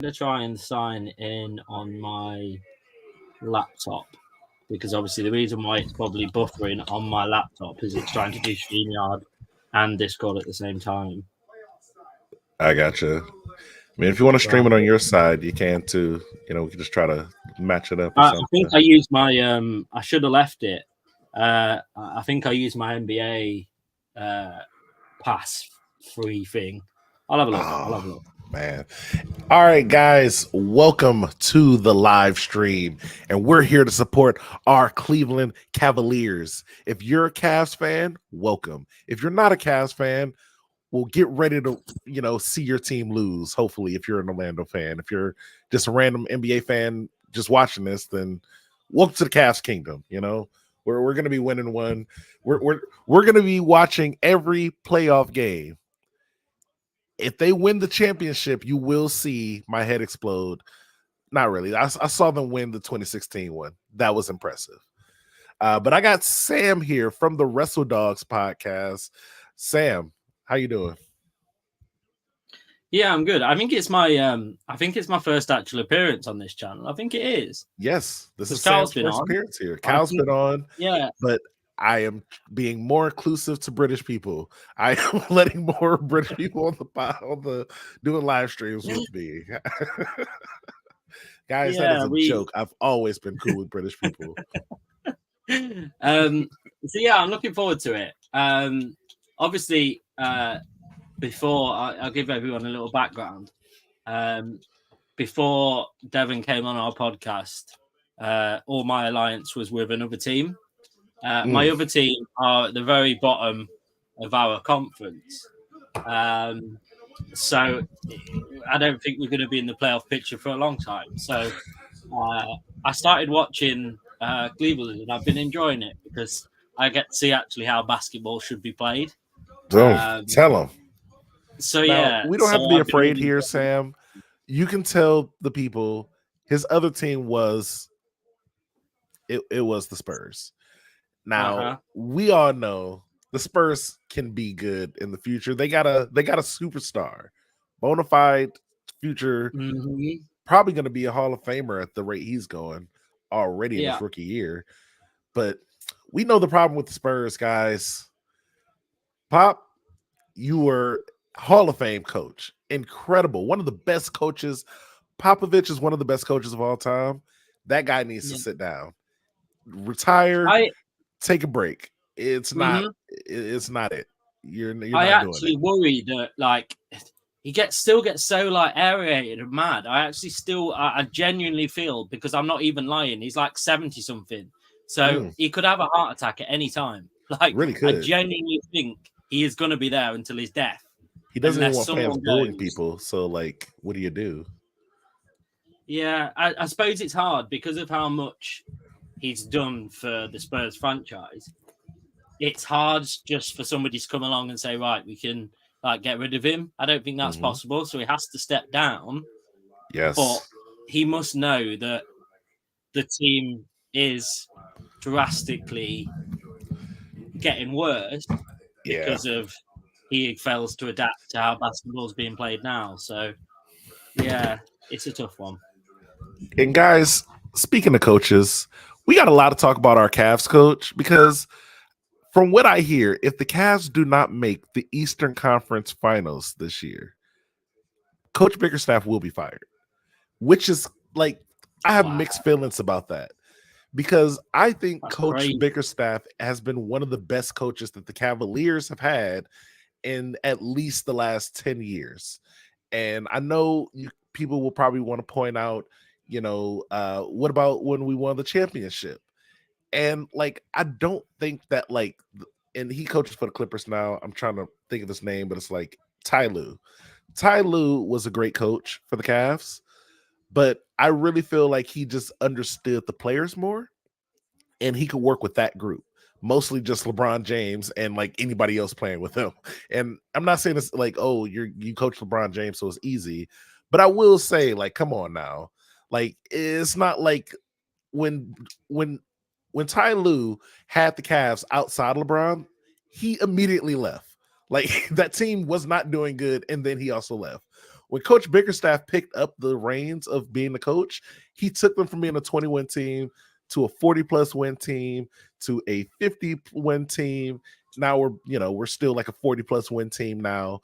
to try and sign in on my laptop because obviously the reason why it's probably buffering on my laptop is it's trying to do StreamYard and Discord at the same time. I gotcha. I mean, if you want to So stream it on your side, you can too. We can just try to match it up or I think something. I used my I should have left it. I think I used my NBA pass free thing. I'll have a look. Oh, man. All right, guys, welcome to the live stream. And we're here to support our Cleveland Cavaliers. If you're a Cavs fan, welcome. If you're not a Cavs fan, well, get ready to, see your team lose. Hopefully, if you're an Orlando fan. If you're just a random NBA fan just watching this, then welcome to the Cavs kingdom. We're going to be winning one. We're going to be watching every playoff game. If they win the championship, you will see my head explode. Not really. I saw them win the 2016 one. That was impressive. But I got Sam here from the Wrestle Dogs podcast. Sam, how you doing? Yeah, I'm good. I think it's my first actual appearance on this channel. I think it is. Yes, this is Sam's first appearance here. Cal's been on. Yeah, but I am being more inclusive to British people. I am letting more British people on the doing live streams with me. Guys, that is a joke. I've always been cool with British people. So yeah, I'm looking forward to it. Obviously, before I'll give everyone a little background. Before Devon came on our podcast, all my alliance was with another team. My other team are at the very bottom of our conference. So I don't think we're going to be in the playoff picture for a long time. So I started watching Cleveland and I've been enjoying it because I get to see actually how basketball should be played. Tell them. So now, yeah, we don't have to be afraid here, Sam. You can tell the people his other team was it was the Spurs. Now we all know the Spurs can be good in the future. They got a superstar, bona fide future, probably going to be a Hall of Famer at the rate he's going already in his rookie year. But we know the problem with the Spurs, guys. Pop, you were Hall of Fame coach, incredible, one of the best coaches. Popovich is one of the best coaches of all time. That guy needs to sit down, retire. Take a break. It's not. It's not it. You're not I doing actually it. worry that he still gets so aerated and mad. I genuinely feel, because I'm not even lying, he's 70 something, so he could have a heart attack at any time. Really could. I genuinely think he is going to be there until his death. He doesn't even want fans booing people. So what do you do? Yeah, I suppose it's hard because of how much he's done for the Spurs franchise. It's hard just for somebody to come along and say, right, we can get rid of him. I don't think that's possible. So he has to step down. Yes. But he must know that the team is drastically getting worse because of he fails to adapt to how basketball's being played now. So, yeah, it's a tough one. And guys, speaking of coaches, we got a lot to talk about our Cavs coach because from what I hear, if the Cavs do not make the Eastern Conference Finals this year, Coach Bickerstaff will be fired, which is I have mixed feelings about that because I think Coach Bickerstaff has been one of the best coaches that the Cavaliers have had in at least the last 10 years. And I know people will probably want to point out, what about when we won the championship? And I don't think that and he coaches for the Clippers now. I'm trying to think of his name, but it's Ty Lue. Ty Lue was a great coach for the Cavs, but I really feel like he just understood the players more and he could work with that group, mostly just LeBron James and anybody else playing with him. And I'm not saying it's oh, you coach LeBron James, so it's easy, but I will say come on now. It's not when Ty Lue had the Cavs outside LeBron, he immediately left. That team was not doing good, and then he also left. when Coach Bickerstaff picked up the reins of being the coach, he took them from being a 20-win team to a 40-plus win team to a 50-win team. Now we're still like a 40-plus win team now.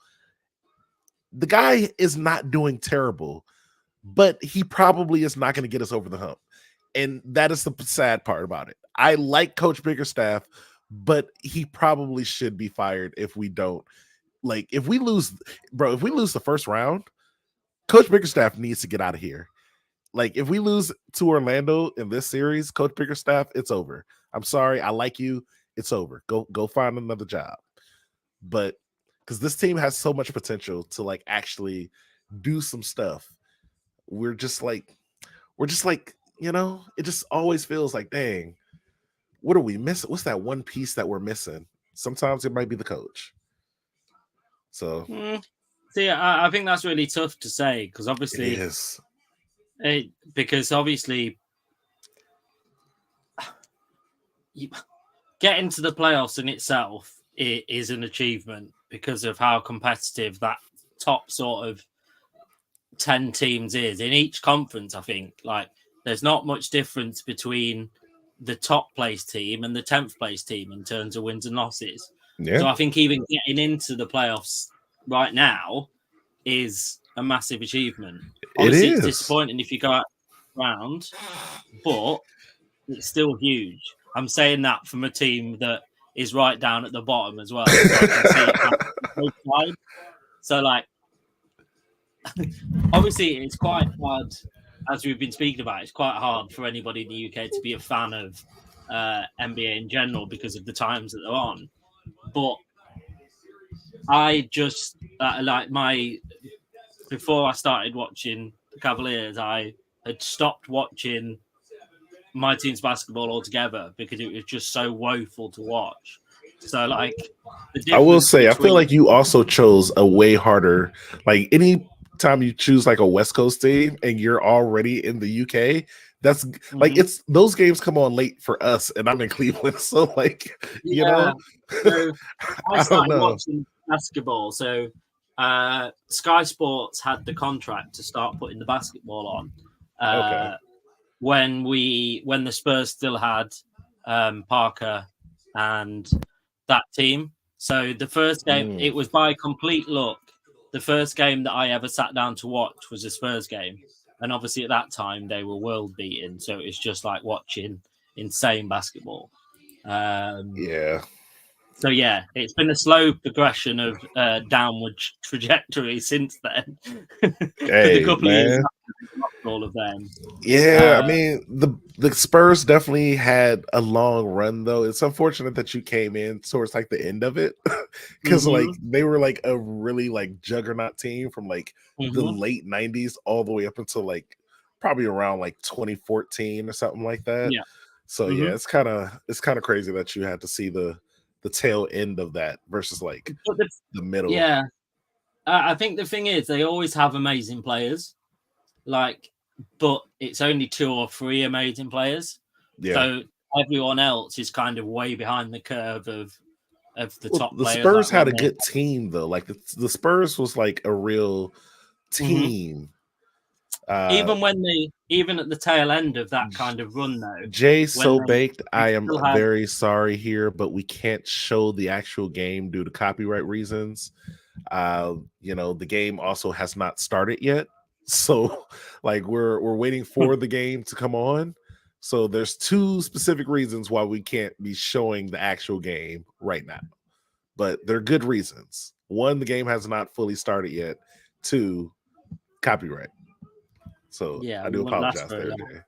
The guy is not doing terrible, but he probably is not going to get us over the hump. And that is the sad part about it. I like Coach Bickerstaff, but he probably should be fired if we don't. Like, if we lose the first round, Coach Bickerstaff needs to get out of here. Like, if we lose to Orlando in this series, Coach Bickerstaff, it's over. I'm sorry. I like you. It's over. Go find another job. But because this team has so much potential to like actually do some stuff. We're just like, it just always feels like, dang, what are we missing? What's that one piece that we're missing? Sometimes it might be the coach. So, see, I think that's really tough to say because obviously, it is. Because obviously, getting to the playoffs in itself is an achievement because of how competitive that top sort of 10 teams is in each conference. I think like there's not much difference between the top place team and the 10th place team in terms of wins and losses. Yeah. So I think even getting into the playoffs right now is a massive achievement. Obviously, it's disappointing if you go out round, but it's still huge. I'm saying that from a team that is right down at the bottom as well. So I can see it so like, obviously, it's quite hard, as we've been speaking about, it's quite hard for anybody in the UK to be a fan of NBA in general because of the times that they're on. But I just, before I started watching the Cavaliers, I had stopped watching my team's basketball altogether because it was just so woeful to watch. So, like, I will say, I feel like you also chose a way harder, like, any time you choose like a West Coast team and you're already in the UK, that's like it's those games come on late for us, and I'm in Cleveland, so like you know. So I started watching basketball. So Sky Sports had the contract to start putting the basketball on. When the Spurs still had Parker and that team. So the first game, it was by complete luck. The first game that I ever sat down to watch was a Spurs game. And obviously at that time they were world beaten. So it's just like watching insane basketball. So yeah, it's been a slow progression of downward trajectory since then. Hey, a couple of years after all of them. Yeah, I mean the Spurs definitely had a long run though. It's unfortunate that you came in towards like the end of it because like they were like a really like juggernaut team from like the late 90s all the way up until like probably around like 2014 or something like that. Yeah. So yeah, it's kind of crazy that you had to see the tail end of that versus like the middle. Yeah. I think the thing is they always have amazing players, like, but it's only 2 or 3 amazing players. Yeah. So everyone else is kind of way behind the curve of the top players. The Spurs had a good team though. Like the Spurs was like a real team. Even at the tail end of that kind of run though. Jay baked. I am very sorry here, but we can't show the actual game due to copyright reasons. The game also has not started yet. So like we're waiting for the game to come on. So there's 2 specific reasons why we can't be showing the actual game right now. But they're good reasons. 1, the game has not fully started yet. 2, copyright. So yeah, I do apologize there, Jay.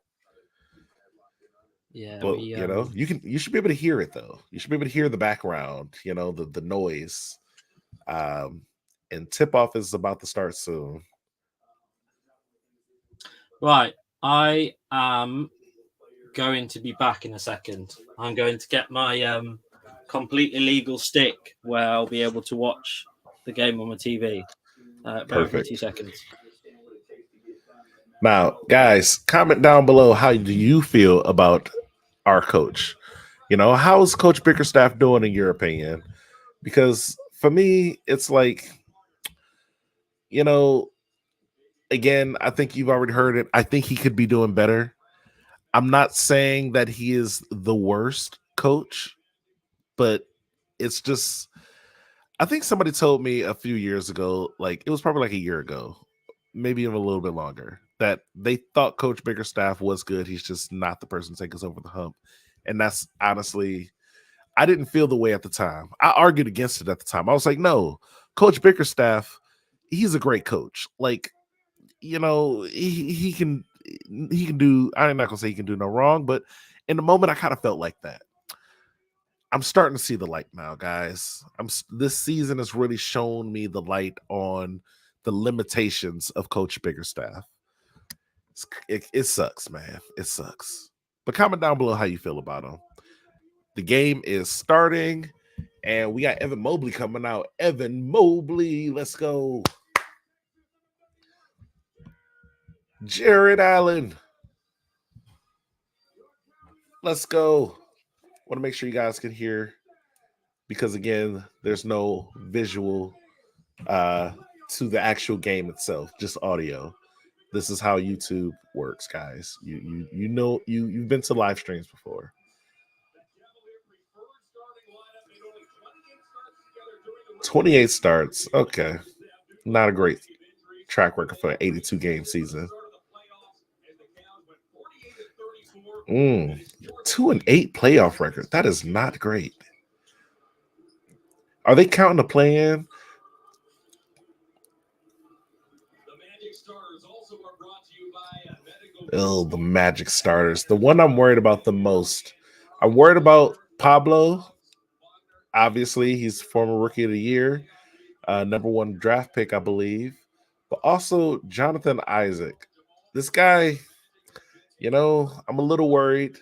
Yeah, but you should be able to hear it though. You should be able to hear the background, the noise. And tip-off is about to start soon. Right. I am going to be back in a second. I'm going to get my complete illegal stick where I'll be able to watch the game on my TV. Perfect. 2 seconds. Now, guys, comment down below. How do you feel about our coach? How's Coach Bickerstaff doing in your opinion? Because for me, it's like, again, I think you've already heard it. I think he could be doing better. I'm not saying that he is the worst coach, but it's just, I think somebody told me a few years ago, like it was probably like a year ago, maybe even a little bit longer, that they thought Coach Bickerstaff was good. He's just not the person to take us over the hump. And that's honestly, I didn't feel the way at the time. I argued against it at the time. I was like, no, Coach Bickerstaff, he's a great coach. Like, you know, he can do, I'm not gonna say he can do no wrong, but in the moment I kind of felt like that. I'm starting to see the light now, guys. This season has really shown me the light on the limitations of Coach Bickerstaff. It sucks, man. It sucks. But comment down below how you feel about him. The game is starting, and we got Evan Mobley coming out. Evan Mobley, let's go. Jared Allen, let's go. Want to make sure you guys can hear, because again, there's no visual to the actual game itself, just audio. This is how YouTube works, guys. You know, you've been to live streams before. $28 starts. Okay. Not a great track record for an 82-game season. 2-8 playoff record. That is not great. Are they counting the play-in? Oh, the Magic starters. The one I'm worried about the most. I'm worried about Pablo. Obviously, he's former Rookie of the Year, number 1 draft pick, I believe. But also Jonathan Isaac. This guy, you know, I'm a little worried.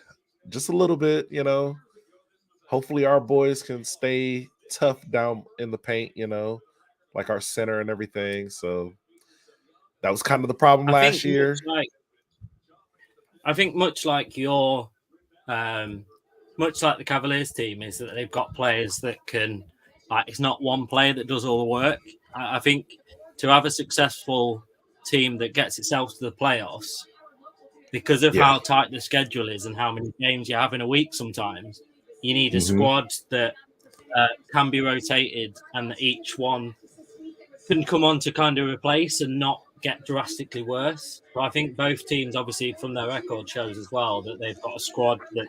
Just a little bit, you know. Hopefully our boys can stay tough down in the paint, you know, like our center and everything. So that was kind of the problem last year. I think much like your, much like the Cavaliers team, is that they've got players that can, like, it's not one player that does all the work. I think to have a successful team that gets itself to the playoffs, because of how tight the schedule is and how many games you have in a week, sometimes you need a squad that can be rotated and that each one can come on to kind of replace and not get drastically worse. But I think both teams, obviously, from their record shows as well that they've got a squad that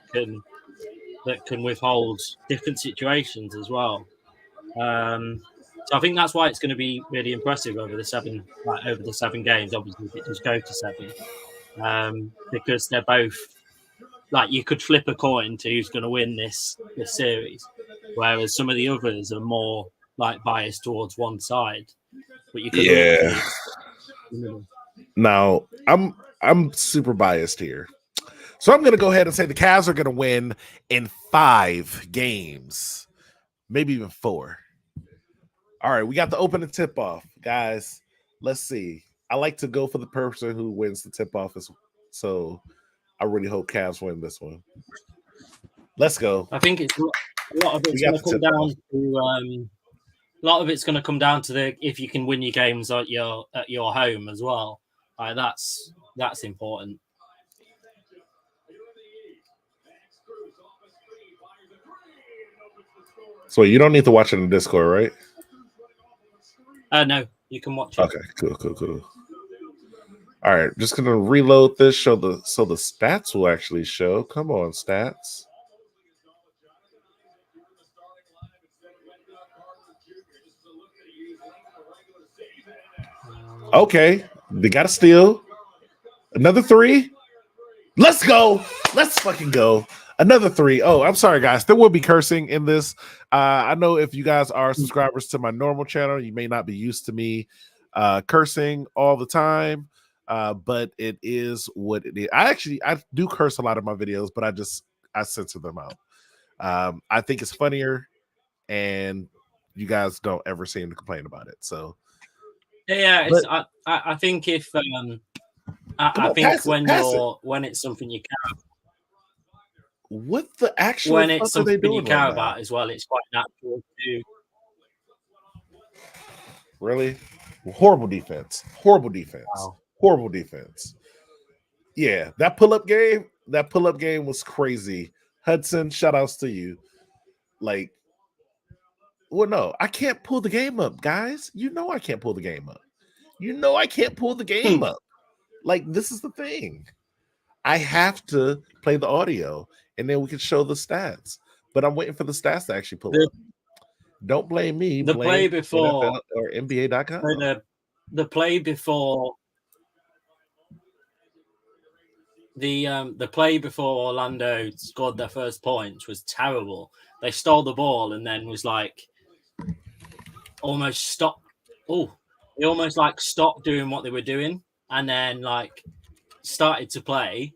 can withhold different situations as well. So I think that's why it's going to be really impressive over the 7 games. Obviously, if it does go to 7, because they're both, like, you could flip a coin to who's going to win this series, whereas some of the others are more like biased towards one side. But you could Now I'm super biased here, so I'm going to go ahead and say the Cavs are going to win in 5 games, maybe even 4. All right, we got the opening tip off, guys. Let's see. I like to go for the person who wins the tip off, so I really hope Cavs win this one. Let's go. I think it's a lot of it's going to come down to a lot of it's going to come down to if you can win your games at your home as well. That's important. So you don't need to watch it in Discord, right? No, you can watch it. Okay, cool. All right, just gonna reload this. So the stats will actually show. Come on, stats. Okay, they got a steal. Another 3. Let's go. Let's fucking go. Another 3. Oh, I'm sorry, guys. There will be cursing in this. I know if you guys are subscribers to my normal channel, you may not be used to me cursing all the time, but it is what it is. I do curse a lot of my videos, but I censor them out. I think it's funnier, and you guys don't ever seem to complain about it. So yeah, I think if I think when it's something you care. What the actual when it's something you care about as well, it's quite natural to. Really? Horrible defense. Wow. Horrible defense. Yeah, that pull-up game was crazy. Hudson, shout outs to you. Like, well, no, I can't pull the game up, guys. You know I can't pull the game up. Like, this is the thing. I have to play the audio, and then we can show the stats. But I'm waiting for the stats to actually pull up. Don't blame me. The blame play before NFL or NBA.com. The play before the play before Orlando scored their first points was terrible. They stole the ball and then was like almost stopped. Oh, they almost like stopped doing what they were doing and then like started to play,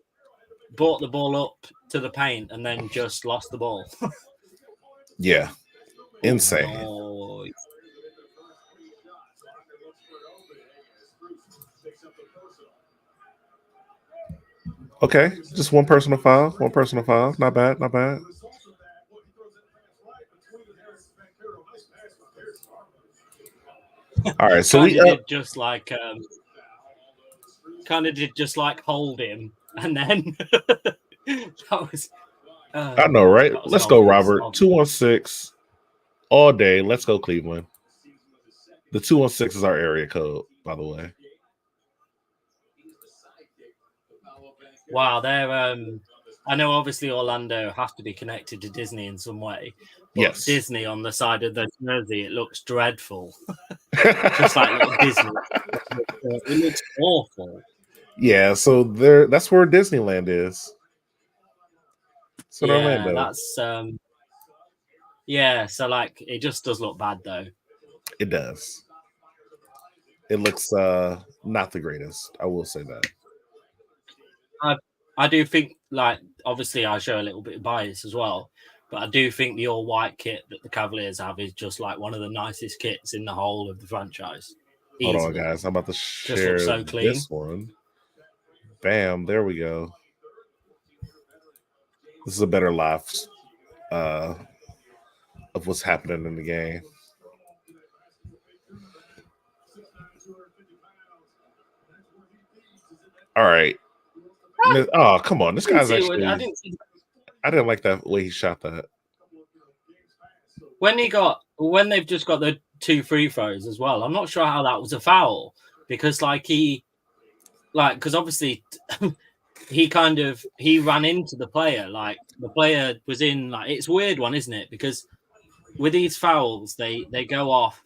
brought the ball up to the paint and then just lost the ball. Yeah. Insane. Oh, okay, just one personal foul. Not bad. All right, so we did just like hold him, and then that was. I know, right? Let's go, Robert. 216 all day. Let's go, Cleveland. The 216 is our area code, by the way. Wow, they're I know obviously Orlando have to be connected to Disney in some way. But yes. Disney on the side of the jersey, it looks dreadful. Just like little Disney. It looks awful. Yeah, so that's where Disneyland is. So yeah, Orlando. That's yeah, so like it just does look bad though. It does. It looks not the greatest. I will say that. I do think, like, obviously I show a little bit of bias as well, but I do think the all-white kit that the Cavaliers have is just like one of the nicest kits in the whole of the franchise. Hold on, guys. I'm about to share so clean. This one. Bam. There we go. This is a better live of what's happening in the game. All right. Oh, come on. This guy's actually... I didn't like that way he shot that. When they've just got the 2 free throws as well, I'm not sure how that was a foul because because obviously he ran into the player. Like the player was in, like, it's a weird one, isn't it? Because with these fouls, they go off.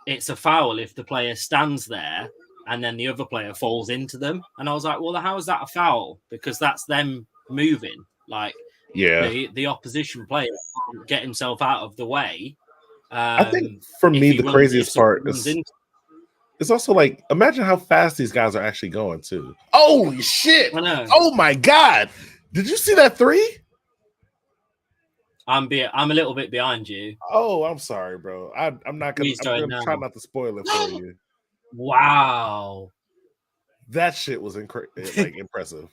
It's a foul if the player stands there and then the other player falls into them. And I was like, well, how is that a foul? Because that's them moving. Like, yeah, the opposition player can't get himself out of the way. I think for me, the craziest part is it's also like, imagine how fast these guys are actually going too. Holy shit! I know. Oh my god! Did you see that 3? I'm a little bit behind you. Oh, I'm sorry, bro. I'm not gonna. I'm gonna try not to spoil it for you. Wow, that shit was impressive.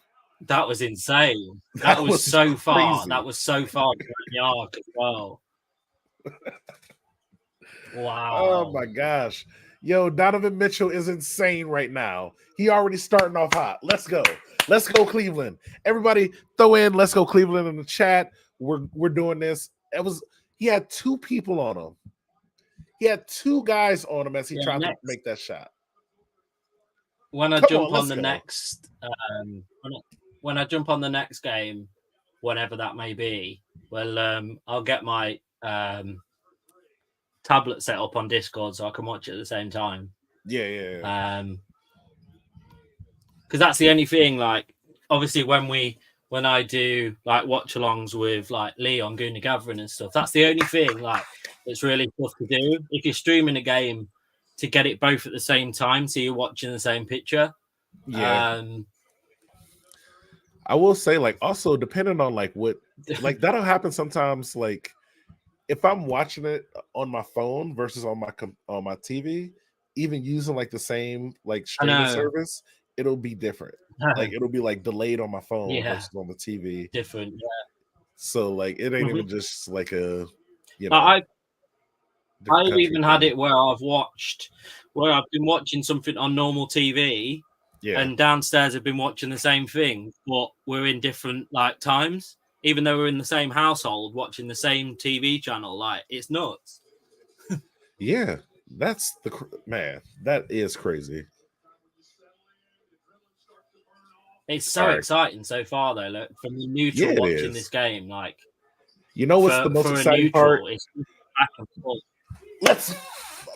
That was insane. That was so far. Crazy. That was so far from the arc as well. Wow. Oh my gosh. Yo, Donovan Mitchell is insane right now. He already starting off hot. Let's go. Let's go, Cleveland. Everybody throw in "Let's go, Cleveland" in the chat. We're doing this. He had 2 people on him. He had 2 guys on him as he tried to make that shot. When I jump on the next when I jump on the next game, whenever that may be, well, I'll get my tablet set up on Discord so I can watch it at the same time. Yeah. Because that's the only thing. Like, obviously, when I do like watch-alongs with like Lee on Gooner Gathering and stuff, that's the only thing like that's really tough to do. If you're streaming a game, to get it both at the same time, so you're watching the same picture. Yeah. I will say, like, also depending on like what, like that'll happen sometimes. Like, if I'm watching it on my phone versus on my TV, even using like the same like streaming service, it'll be different. Like it'll be like delayed on my phone versus on the TV. Different, yeah. So like it ain't even just like a, I've even had it where I've been watching something on normal TV and downstairs have been watching the same thing, but we're in different like times, even though we're in the same household watching the same TV channel. Like, it's nuts. Yeah, that's man. That is crazy. It's so exciting so far, though. Look, from the neutral watching this game, like, you know what's the most exciting part? It's back and forth.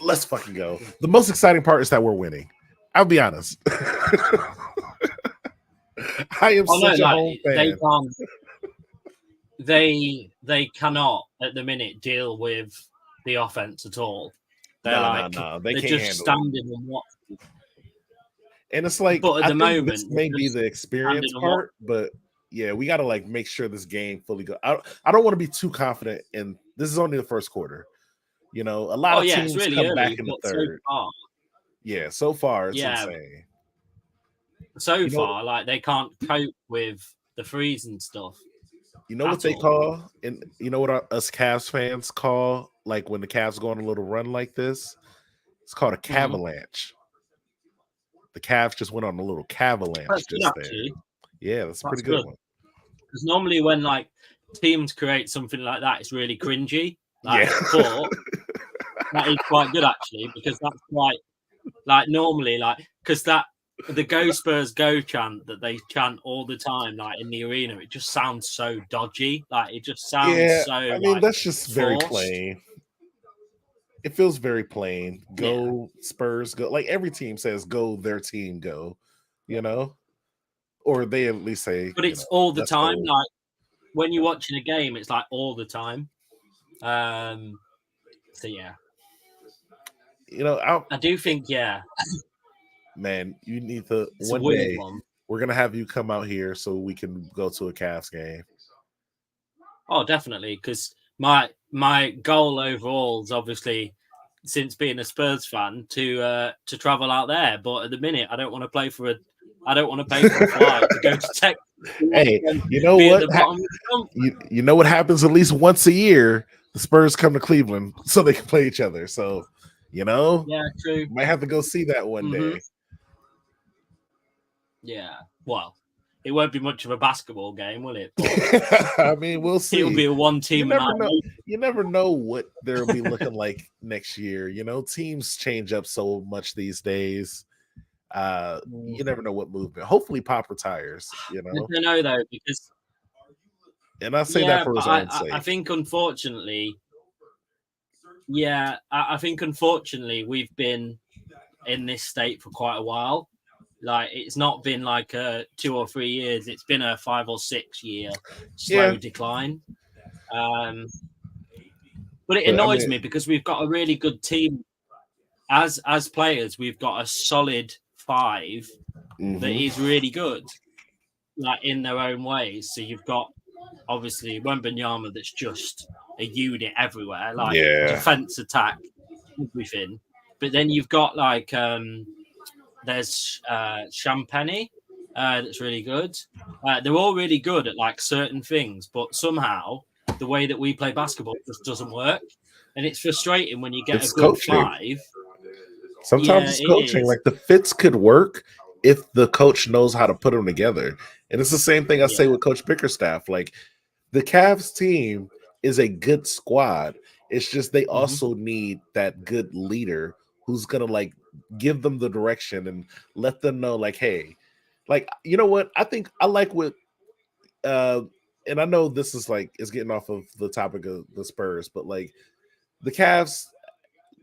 Let's fucking go. The most exciting part is that we're winning. I'll be honest. I am such a home fan. They cannot at the minute deal with the offense at all. They're they're just standing and watching. And it's like, but at the moment, this may be the experience part, but yeah, we got to like make sure this game fully goes. I don't want to be too confident, and this is only the first quarter. You know, a lot of teams really come back in the third. So far it's insane. So far, like, they can't cope with the freeze and stuff. You know what they call, and you know what us Cavs fans call, like when the Cavs go on a little run like this? It's called a cavalanche. The Cavs just went on a little cavalanche just there. Yeah, that's a pretty good one. Because normally when like teams create something like that, it's really cringy. Like, but that is quite good actually, because that's quite like normally like because that the Go Spurs Go chant that they chant all the time, like in the arena, it just sounds so dodgy. Like, it just sounds so. I mean, that's just very plain. It feels very plain. Go Spurs, go. Like every team says, "Go their team, go." You know, or they at least say. But it's all the time. Cool. Like when you're watching a game, it's like all the time. So yeah, you know, I do think man, you need to one day. We're gonna have you come out here so we can go to a Cavs game. Oh, definitely, because my goal overall is obviously, since being a Spurs fan, to travel out there. But at the minute, I don't want to pay for a flight to go to Texas. Hey, you know what? You know what happens at least once a year? The Spurs come to Cleveland so they can play each other. So, you know, true. Might have to go see that one day. Yeah, well, it won't be much of a basketball game, will it? But I mean, we'll see. It'll be a one team. You never know what they'll be looking like next year. You know, teams change up so much these days. You never know what movement. Hopefully, Pop retires. You know, I don't know though, because and I say that for his own sake. I think unfortunately, I think unfortunately we've been in this state for quite a while. Like, it's not been like 2 or 3 years. It's been a 5 or 6 year slow decline. But it annoys me because we've got a really good team. As players, we've got a solid 5 that is really good, like in their own ways. So you've got obviously Wembanyama that's just a unit everywhere, like defense, attack, everything. But then you've got like there's Champagny that's really good. They're all really good at like certain things, but somehow the way that we play basketball just doesn't work, and it's frustrating when you get a good coaching. 5. Sometimes it's coaching. Like, the fits could work if the coach knows how to put them together, and it's the same thing I say with Coach Bickerstaff. Like, the Cavs team is a good squad. It's just they also need that good leader who's gonna like give them the direction and let them know, like, hey, like, you know what? I think I like what and I know this is like is getting off of the topic of the Spurs, but like the Cavs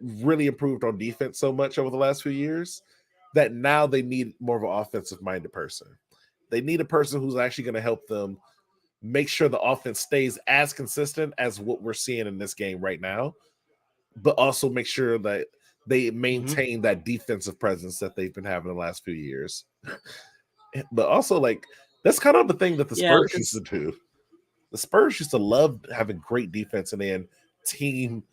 really improved on defense so much over the last few years that now they need more of an offensive minded person. They need a person who's actually going to help them make sure the offense stays as consistent as what we're seeing in this game right now, but also make sure that they maintain that defensive presence that they've been having the last few years. But also, like, that's kind of the thing that the Spurs used to do. The Spurs used to love having great defense and then team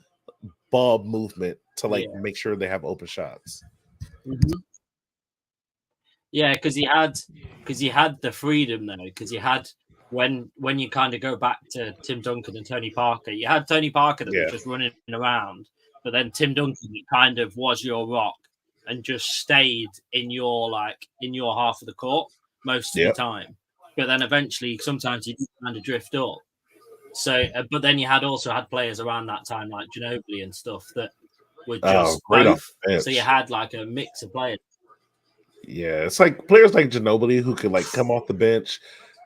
ball movement to like make sure they have open shots. Yeah, because he had the freedom though. Because you had when you kind of go back to Tim Duncan and Tony Parker, you had Tony Parker that was just running around, but then Tim Duncan kind of was your rock, and just stayed in your half of the court most of the time. But then eventually, sometimes you kind of drift up. So, but then you also had players around that time like Ginobili and stuff that were just both. So you had like a mix of players. Yeah, it's like players like Ginobili who could like come off the bench,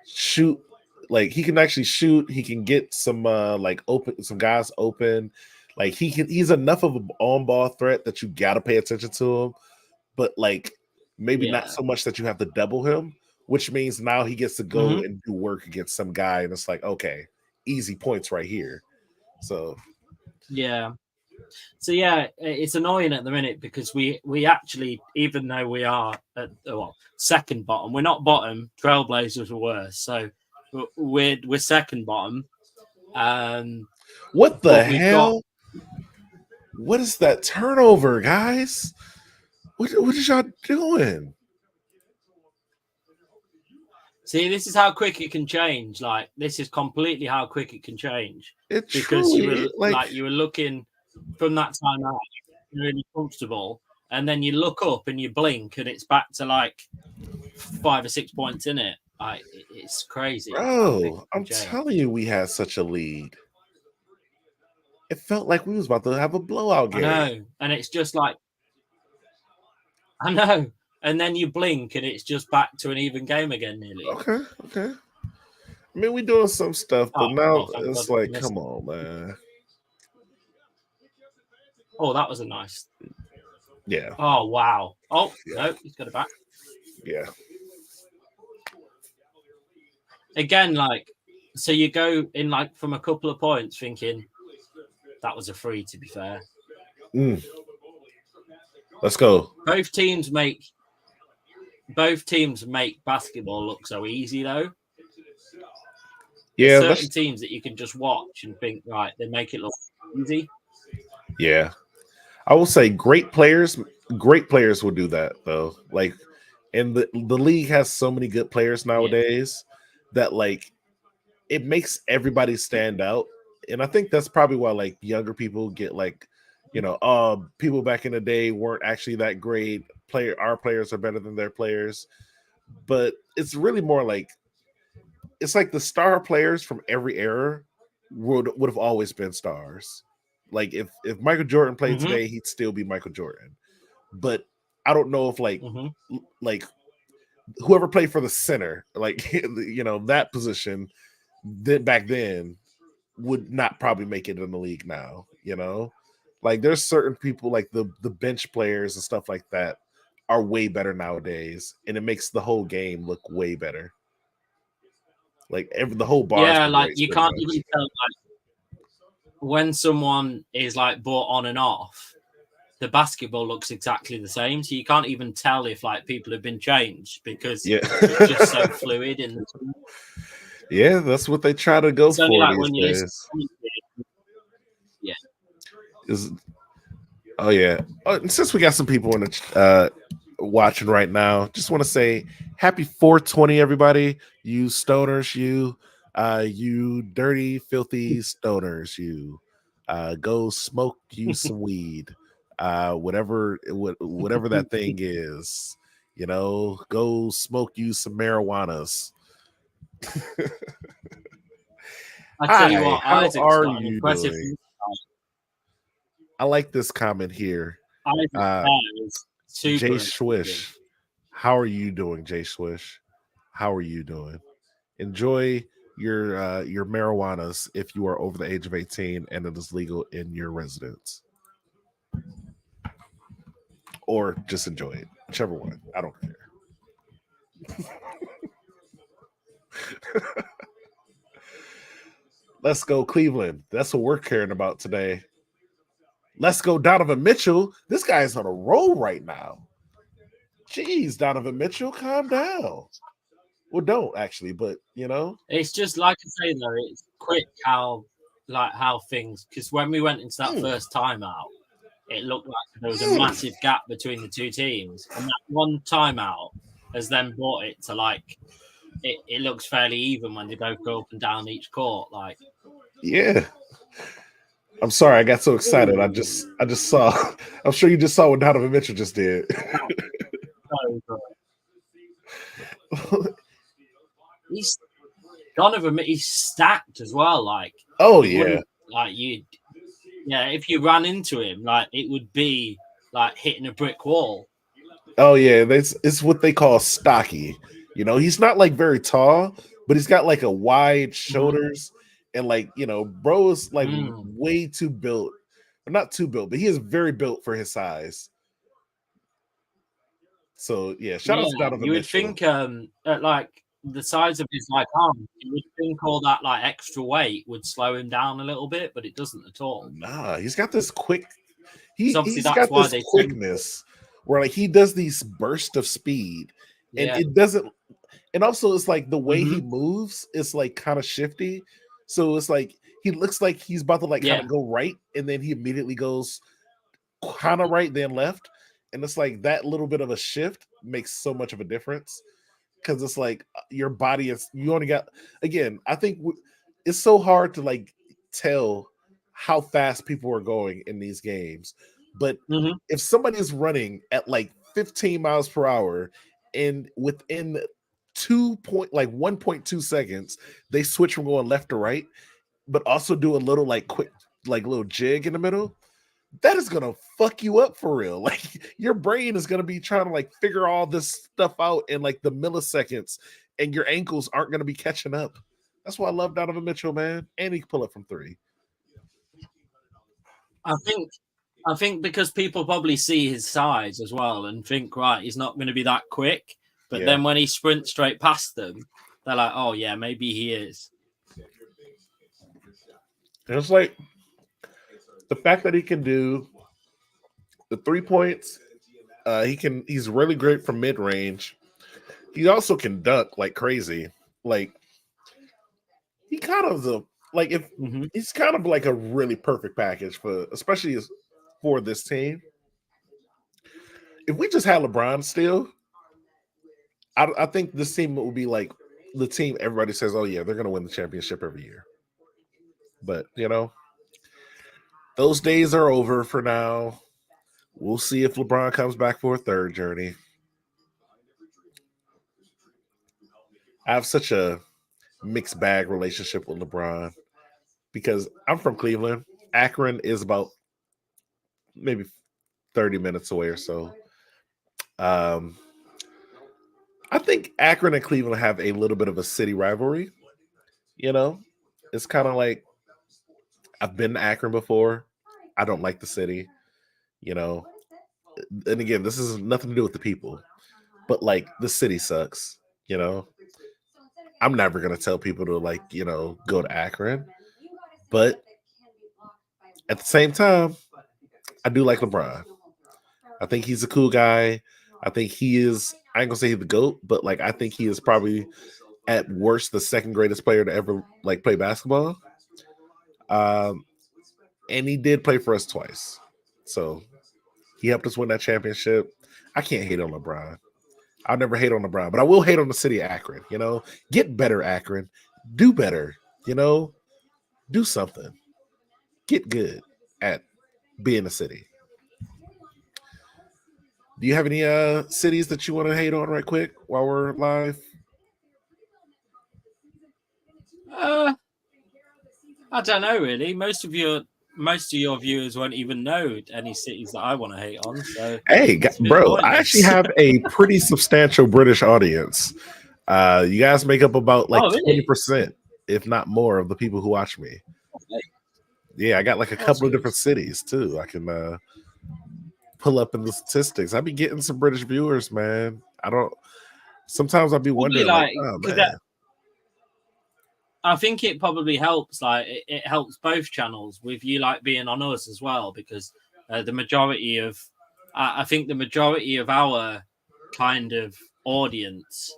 shoot. Like he can actually shoot. He can get some some guys open. Like he's enough of an on-ball threat that you gotta pay attention to him. But like maybe not so much that you have to double him, which means now he gets to go and do work against some guy, and it's like, okay, easy points right here. So it's annoying at the minute because we actually, even though we are at second bottom, we're not bottom. Trailblazers are worse, so we're second bottom. What the hell? What is that turnover, guys? What is y'all doing? See, this is how quick it can change. Like, this is completely how quick it can change. Because you were looking from that time out, really comfortable, and then you look up and you blink, and it's back to like 5 or 6 points in it. Like, it's crazy. Bro, I'm telling you, we had such a lead. It felt like we was about to have a blowout game. I know, and it's just like, I know. And then you blink, and it's just back to an even game again, nearly. Okay. I mean, we're doing some stuff, but now it's like, come on, man. Oh, that was a nice. Yeah. Oh, wow. Oh, yeah. No, he's got it back. Yeah. Again, like, so you go in like from a couple of points thinking that was a free, to be fair. Let's go. Both teams make basketball look so easy, though. Yeah, there's certain teams that you can just watch and think, right, they make it look easy. Yeah, I will say great players will do that though. Like, and the league has so many good players nowadays that like it makes everybody stand out. And I think that's probably why like younger people get like, people back in the day weren't actually that great. Our players are better than their players, but it's really more like it's like the star players from every era would have always been stars. Like if Michael Jordan played today, he'd still be Michael Jordan. But I don't know if like whoever played for the center, like that position, then back then would not probably make it in the league now. Like there's certain people like the bench players and stuff like that are way better nowadays, and it makes the whole game look way better. Like the whole bar. Yeah, like you can't even tell like when someone is like brought on and off, the basketball looks exactly the same. So you can't even tell if like people have been changed because it's just so fluid. Yeah, that's what they try to go for like these when days. And since we got some people in the watching right now, just want to say happy 420, everybody. You stoners, you dirty, filthy stoners, you go smoke you some weed, whatever that thing is, go smoke you some marijuanas. I tell you what, how are you doing? I like this comment here. Jay Swish. How are you doing, Jay Swish? How are you doing? Enjoy your marijuanas if you are over the age of 18 and it is legal in your residence. Or just enjoy it. Whichever one. I don't care. Let's go, Cleveland. That's what we're caring about today. Let's go, Donovan Mitchell. This guy is on a roll right now. Jeez, Donovan Mitchell, calm down. Well, don't actually, but it's just like I say though, it's quick how things, because when we went into that first timeout, it looked like there was a massive gap between the two teams, and that one timeout has then brought it to like it looks fairly even when they both go up and down each court. Like, yeah. I'm sorry, I got so excited. I just saw. I'm sure you just saw what Donovan Mitchell just did. He's Donovan. He's stacked as well. Like, oh yeah, like you. Yeah, if you ran into him, like it would be like hitting a brick wall. Oh yeah, it's what they call stocky. You know, he's not like very tall, but he's got like a wide shoulders and like, you know, bro is like way too built. Not too built, but he is very built for his size. So yeah, shout out to Donovan You would Mitchell. think at like the size of his like arm, you would think all that like extra weight would slow him down a little bit, but it doesn't at all. Nah, he's got this quick. He's that's got why this quickness where like he does these bursts of speed, and it doesn't. And also, it's like the way he moves is like kind of shifty. So it's like he looks like he's about to like kind of go right, and then he immediately goes kind of right, then left. And it's like that little bit of a shift makes so much of a difference because it's like your body is, you only got, again, I think it's so hard to like tell how fast people are going in these games. But if somebody is running at like 15 miles per hour and within 1.2 seconds, they switch from going left to right, but also do a little like quick, like little jig in the middle, that is gonna fuck you up for real. Like your brain is gonna be trying to like figure all this stuff out in like the milliseconds, and your ankles aren't gonna be catching up. That's why I love Donovan Mitchell, man. And he can pull up from three. I think because people probably see his size as well and think, right, he's not going to be that quick. But then when he sprints straight past them, they're like, oh yeah, maybe he is. And it's like the fact that he can do the 3 points, he's really great from mid range. He also can dunk like crazy. Like he kind of he's kind of like a really perfect package for, especially for this team. If we just had LeBron still, I think this team will be like the team everybody says, oh yeah, they're going to win the championship every year. But you know, those days are over for now. We'll see if LeBron comes back for a third journey. I have such a mixed bag relationship with LeBron because I'm from Cleveland. Akron is about maybe 30 minutes away or so. I think Akron and Cleveland have a little bit of a city rivalry. You know, it's kind of like I've been to Akron before. I don't like the city, you know. And again, this is nothing to do with the people, but like the city sucks, you know. I'm never gonna tell people to like, you know, go to Akron, but at the same time, I do like LeBron. I think he's a cool guy. I think he is. I ain't gonna say he's the GOAT, but like I think he is probably at worst the second greatest player to ever like play basketball. And he did play for us twice, so he helped us win that championship. I can't hate on LeBron. I'll never hate on LeBron, but I will hate on the city of Akron. You know, get better, Akron. Do better. You know, do something. Get good at being a city. Do you have any cities that you want to hate on right quick while we're live? I don't know really. Most of your viewers won't even know any cities that I want to hate on. So hey, bro, I actually have a pretty substantial British audience. You guys make up about like 20%, if not more, of the people who watch me. Okay. Yeah, I got like a couple of different cities too. I can pull up in the statistics. I be getting some British viewers, man. Sometimes I'll be wondering like oh, man. I think it probably helps. Like it helps both channels with you like being on us as well, because the majority of, I think the majority of our kind of audience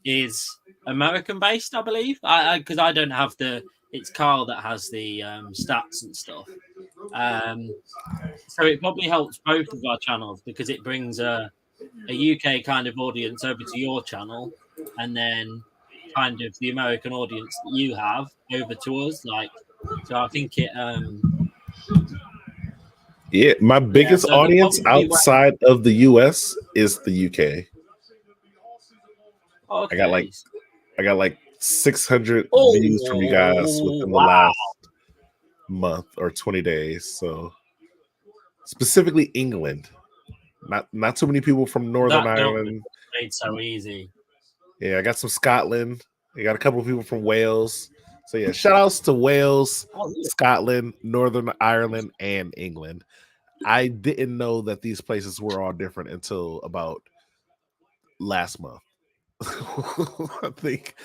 is American based. I believe, because I don't have it's Carl that has the stats and stuff. So it probably helps both of our channels because it brings a UK kind of audience over to your channel, and then kind of the American audience that you have over to us. Like, so I think it Yeah, my biggest so audience outside of the US is the UK. Okay. I got like 600 views from you guys within the last month or 20 days. So specifically England. Not too many people from Northern Ireland. Made so easy. Yeah, I got some Scotland. I got a couple of people from Wales. So yeah, shout outs to Wales, Scotland, Northern Ireland, and England. I didn't know that these places were all different until about last month. I think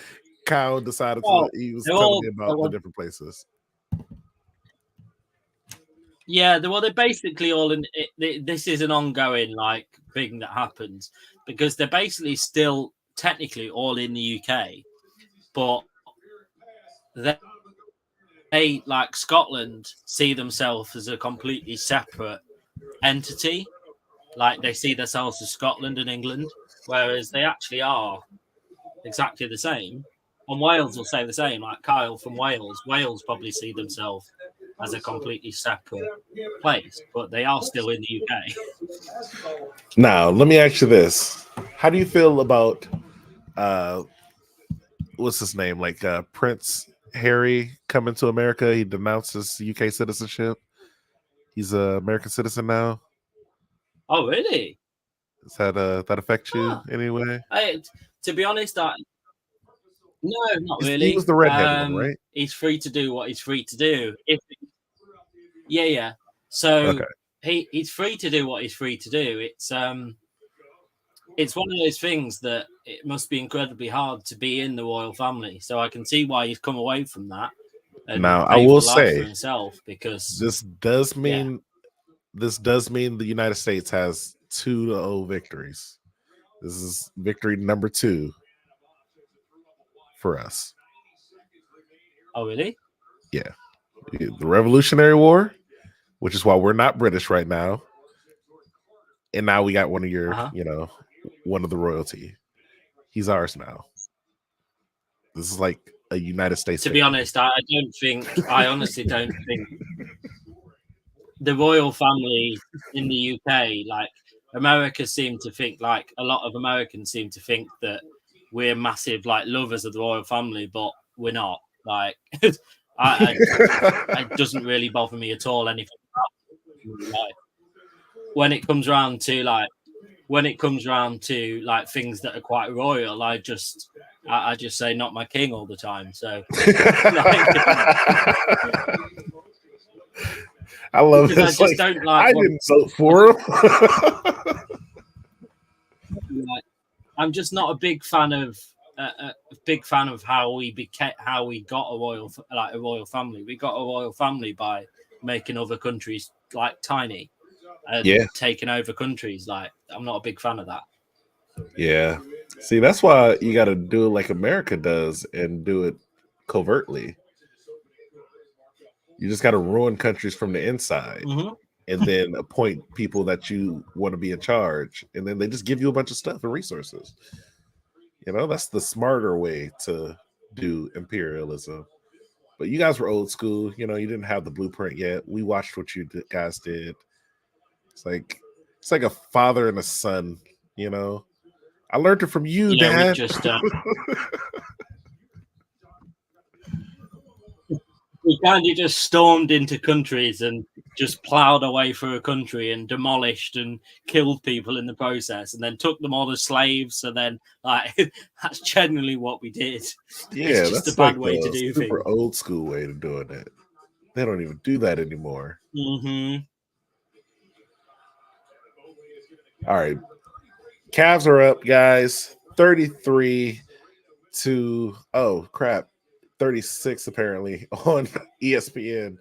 Kyle decided he was telling me about the different places. Yeah, they're basically all in. This is an ongoing like thing that happens because they're basically still technically all in the UK, but they like Scotland see themselves as a completely separate entity. Like they see themselves as Scotland and England, whereas they actually are exactly the same. And Wales will say the same. Like Kyle from Wales probably see themselves as a completely separate place, but they are still in the UK. Now, let me ask you this: how do you feel about what's his name? Like Prince Harry coming to America? He denounced his UK citizenship. He's an American citizen now. Oh, really? Does that affect you anyway? To be honest, no, not really. He was the redhead one, right? He's free to do what he's free to do. Yeah. So he's free to do what he's free to do. It's one of those things that it must be incredibly hard to be in the royal family. So I can see why he's come away from that. And now I will say for himself because this does mean the United States has 2-0 victories. This is victory number 2 for us. Oh, really? Yeah. The Revolutionary War, which is why we're not British right now. And now we got one of your, one of the royalty. He's ours now. This is like a United States. To be honest, I honestly don't think the royal family in the UK, like America, seem to think like a lot of Americans seem to think that we're massive like lovers of the royal family, but we're not. Like, it doesn't really bother me at all. Anything like when it comes around to like things that are quite royal, I just say not my king all the time. So I love it. I didn't vote for him. I'm just not a big fan of how we got a royal family. We got a royal family by making other countries like tiny and taking over countries. Like, I'm not a big fan of that. Yeah. See, that's why you got to do it like America does and do it covertly. You just got to ruin countries from the inside and then appoint people that you want to be in charge. And then they just give you a bunch of stuff and resources. That's the smarter way to do imperialism. But you guys were old school. You didn't have the blueprint yet. We watched what you guys did. It's like a father and a son. I learned it from you, Dad. We kind of just stormed into countries and just plowed away through a country and demolished and killed people in the process, and then took them all as slaves. So then, that's generally what we did. Yeah, it's just a bad way to do things. Super old school way of doing it. They don't even do that anymore. Mm-hmm. All right, Cavs are up, guys. 33 to 36 apparently on ESPN.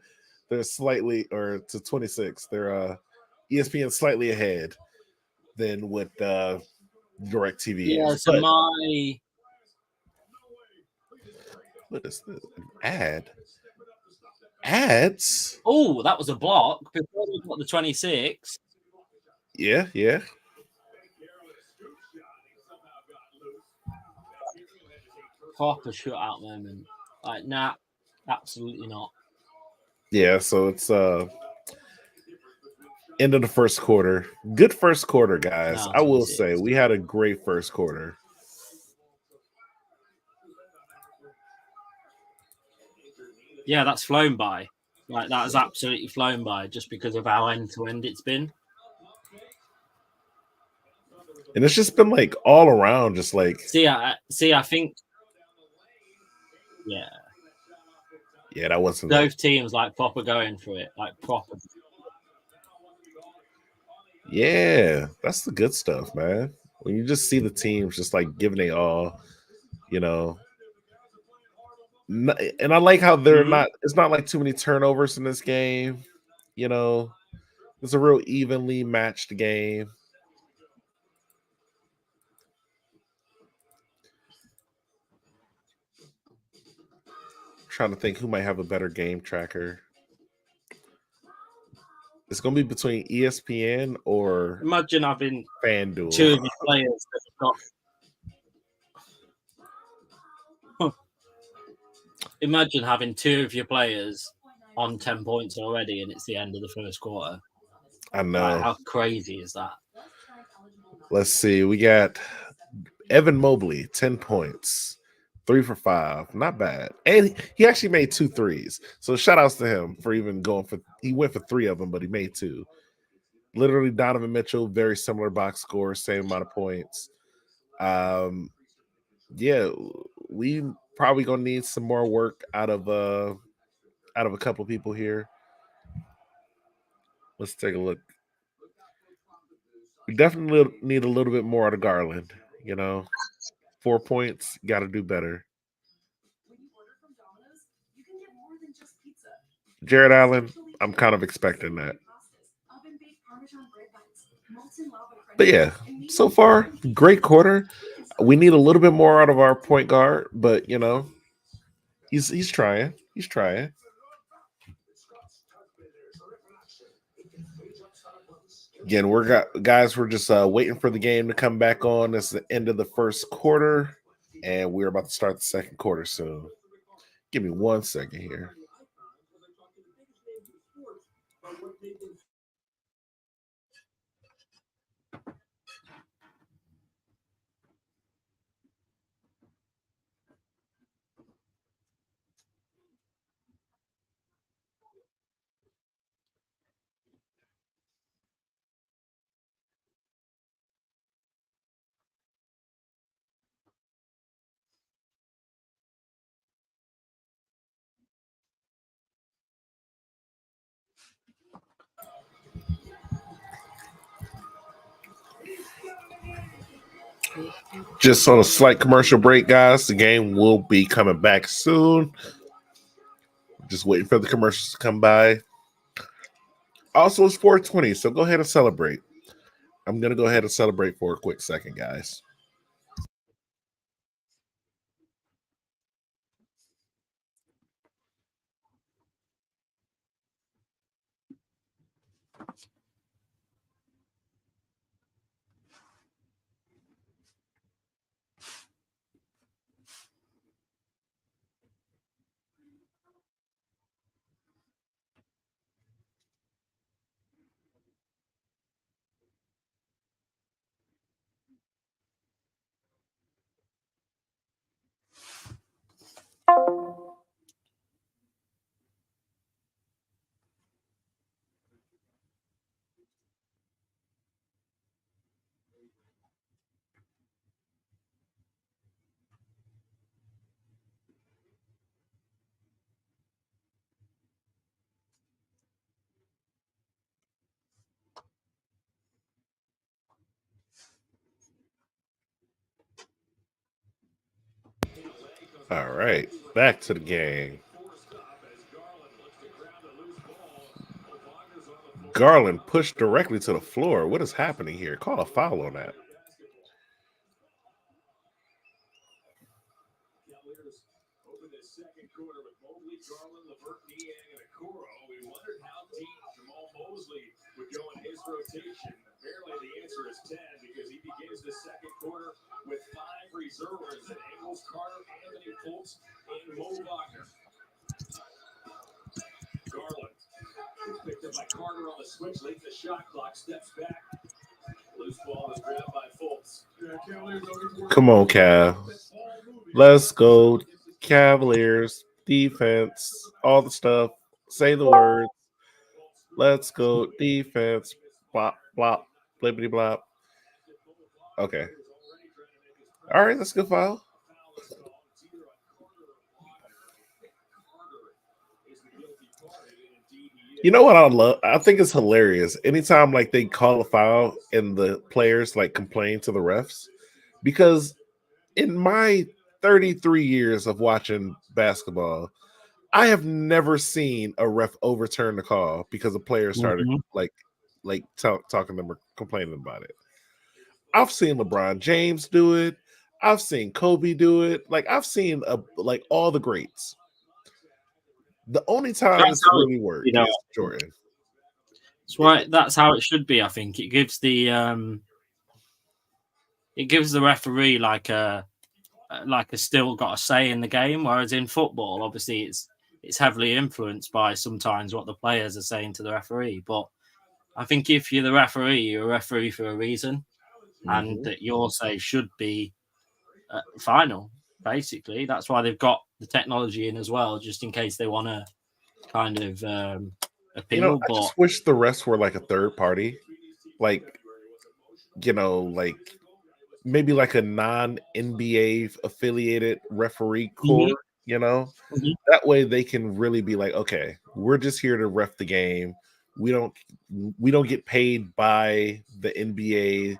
They're slightly, or to 26. They're ESPN slightly ahead than what DirecTV is. So what is this? An ad? Ads? Oh, that was a block before we got the 26. Yeah. Proper shutout moment. Like, nah, absolutely not. Yeah, so it's End of the first quarter. Good first quarter, guys. No, I will 26. say we had a great first quarter. Yeah, that's flown by. Like that has absolutely flown by just because of how end to end it's been. And it's just been like all around, just like I think yeah, that wasn't both teams like proper going for it, like proper. Yeah, that's the good stuff, man. When you just see the teams just like giving it all, you know. And I like how they're not. It's not like too many turnovers in this game. You know, it's a real evenly matched game. Trying to think who might have a better game tracker. It's going to be between ESPN or imagine having FanDuel. Two of your players that have got. Imagine having two of your players on 10 points already, and it's the end of the first quarter. I know. Like, how crazy is that? Let's see. We got Evan Mobley, 10 points. 3 for 5, not bad. And he actually made 2 threes. So shout outs to him for even going for. He went for 3 of them, but he made 2. Literally, Donovan Mitchell, very similar box score, same amount of points. Yeah, we probably gonna need some more work out of a couple people here. Let's take a look. We definitely need a little bit more out of Garland. 4 points, got to do better. Jared Allen, I'm kind of expecting that. But yeah, so far, great quarter. We need a little bit more out of our point guard, but he's trying. He's trying. Again, we're just waiting for the game to come back on. It's the end of the first quarter, and we're about to start the second quarter soon. Give me 1 second here. Just on a slight commercial break, guys. The game will be coming back soon. Just waiting for the commercials to come by. Also, it's 420, so go ahead and celebrate. I'm going to go ahead and celebrate for a quick second, guys. All right, back to the game. Garland pushed directly to the floor. What is happening here? Call a foul on that. Garland, LeVert, Niang, and Okoro. We wondered how deep Jamal Mosley would go in his rotation. Apparently, the answer is 10 because he begins the second quarter with 5 reserves: Ingles, Carter, Anthony Fultz, and Mo Wagner. Garland Come on, Cav. Let's go, Cavaliers. Defense, all the stuff. Say the words. Let's go, defense. Blop, blop, blippity blop. Okay. All right, that's a good foul. You know what I love? I think it's hilarious. Anytime like they call a foul and the players like complain to the refs, because in my 33 years of watching basketball, I have never seen a ref overturn the call because a player started talking to them or complaining about it. I've seen LeBron James do it. I've seen Kobe do it. Like I've seen all the greats. The only time it's really worked is Jordan. That's right. That's how it should be. I think it gives the referee like a still got a say in the game. Whereas in football, obviously, it's heavily influenced by sometimes what the players are saying to the referee. But I think if you're the referee, you're a referee for a reason, and that your say should be final. Basically, that's why they've got the technology in as well, just in case they want to kind of appeal. I just wish the refs were like a third party, like maybe like a non-NBA affiliated referee corps. That way they can really be like, okay, we're just here to ref the game. We don't get paid by the NBA.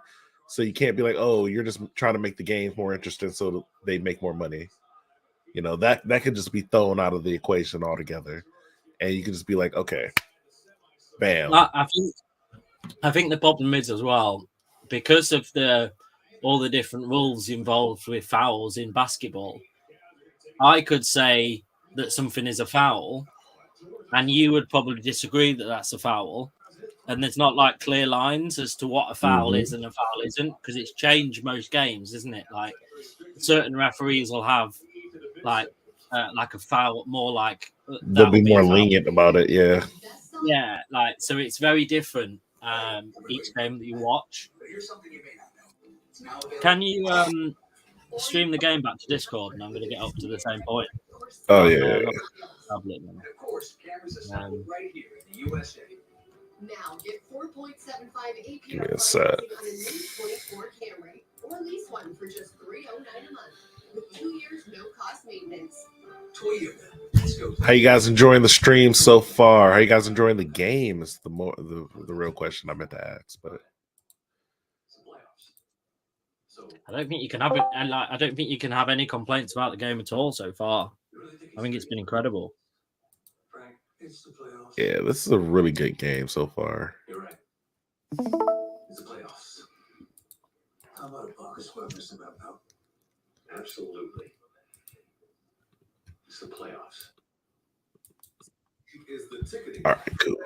So you can't be like, oh, you're just trying to make the game more interesting so they make more money. That could just be thrown out of the equation altogether. And you can just be like, okay, bam. I think the problem is as well, because of all the different rules involved with fouls in basketball, I could say that something is a foul, and you would probably disagree that that's a foul. And there's not like clear lines as to what a foul is and a foul isn't, because it's changed most games, isn't it? Like certain referees will have like a foul, more like they'll be more lenient about it. Yeah, like so it's very different each game that you watch. Can you stream the game back to Discord? And I'm going to get up to the same point. Oh yeah. Tablet Now get 4.75 APR Give me a sec. on a new 24 Camry, or lease one for just $309 a month with 2 years no cost maintenance. How you guys enjoying the stream so far? How you guys enjoying the game? Is the real question I meant to ask, but I don't think you can have it, and I don't think you can have any complaints about the game at all so far. I think it's been incredible. Yeah, this is a really good game so far. You're right. It's the playoffs. How about a buck is what this about now? Absolutely. It's the playoffs. All right, cool.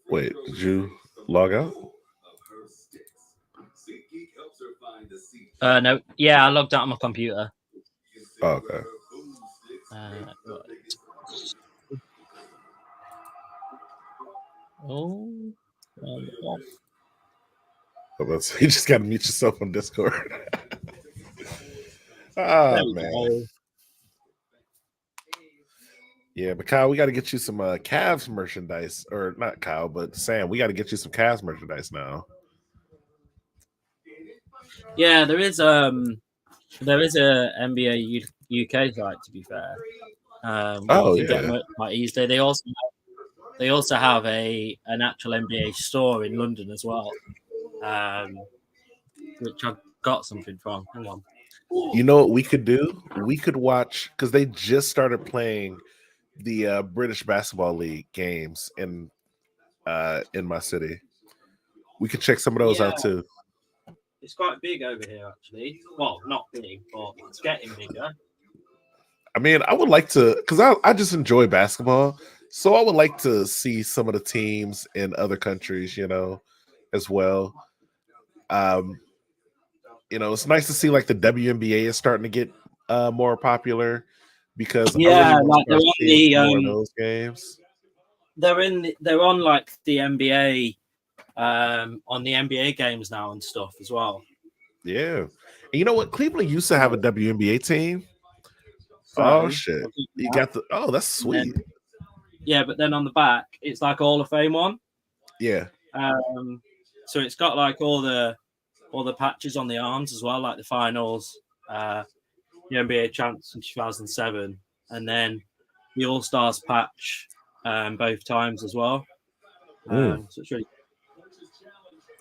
Wait, did you log out? No, yeah, I logged out on my computer. Oh, okay. You just got to mute yourself on Discord. Man. Yeah, but Kyle, we got to get you some Cavs merchandise, or not Kyle, but Sam, we got to get you some Cavs merchandise now. Yeah, there is a NBA UK site, to be fair. You can get quite easily. They also have an actual NBA store in London as well, which I got something from. Hang on. You know what we could do? We could watch, because they just started playing the British Basketball League games in my city. We could check some of those out too. It's quite big over here, actually. Well, not big, but it's getting bigger. I mean, I would like to, because I just enjoy basketball. So I would like to see some of the teams in other countries, as well. It's nice to see like the WNBA is starting to get more popular. because Yeah, I really like want to see more of the those games. they're on like the NBA on the NBA games now and stuff as well. Yeah. And you know what? Cleveland used to have a WNBA team. So, Oh shit. I'll do You that. got that's sweet. Yeah, but then on the back it's like Hall of Fame one. Yeah. So it's got like all the patches on the arms as well, like the finals, the NBA champs in 2007, and then the All Stars patch both times as well. So it's really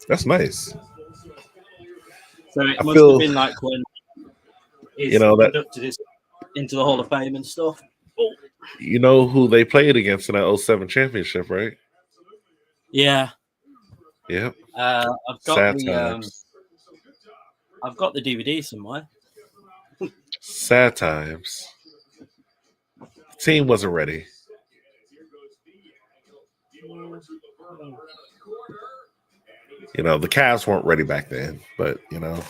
That's nice. so it I must feel- have been like when You know that- inducted it into the Hall of Fame and stuff. You know who they played against in that 07 championship, right? Yeah, Yep. I've got Sad the times. I've got the DVD somewhere. Sad times. Team wasn't ready. You know, the Cavs weren't ready back then, but you know,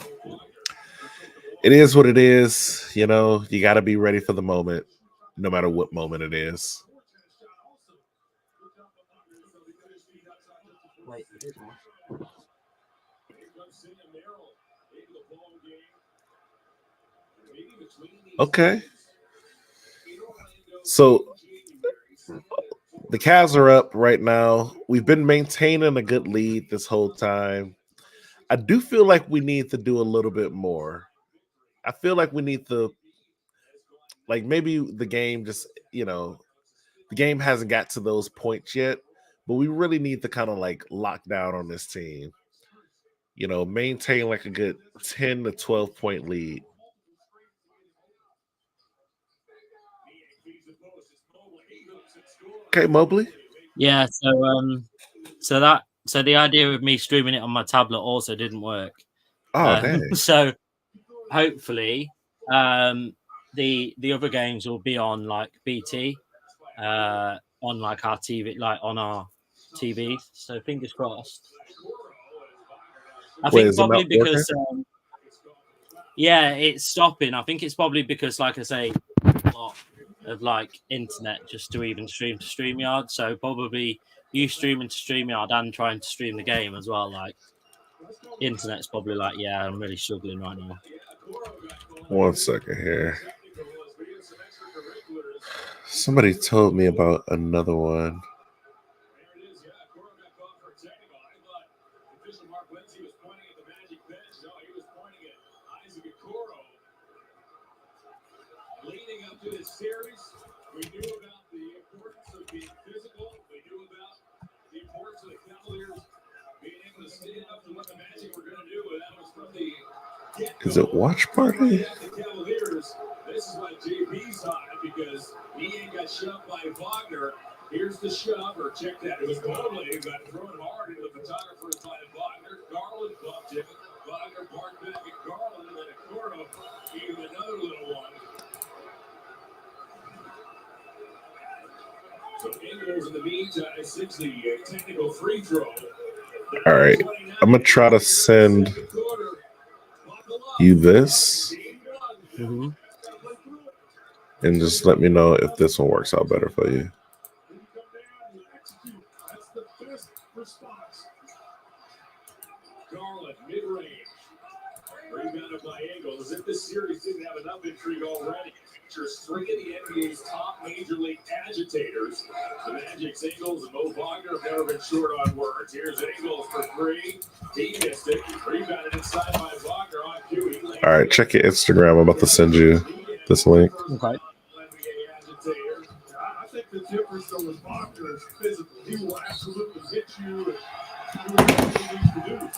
it is what it is. You know, you got to be ready for the moment, no matter what moment it is. Wait, Okay. So the Cavs are up right now. We've been maintaining a good lead this whole time. I do feel like we need to do a little bit more. I feel like we need to, like, maybe the game just, you know, the game hasn't got to those points yet, but we really need to kind of like lock down on this team. You know, maintain like a good 10 to 12 point lead. Okay, Mobley. Yeah, so the idea of me streaming it on my tablet also didn't work. Oh, dang. So hopefully, the other games will be on like BT, on like our TV, like on our TV. So fingers crossed. I Wait, think is it probably not because yeah, it's stopping. I think it's probably because, like I say, a lot of like internet just to even stream to StreamYard. So probably you streaming to StreamYard and trying to stream the game as well. Like internet's probably like, yeah, I'm really struggling right now. 1 second here. Somebody told me about another one. Leading up to this series, we knew about the importance of being physical. We knew about the importance of the Cavaliers being able to stand up to what the Magic were going to do. And that was from the get-go. Is it watch party? The Cavaliers, this is what JP's on because he ain't got shoved by Wagner. Here's the shove, or check that. It was Mobley who got thrown hard into the photographer's line of Wagner. Garland bumped him. Wagner barked back at Garland, and then Okoro gave him another little one. So Ingles in the meantime, 60 technical free throw. All right. I'm going to try to send you this. Mm-hmm. And just let me know if this one works out better for you. Garland, mid-range. Rebounded by Ingles. As if this series didn't have enough intrigue already. Features three of the NBA's top major league agitators. The Magic's Ingles and Mo Wagner have never been short on words. Here's Ingles for three. He missed it. Rebounded inside by Wagner on cue. All right, check your Instagram. I'm about to send you this link. Okay. I think the difference though with Wagner is physical. He will absolutely hit you and do what he needs to do.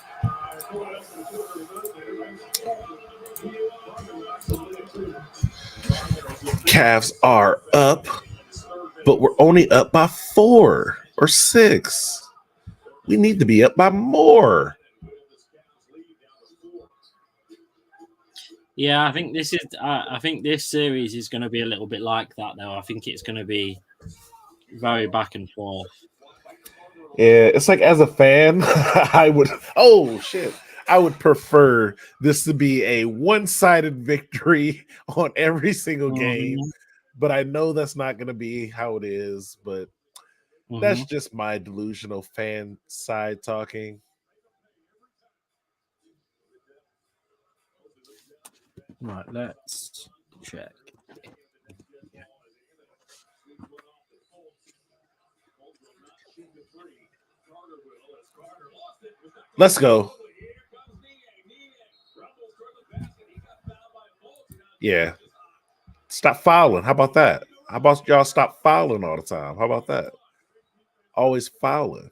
Cavs are up, but we're only up by 4 or 6. We need to be up by more. Yeah, I think this is. I think this series is going to be a little bit like that, though. I think it's going to be very back and forth. Yeah, it's like as a fan, I would. Oh shit! I would prefer this to be a one-sided victory on every single game but I know that's not going to be how it is. But that's just my delusional fan side talking. Right, let's check. Let's go. Yeah. Stop fouling. How about that? How about y'all stop fouling all the time? How about that? Always fouling.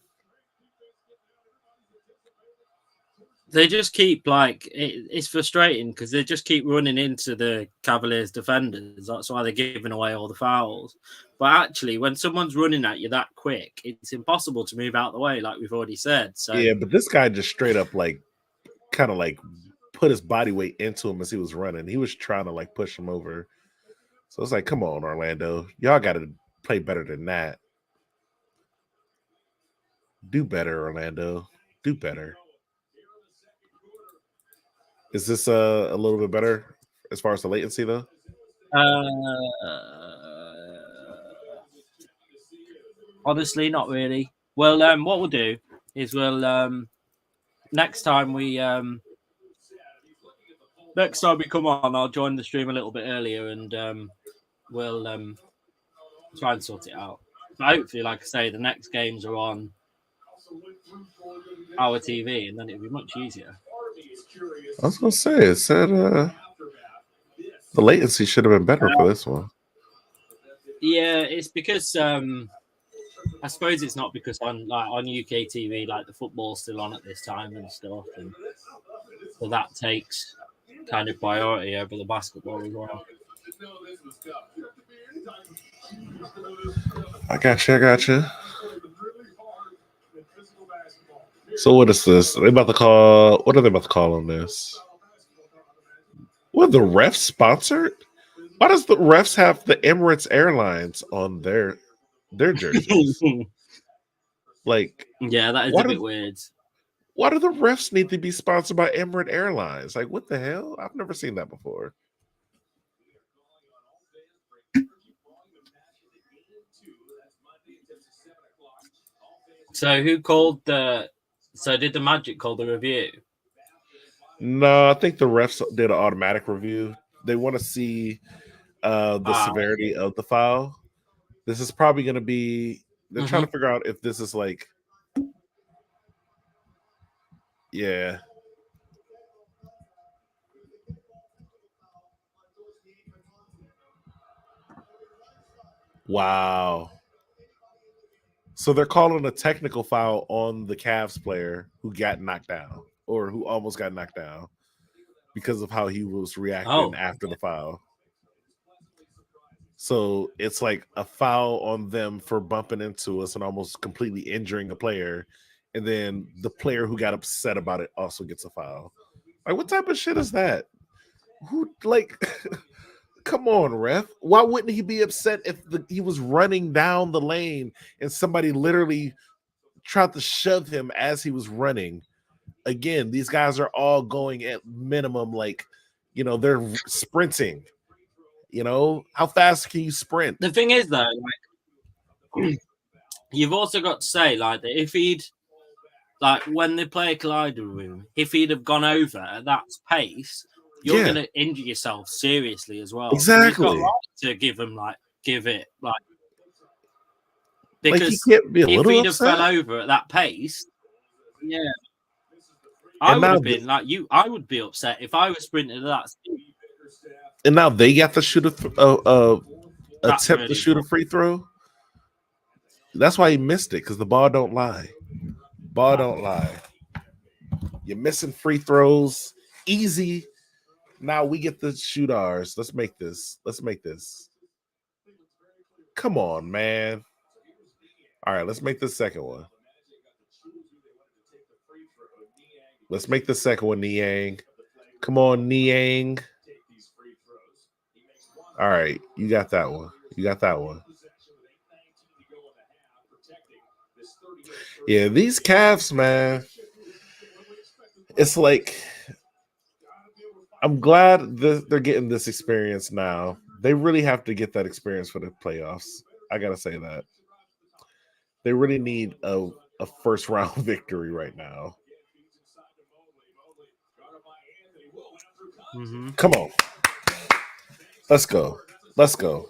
They just keep it's frustrating because they just keep running into the Cavaliers defenders. That's why they're giving away all the fouls. But actually, when someone's running at you that quick, it's impossible to move out the way, like we've already said. So yeah, but this guy just straight up kind of put his body weight into him as he was running. He was trying to push him over. So it's like, come on, Orlando. Y'all got to play better than that. Do better, Orlando. Do better. Is this a little bit better as far as the latency, though? Honestly, not really. Well, what we'll do is next time we come on, I'll join the stream a little bit earlier, and we'll try and sort it out. But hopefully, like I say, the next games are on our TV, and then it'll be much easier. I was gonna say, it said the latency should have been better for this one. Yeah, it's because I suppose it's not because on UK TV, the football's still on at this time and stuff, and so that takes kind of priority over the basketball as well. I gotcha. So what is this? What are they about to call on this? What, the refs sponsored? Why does the refs have the Emirates Airlines on their jerseys? Yeah, that is a bit weird. Why do the refs need to be sponsored by Emirates Airlines? What the hell? I've never seen that before. So did the Magic call the review? No, I think the refs did an automatic review. They want to see the severity of the foul. This is probably going to be. They're trying to figure out if this is yeah. Wow. So they're calling a technical foul on the Cavs player who got knocked down, or who almost got knocked down, because of how he was reacting after the foul. So it's like a foul on them for bumping into us and almost completely injuring a player. And then the player who got upset about it also gets a foul. What type of shit is that? Come on, ref. Why wouldn't he be upset if he was running down the lane and somebody literally tried to shove him as he was running? Again, these guys are all going at minimum, they're sprinting. How fast can you sprint? The thing is, though, you've also got to say, that if he'd, when they play a collider room, if he'd have gone over at that pace, you're going to injure yourself seriously as well. Exactly. You've got to give him, because he can't be a if little he'd upset. have fell over at that pace, yeah, I would have been I would be upset if I was sprinting at that speed. And now they got to shoot attempt to shoot a free throw. That's why he missed it, because the ball don't lie. Ball don't lie. You're missing free throws. Easy. Now we get to shoot ours. Let's make this. Come on, man. All right, let's make the second one. Let's make the second one, Niang. Come on, Niang. All right, you got that one. Yeah, these Cavs, man. It's I'm glad they're getting this experience now, They really have to get that experience for the playoffs. I gotta say that. They really need a first round victory right now. Mm-hmm. Come on. Let's go. Let's go.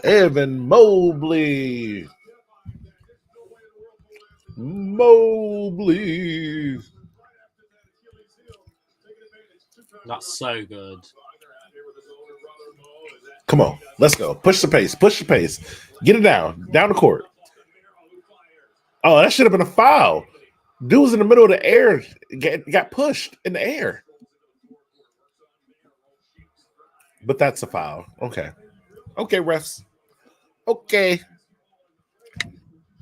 Evan Mobley. Mobley. That's so good. Come on. Let's go. Push the pace. Push the pace. Get it down. Down the court. Oh, that should have been a foul. Dude was in the middle of the air. Got pushed in the air. But that's a foul. Okay. Okay, refs. Okay.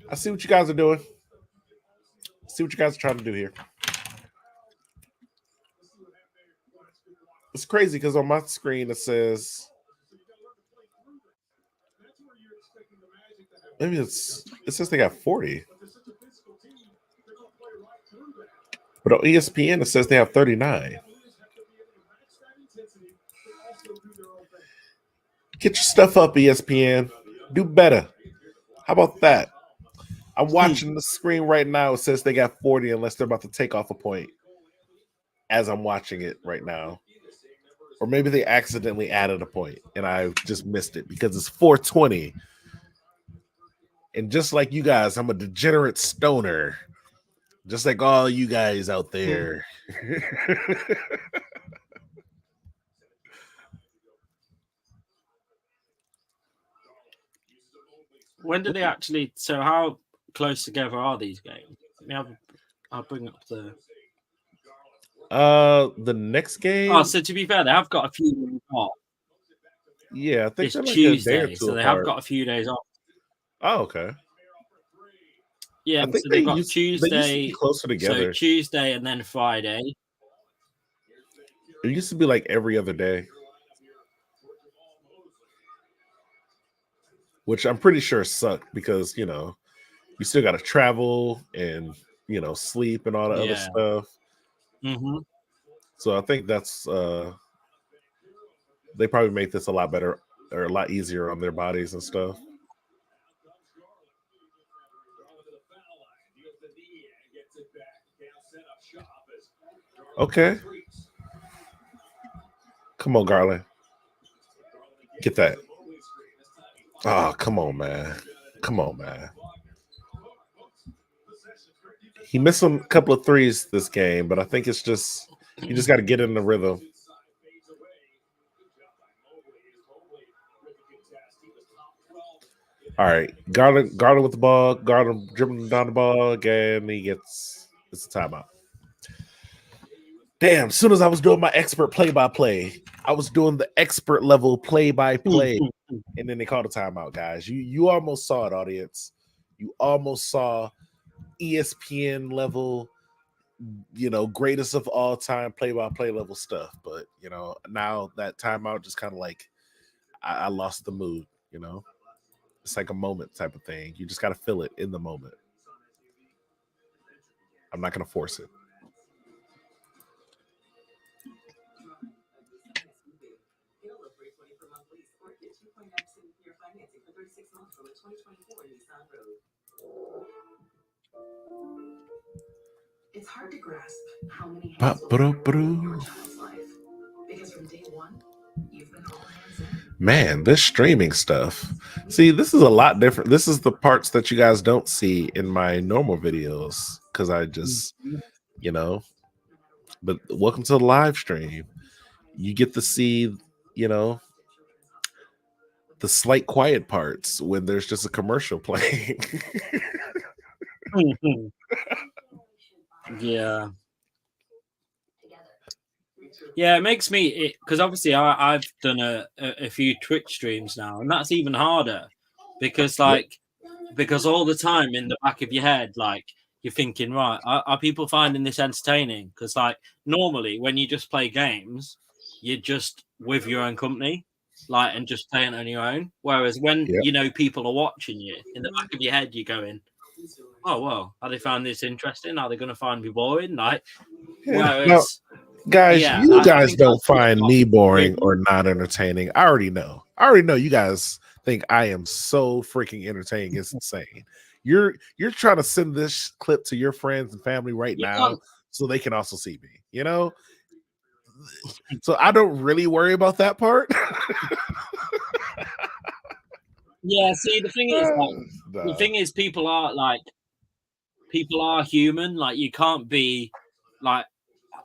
I see what you guys are doing. See what you guys are trying to do here. It's crazy because on my screen it says maybe it says they got 40. But on ESPN it says they have 39. Get your stuff up, ESPN. Do better. How about that? I'm watching the screen right now. It says they got 40 unless they're about to take off a point as I'm watching it right now. Or maybe they accidentally added a point and I just missed it because it's 420. And just like you guys, I'm a degenerate stoner. Just like all you guys out there. When do they actually? So how close together are these games? I'll bring up the next game. Oh, so to be fair, they have got a few days off. Yeah, I think it's they're like Tuesday, a day or two so they apart. have got a few days off. Oh, okay. Yeah, I think so they've got They Tuesday, used to be closer together. so Tuesday and then Friday. It used to be like every other day, which I'm pretty sure sucked because you still got to travel and sleep and all the other stuff. Mm-hmm. So I think that's they probably make this a lot better or a lot easier on their bodies and stuff. Okay. Come on, Garland. Get that. Oh, come on, man. Come on, man. He missed a couple of threes this game, but I think it's just you just got to get in the rhythm. All right, Garland with the ball. Garland dribbling down the ball again. It's a timeout. Damn, as soon as I was doing my expert play-by-play, I was doing the expert level play-by-play, and then they called a timeout, guys. You almost saw it, audience. You almost saw ESPN level, greatest of all time play-by-play level stuff. But, now that timeout just kind of like I lost the mood, It's like a moment type of thing. You just got to feel it in the moment. I'm not going to force it. It's hard to grasp how many because from day one, you've been all hands in. Man, this streaming stuff. See, this is a lot different. This is the parts that you guys don't see in my normal videos because I just, but welcome to the live stream. You get to see, the slight quiet parts when there's just a commercial playing. Yeah. Yeah, it makes me because obviously I've done a few Twitch streams now, and that's even harder because because all the time in the back of your head, like you're thinking, right, are people finding this entertaining? Because normally when you just play games, you're just with your own company, and just playing on your own. Whereas when people are watching you, in the back of your head, you're going, oh well, are they found this interesting? Are they going to find me boring? Whereas Guys, Yeah, you I guys think don't that's what find got me boring really- or not entertaining. I already know. You guys think I am so freaking entertaining. It's insane. You're trying to send this clip to your friends and family right You now can't- so they can also see me, you know? So I don't really worry about that part. Yeah, see, the thing is, like, Nah. the thing is, people are human. Like, you can't be like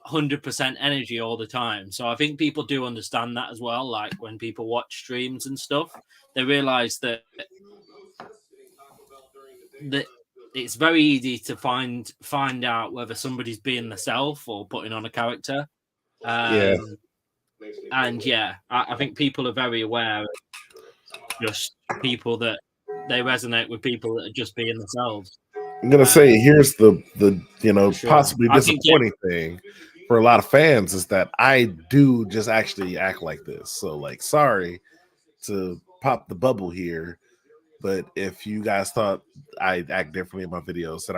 100% energy all the time. So I think people do understand that as well. Like, when people watch streams and stuff, they realize that it's very easy to find out whether somebody's being themselves or putting on a character. Yeah. And yeah, I think people are very aware of just people that they resonate with people that are just being themselves. I'm gonna say here's the Sure. possibly I think, disappointing thing for a lot of fans is that I do just actually act like this. So like, sorry to pop the bubble here, but if you guys thought I act differently in my videos, then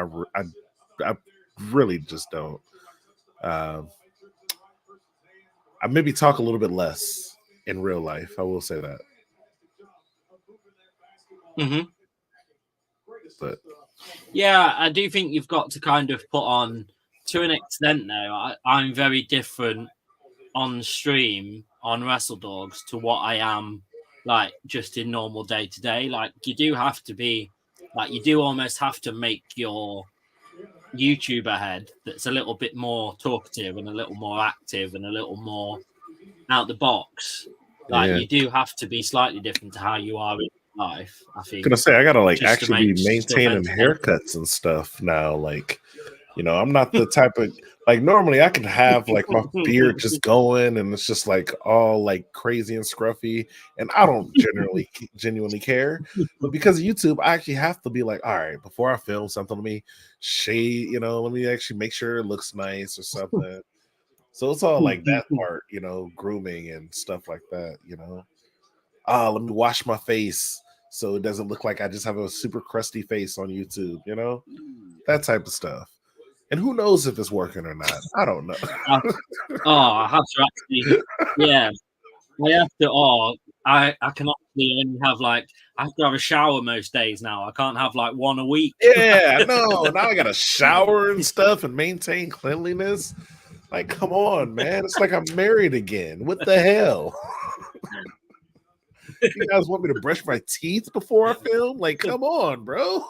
I really just don't. I maybe talk a little bit less in real life. I will say that. Mhm. But Yeah, I do think you've got to kind of put on, to an extent though, I'm very different on stream on Wrestle Dogs to what I am like just in normal day to day. Like, you do have to be, like, you do almost have to make your YouTuber head that's a little bit more talkative and a little more active and a little more out the box. Like, yeah. you do have to be slightly different to how you are in life, I think. I'm gonna say I gotta like just to actually be make stuff maintaining entertaining. haircuts and stuff now. Like, I'm not the type of like normally I could have like my beard just going and it's just like all like crazy and scruffy, and I don't genuinely care. But because of YouTube, I actually have to be like, all right, before I film something, let me shade, let me actually make sure it looks nice or something. So it's all like that part, grooming and stuff like that, let me wash my face so it doesn't look like I just have a super crusty face on YouTube, that type of stuff. And who knows if it's working or not? I don't know. I have to actually, yeah, I have to. I can actually only have I have to have a shower most days now. I can't have like one a week. Yeah, no. Now I got to shower and stuff and maintain cleanliness. Like, come on, man. It's like I'm married again. What the hell? You guys want me to brush my teeth before I film? Like, come on, bro.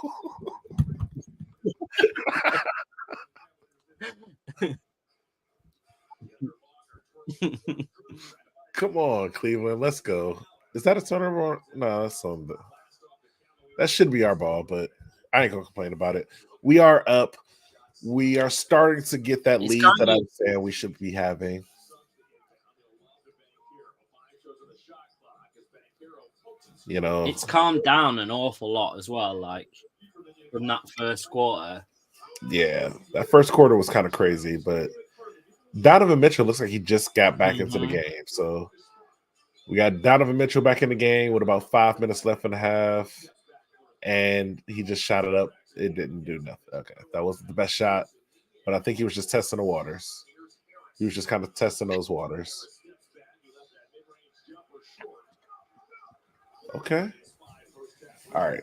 Come on, Cleveland. Let's go. Is that a turnover? No, that's on the. That should be our ball, but I ain't gonna complain about it. We are up. We are starting to get that lead that I'm saying we should be having. It's calmed down an awful lot as well, like from that first quarter. Yeah, that first quarter was kind of crazy, but Donovan Mitchell looks like he just got back into the game. So we got Donovan Mitchell back in the game with about 5 minutes left in the half, and he just shot it up. It didn't do nothing. Okay, that wasn't the best shot, but I think he was just testing the waters. He was just kind of testing those waters. Okay. All right.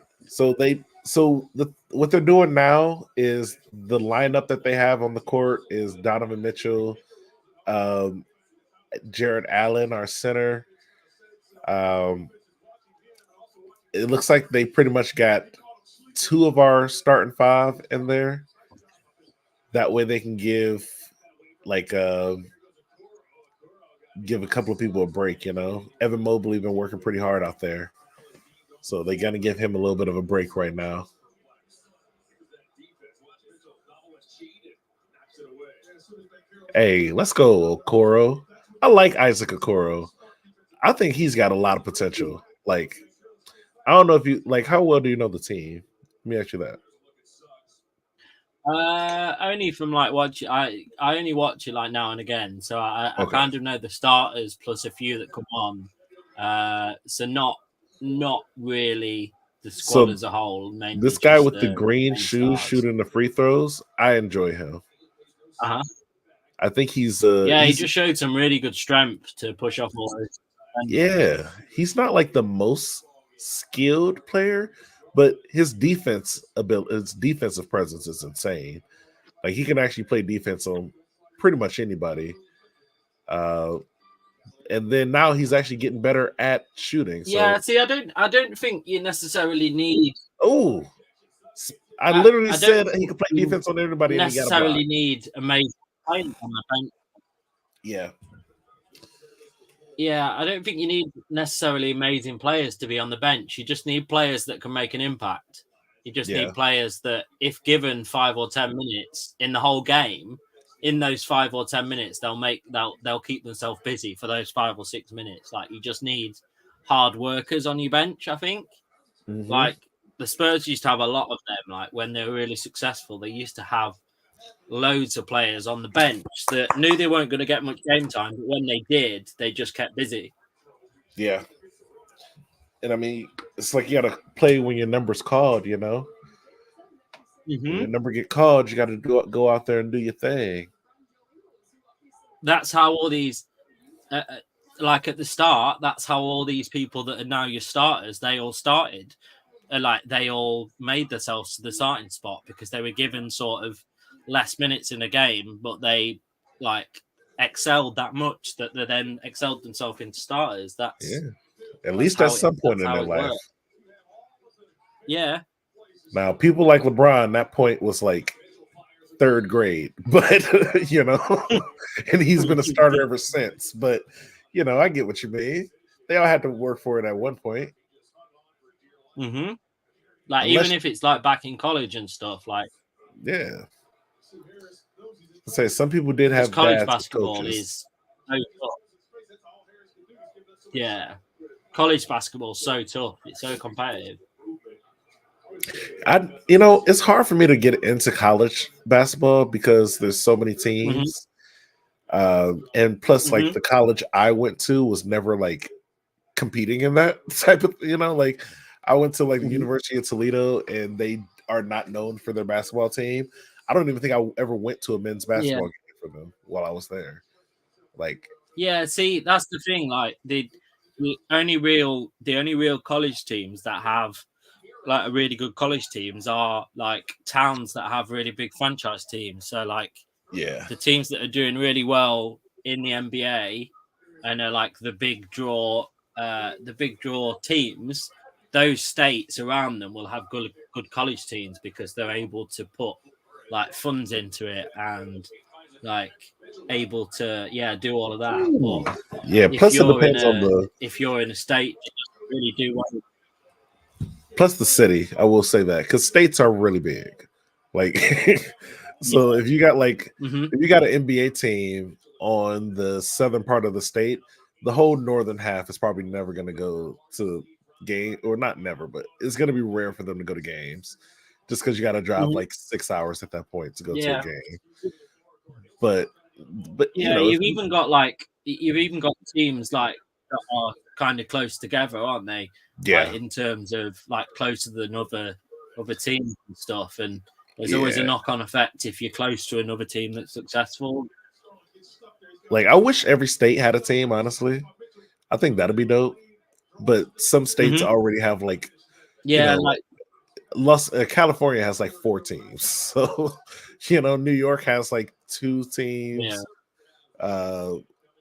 What they're doing now is the lineup that they have on the court is Donovan Mitchell, Jared Allen, our center. It looks like they pretty much got 2 of our starting 5 in there. That way they can give give a couple of people a break, Evan Mobley been working pretty hard out there. So they're going to give him a little bit of a break right now. Hey, let's go, Okoro. I like Isaac Okoro. I think he's got a lot of potential. Like, I don't know if you how well do you know the team? Let me ask you that. Only from watch. I only watch it now and again, so I kind of know the starters plus a few that come on. So not really the squad as a whole. This guy with the green shoes shooting the free throws, I enjoy him. I think he's he just showed some really good strength to push off all those. Yeah, he's not like the most skilled player, but his defensive presence is insane. Like he can actually play defense on pretty much anybody. And then now he's actually getting better at shooting. So. Yeah, see, I don't think you necessarily need. Oh, I literally said he could play defense on everybody. Necessarily need amazing players on the bench. Yeah. Yeah, I don't think you need necessarily amazing players to be on the bench. You just need players that can make an impact. You just need players that, if given 5 or 10 minutes in the whole game, in those 5 or 10 minutes, they'll keep themselves busy for those 5 or 6 minutes. Like, you just need hard workers on your bench, I think. Mm-hmm. Like, the Spurs used to have a lot of them. Like, when they were really successful, they used to have loads of players on the bench that knew they weren't going to get much game time, but when they did, they just kept busy. Yeah. And I mean, it's like you got to play when your number's called, you know? Mm-hmm. When your number get called, you got to go out there and do your thing. That's how all these, like at the start, that's how all these people that are now your starters, they all started. Like, they all made themselves to the starting spot because they were given sort of less minutes in a game, but they like excelled that much that they then excelled themselves into starters. That's at least at some point in their life. Worked. Yeah. Now, people like LeBron, that point was like 3rd grade, but you know, and he's been a starter ever since. But you know, I get what you mean. They all had to work for it at one point. Mm-hmm. Like, even if it's like back in college and stuff, like, yeah. I say some people did have college basketball is so tough. Yeah, college basketball is so tough. It's so competitive. It's hard for me to get into college basketball because there's so many teams, and plus, like the college I went to was never like competing in that type of, like I went to like the University of Toledo, and they are not known for their basketball team. I don't even think I ever went to a men's basketball game for them while I was there. Like, yeah, see, that's the thing. Like, the only real college teams that have like a really good college teams are like towns that have really big franchise teams. So like, the teams that are doing really well in the NBA and are like the big draw teams, those states around them will have good college teams because they're able to put like funds into it and like able to do all of that. But plus it depends if you're in a state that doesn't really do well. Plus the city, I will say that, because states are really big. Like, so if you got like if you got an NBA team on the southern part of the state, the whole northern half is probably never going to go to game, or not never, but it's going to be rare for them to go to games, just because you got to drive like 6 hours at that point to go to a game. But you've even got teams like that are kind of close together, aren't they? Like, in terms of like closer than other teams and stuff, and there's always a knock-on effect if you're close to another team that's successful. Like, I wish every state had a team, honestly. I think that'd be dope. But some states already have like, like California has like 4 teams. So, New York has like 2 teams.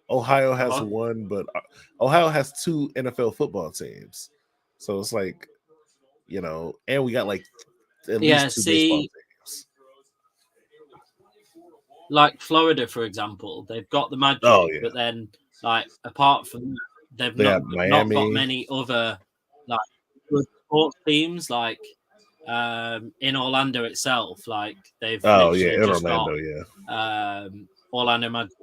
Ohio has 1, but Ohio has 2 NFL football teams. So it's like, and we got like at least 2 baseball teams. Like Florida, for example, they've got the Magic, but then like apart from that, they've not got many other like good sports teams. Like in Orlando itself, like they've in Orlando, Orlando Magic.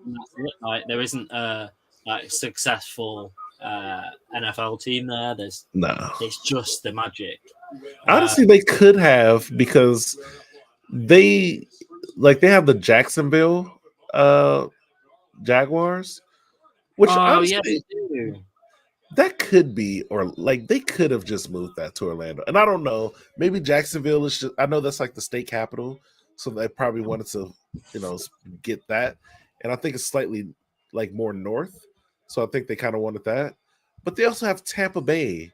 That's it. Like, there isn't a like successful NFL team there. It's just the Magic. Honestly, they could have, because they have the Jacksonville Jaguars, which honestly, they do. That could be, or like they could have just moved that to Orlando. And I don't know, maybe Jacksonville is just, I know that's like the state capital, so they probably wanted to, get that. And I think it's slightly like more north, so I think they kind of wanted that. But they also have Tampa Bay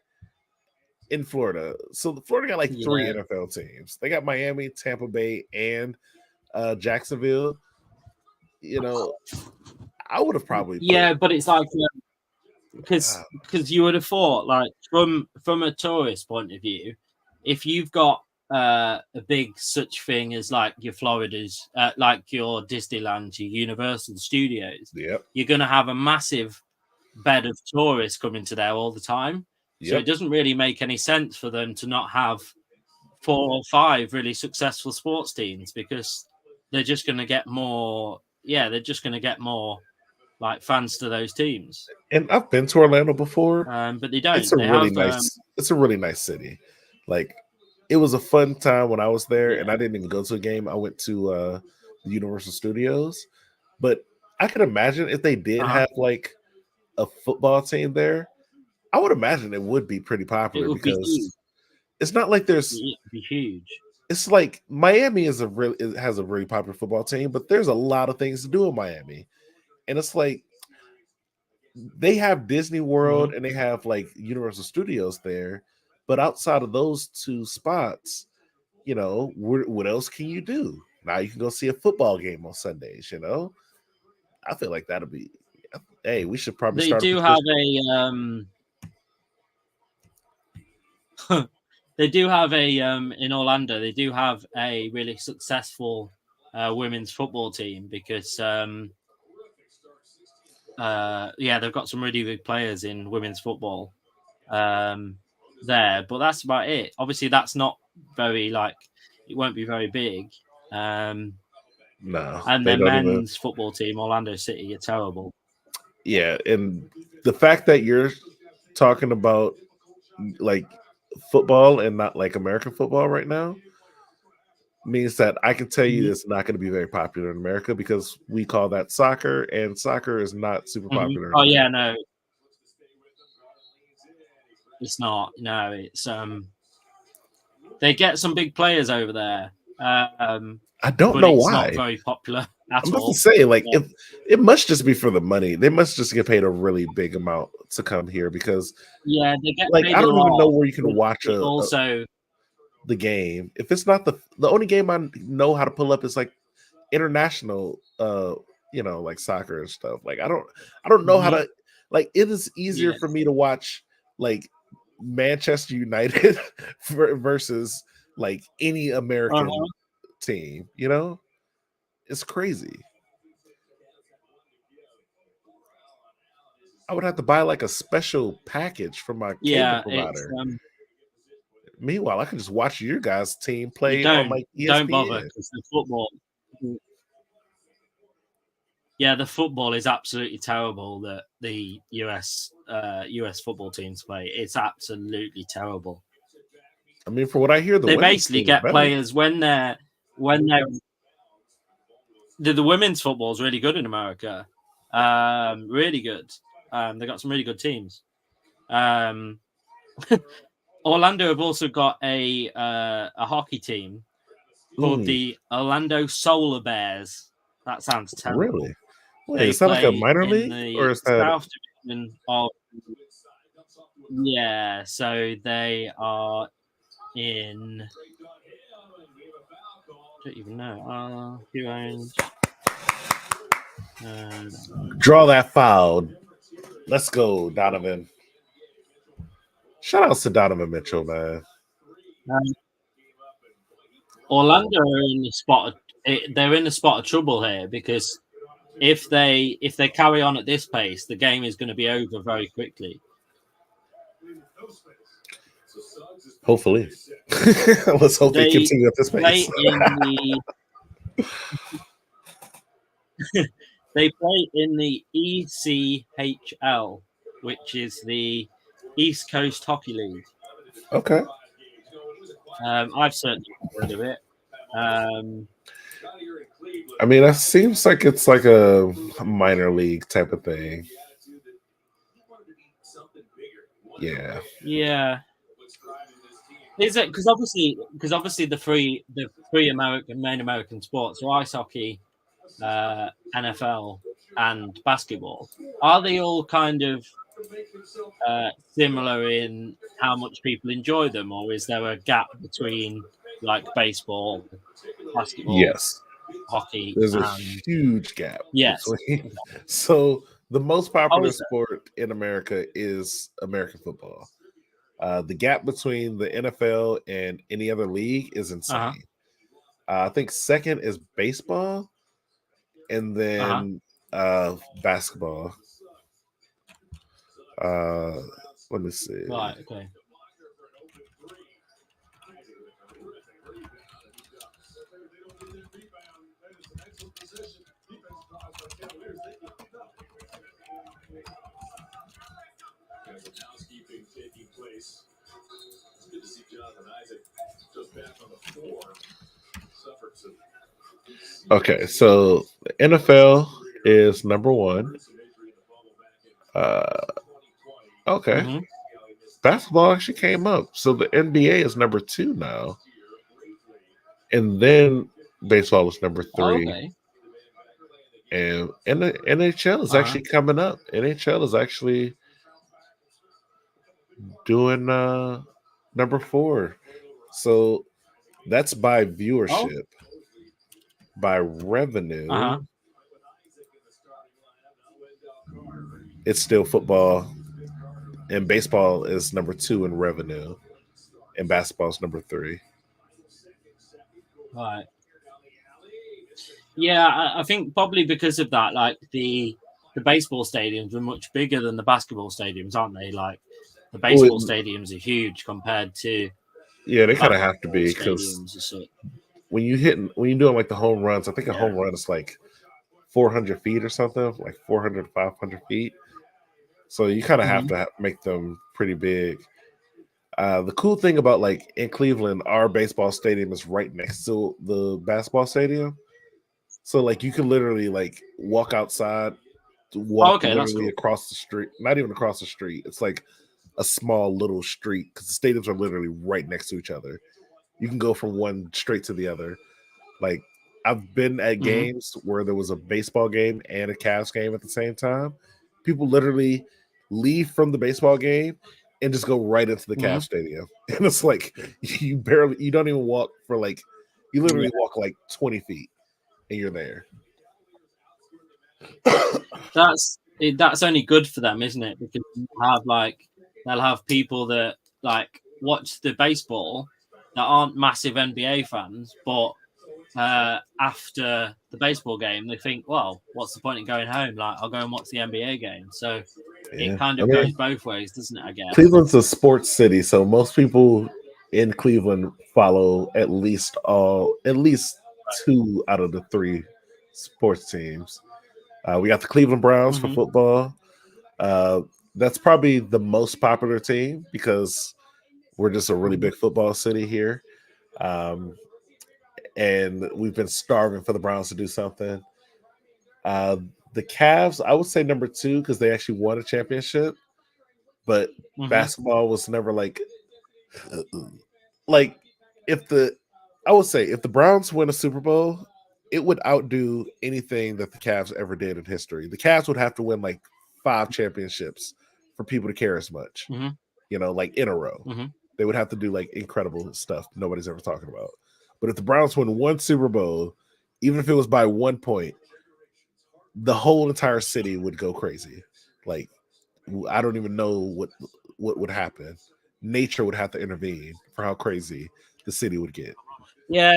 in Florida, so Florida got like 3 NFL teams. They got Miami, Tampa Bay, and Jacksonville. I would have probably but it's like because you would have thought, like, from a tourist point of view, if you've got a big such thing as like your Florida's, like your Disneyland, your Universal Studios, you're going to have a massive bed of tourists coming to there all the time. So it doesn't really make any sense for them to not have 4 or 5 really successful sports teams, because they're just going to get more. Yeah, they're just going to get more like fans to those teams. And I've been to Orlando before, but they don't. It's a really nice city. Like, it was a fun time when I was there, and I didn't even go to a game. I went to the Universal Studios, but I could imagine if they did have like a football team there, I would imagine it would be pretty popular, because it's not like there's it'd be huge. It's like Miami has a really popular football team, but there's a lot of things to do in Miami. And it's like they have Disney World and they have like Universal Studios there, but outside of those 2 spots, what else can you do? Now you can go see a football game on Sundays. I feel like that'll be. Hey, we should probably. They do have a. They do have a in Orlando. They do have a really successful women's football team, because they've got some really big players in women's football there, but that's about it. Obviously, that's not very it won't be very big. No, and their men's football team, Orlando City, are terrible. Yeah, and the fact that you're talking about like football and not like American football right now means that I can tell you it's not going to be very popular in America, because we call that soccer, and soccer is not super popular. Oh yeah, no, it's not. No, it's they get some big players over there. I don't know why. It's not very popular at I'm all. about to say, if it must just be for the money. They must just get paid a really big amount to come here, because they get I don't even know where you can watch the game. If it's not the only game I know how to pull up is like international, like soccer and stuff. Like I don't know how to. Like, it is easier for me to watch like Manchester United versus like any American team. It's crazy. I would have to buy like a special package from my cable provider. Meanwhile, I can just watch your guys' team play on like ESPN. Don't bother, because the football. Yeah, the football is absolutely terrible that the US football teams play. It's absolutely terrible. I mean, for what I hear, they basically get players when they're the women's football is really good in America. Really good. They got some really good teams. Orlando have also got a hockey team called the Orlando Solar Bears. That sounds terrible. Really? Wait, is that like a minor league, or is that South Division of? Yeah, so they are in. I don't even know. Who owns? Draw that foul. Let's go, Donovan. Shout out to Donovan Mitchell, man. Orlando are in the spot. They're in the spot of trouble here, because if they carry on at this pace, the game is going to be over very quickly. Hopefully. Let's hope they continue at this pace. They play in the ECHL, which is the East Coast Hockey League. Okay. I've certainly heard of it. I mean, it seems like it's like a minor league type of thing. Yeah. Yeah. Is it because obviously the three main American sports are ice hockey, NFL, and basketball. Are they all kind of similar in how much people enjoy them, or is there a gap between like baseball, basketball, Yes, hockey, there's a and huge gap yes? between. So the most Oh, popular is there? sport in America is American football. The gap between the NFL and any other league is insane. I think second is baseball, and then basketball. Uh, let me see. Right. Okay. There's some housekeeping taking place. It's good to see Jonathan Isaac just back on the floor. Suffered some. Okay, so the NFL is number one. Okay. Mhm. Basketball actually came up. So the NBA is number 2 now. And then baseball is number 3. Oh, okay. And the NHL is actually coming up. NHL is actually doing number 4. So that's by viewership. By revenue, it's still football. And baseball is number 2 in revenue. And basketball is number 3. Right. Yeah, I think probably because of that, like the baseball stadiums are much bigger than the basketball stadiums, aren't they? Like the baseball stadiums are huge compared to they kind of have to be because stadiums. when you're doing like the home runs, I think a home run is like 400 feet or something, like 400 500 feet. So you kind of have to make them pretty big. The cool thing about like in Cleveland, our baseball stadium is right next to the basketball stadium. So like you can literally like walk outside, walk literally across the street, not even across the street. It's like a small little street because the stadiums are literally right next to each other. You can go from one straight to the other. Like I've been at games where there was a baseball game and a Cavs game at the same time. People literally leave from the baseball game and just go right into the Cavs stadium. And it's like you don't even walk for like, you literally walk like 20 feet and you're there. That's only good for them, isn't it? Because they'll have people that like watch the baseball that aren't massive NBA fans, but after the baseball game, they think, well, what's the point in going home? Like, I'll go and watch the NBA game. So it kind of goes both ways, doesn't it? I guess Cleveland's a sports city, so most people in Cleveland follow at least 2 out of the 3 sports teams. We got the Cleveland Browns for football. That's probably the most popular team because we're just a really big football city here. And we've been starving for the Browns to do something. The Cavs, I would say number 2 because they actually won a championship. But basketball was never like if the Browns win a Super Bowl, it would outdo anything that the Cavs ever did in history. The Cavs would have to win like 5 championships for people to care as much, like in a row. They would have to do like incredible stuff nobody's ever talking about. But if the Browns win 1 Super Bowl, even if it was by 1 point, the whole entire city would go crazy. Like, I don't even know what would happen. Nature would have to intervene for how crazy the city would get. Yeah.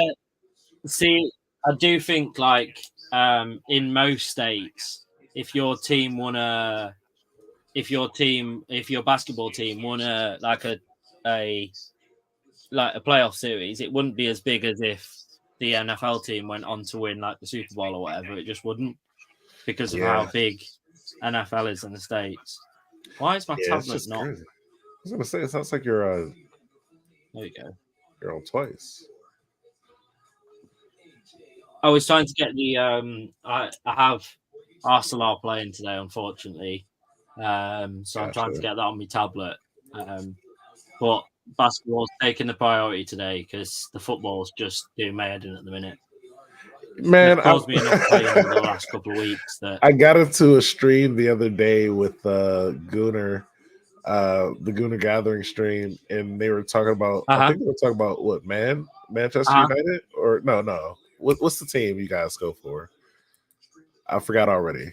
See, I do think like in most states, if your basketball team won a playoff series, it wouldn't be as big as if the NFL team went on to win like the Super Bowl or whatever. It just wouldn't because of how big NFL is in the States. Why is my tablet not? Crazy. I was gonna say it sounds like you're there you go. You're on twice. I was trying to get the I have Arsenal playing today, unfortunately. So I'm trying to get that on my tablet. But basketball's taking the priority today because the football's just doing my head in at the minute. Man, It's caused me enough pain over the last couple of weeks that I got into a stream the other day with Gooner, the Gooner Gathering stream, and they were talking about. I think they were talking about what Manchester United or no. What's the team you guys go for? I forgot already.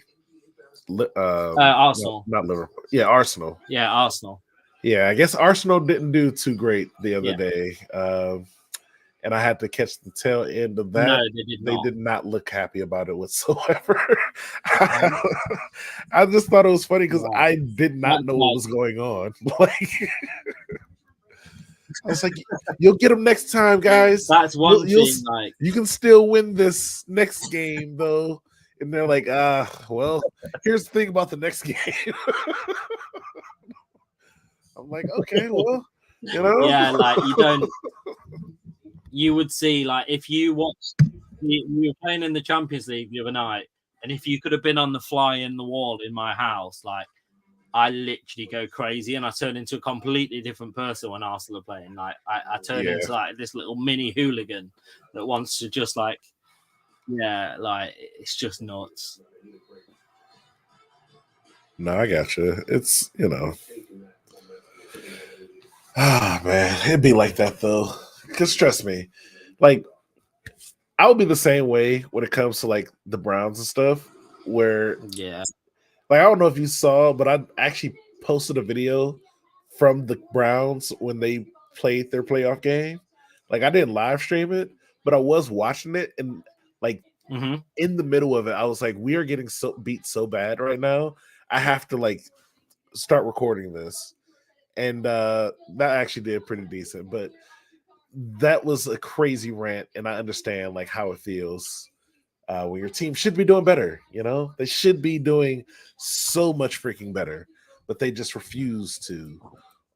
Arsenal, not Liverpool. Yeah, Arsenal. Yeah, Arsenal. Yeah, I guess Arsenal didn't do too great the other day. And I had to catch the tail end of that. No, they did not look happy about it whatsoever. I just thought it was funny because I did not know what was going on. Like, I was like, "You'll get them next time, guys. That's one thing. Like, you can still win this next game, though." And they're like, well, here's the thing about the next game." I'm like, okay, well, you know, yeah, like you would see, like, if you watched, you were playing in the Champions League the other night, and if you could have been on the fly in the wall in my house, like, I literally go crazy and I turn into a completely different person when Arsenal are playing. Like, I turn into like this little mini hooligan that wants to just like, like, it's just nuts. No, I got you. It's, you know, man, it'd be like that though. Because trust me, like, I would be the same way when it comes to like the Browns and stuff. Where, like, I don't know if you saw, but I actually posted a video from the Browns when they played their playoff game. Like, I didn't live stream it, but I was watching it, and like in the middle of it, I was like, "We are getting beat so bad right now. I have to like start recording this," and that actually did pretty decent, but. That was a crazy rant, and I understand like how it feels when your team should be doing better. You know, they should be doing so much freaking better, but they just refuse to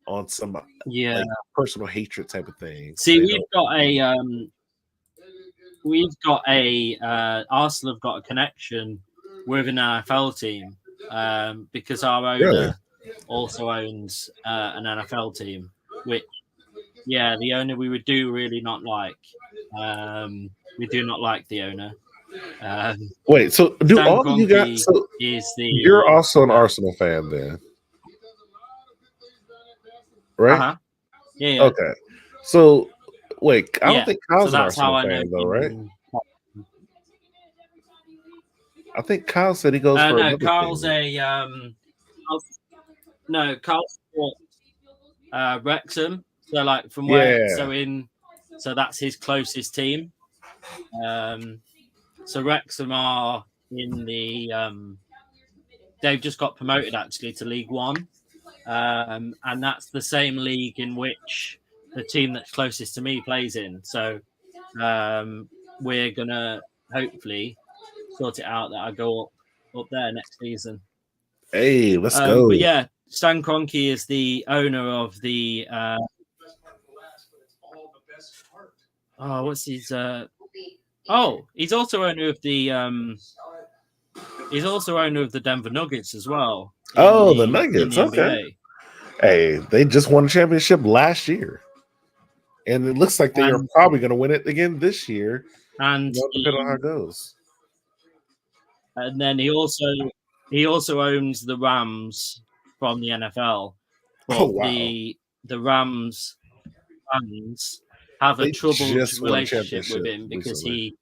on some like personal hatred type of thing. See, we've got Arsenal have got a connection with an NFL team because our owner also owns an NFL team, which. Yeah, the owner we do really not like. We do not like the owner. Wait, so do Stan all Kroenke you guys? So you're also an Arsenal fan, then, right? Yeah. Okay. So wait, I don't think Kyle's an Arsenal fan, though, right? I think Kyle said he goes for no. Kyle's team. Kyle's Wrexham. So like from where so that's his closest team. So Wrexham are in the they've just got promoted actually to League One. And that's the same league in which the team that's closest to me plays in. So we're gonna hopefully sort it out that I go up there next season. Hey, let's go. But yeah, Stan Kroenke is the owner of the what's his he's also owner of the Denver Nuggets as well. The Nuggets, okay. Hey, they just won a championship last year. And it looks like they are probably going to win it again this year. And depending on how it goes. And then he also owns the Rams from the NFL. But the Rams fans have a troubled relationship with him because he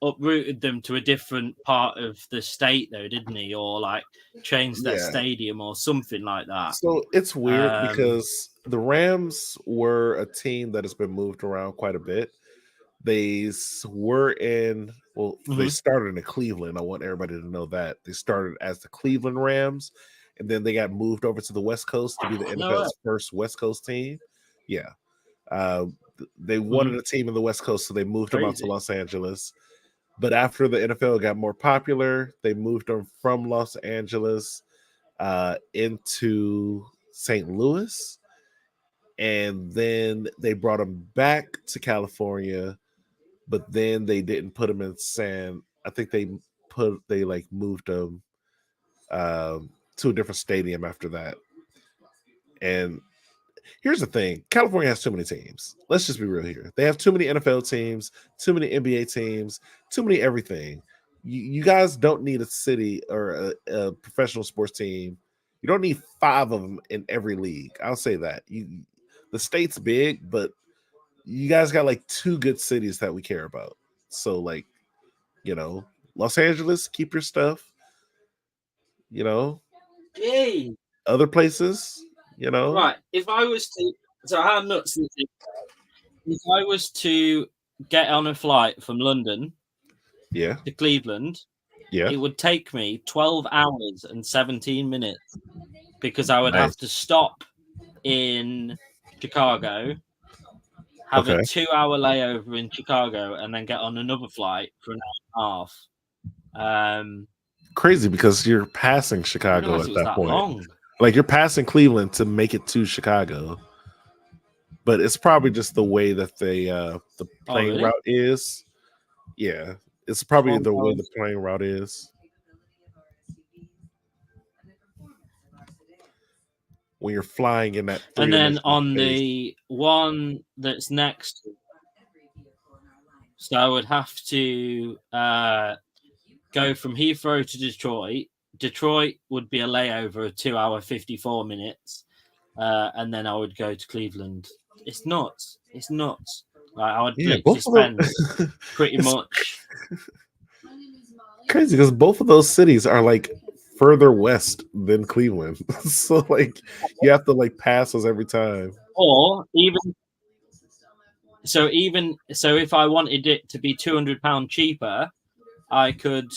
uprooted them to a different part of the state though, didn't he? Or like changed their stadium or something like that. So it's weird because the Rams were a team that has been moved around quite a bit. They were they started in Cleveland. I want everybody to know that. They started as the Cleveland Rams. And then they got moved over to the West Coast to be the NFL's first West Coast team. Yeah. They wanted a team in the West Coast, so they moved them out to Los Angeles. But after the NFL got more popular, they moved them from Los Angeles into St. Louis. And then they brought them back to California, but then they didn't put them in I think they moved them to a different stadium after that. And here's the thing: California has too many teams. Let's just be real here. They have too many NFL teams, too many NBA teams, too many everything. You guys don't need a city or a professional sports team. You don't need 5 of them in every league. I'll say that. The state's big, but you guys got like 2 good cities that we care about. So, like, Los Angeles, keep your stuff. Yay! Other places, Right. If I was to, so how nuts is it? If I was to get on a flight from London, Yeah, to Cleveland, yeah. it would take me 12 hours and 17 minutes because I would have to stop in Chicago, have a 2-hour layover in Chicago, and then get on another flight for an hour and a half. Crazy because you're passing Chicago at that point. Long. Like you're passing Cleveland to make it to Chicago, but it's probably just the way that the plane route is. Yeah, it's probably the way the plane route is. When you're flying in that, and then on the one that's next, so I would have to go from Heathrow to Detroit. Detroit would be a layover of 2 hour 54 minutes, and then I would go to Cleveland. It's nuts. It's nuts. Like I would literally spend pretty much. Crazy because both of those cities are like further west than Cleveland, so like you have to like pass us every time. Or even so, if I wanted it to be £200 cheaper, I could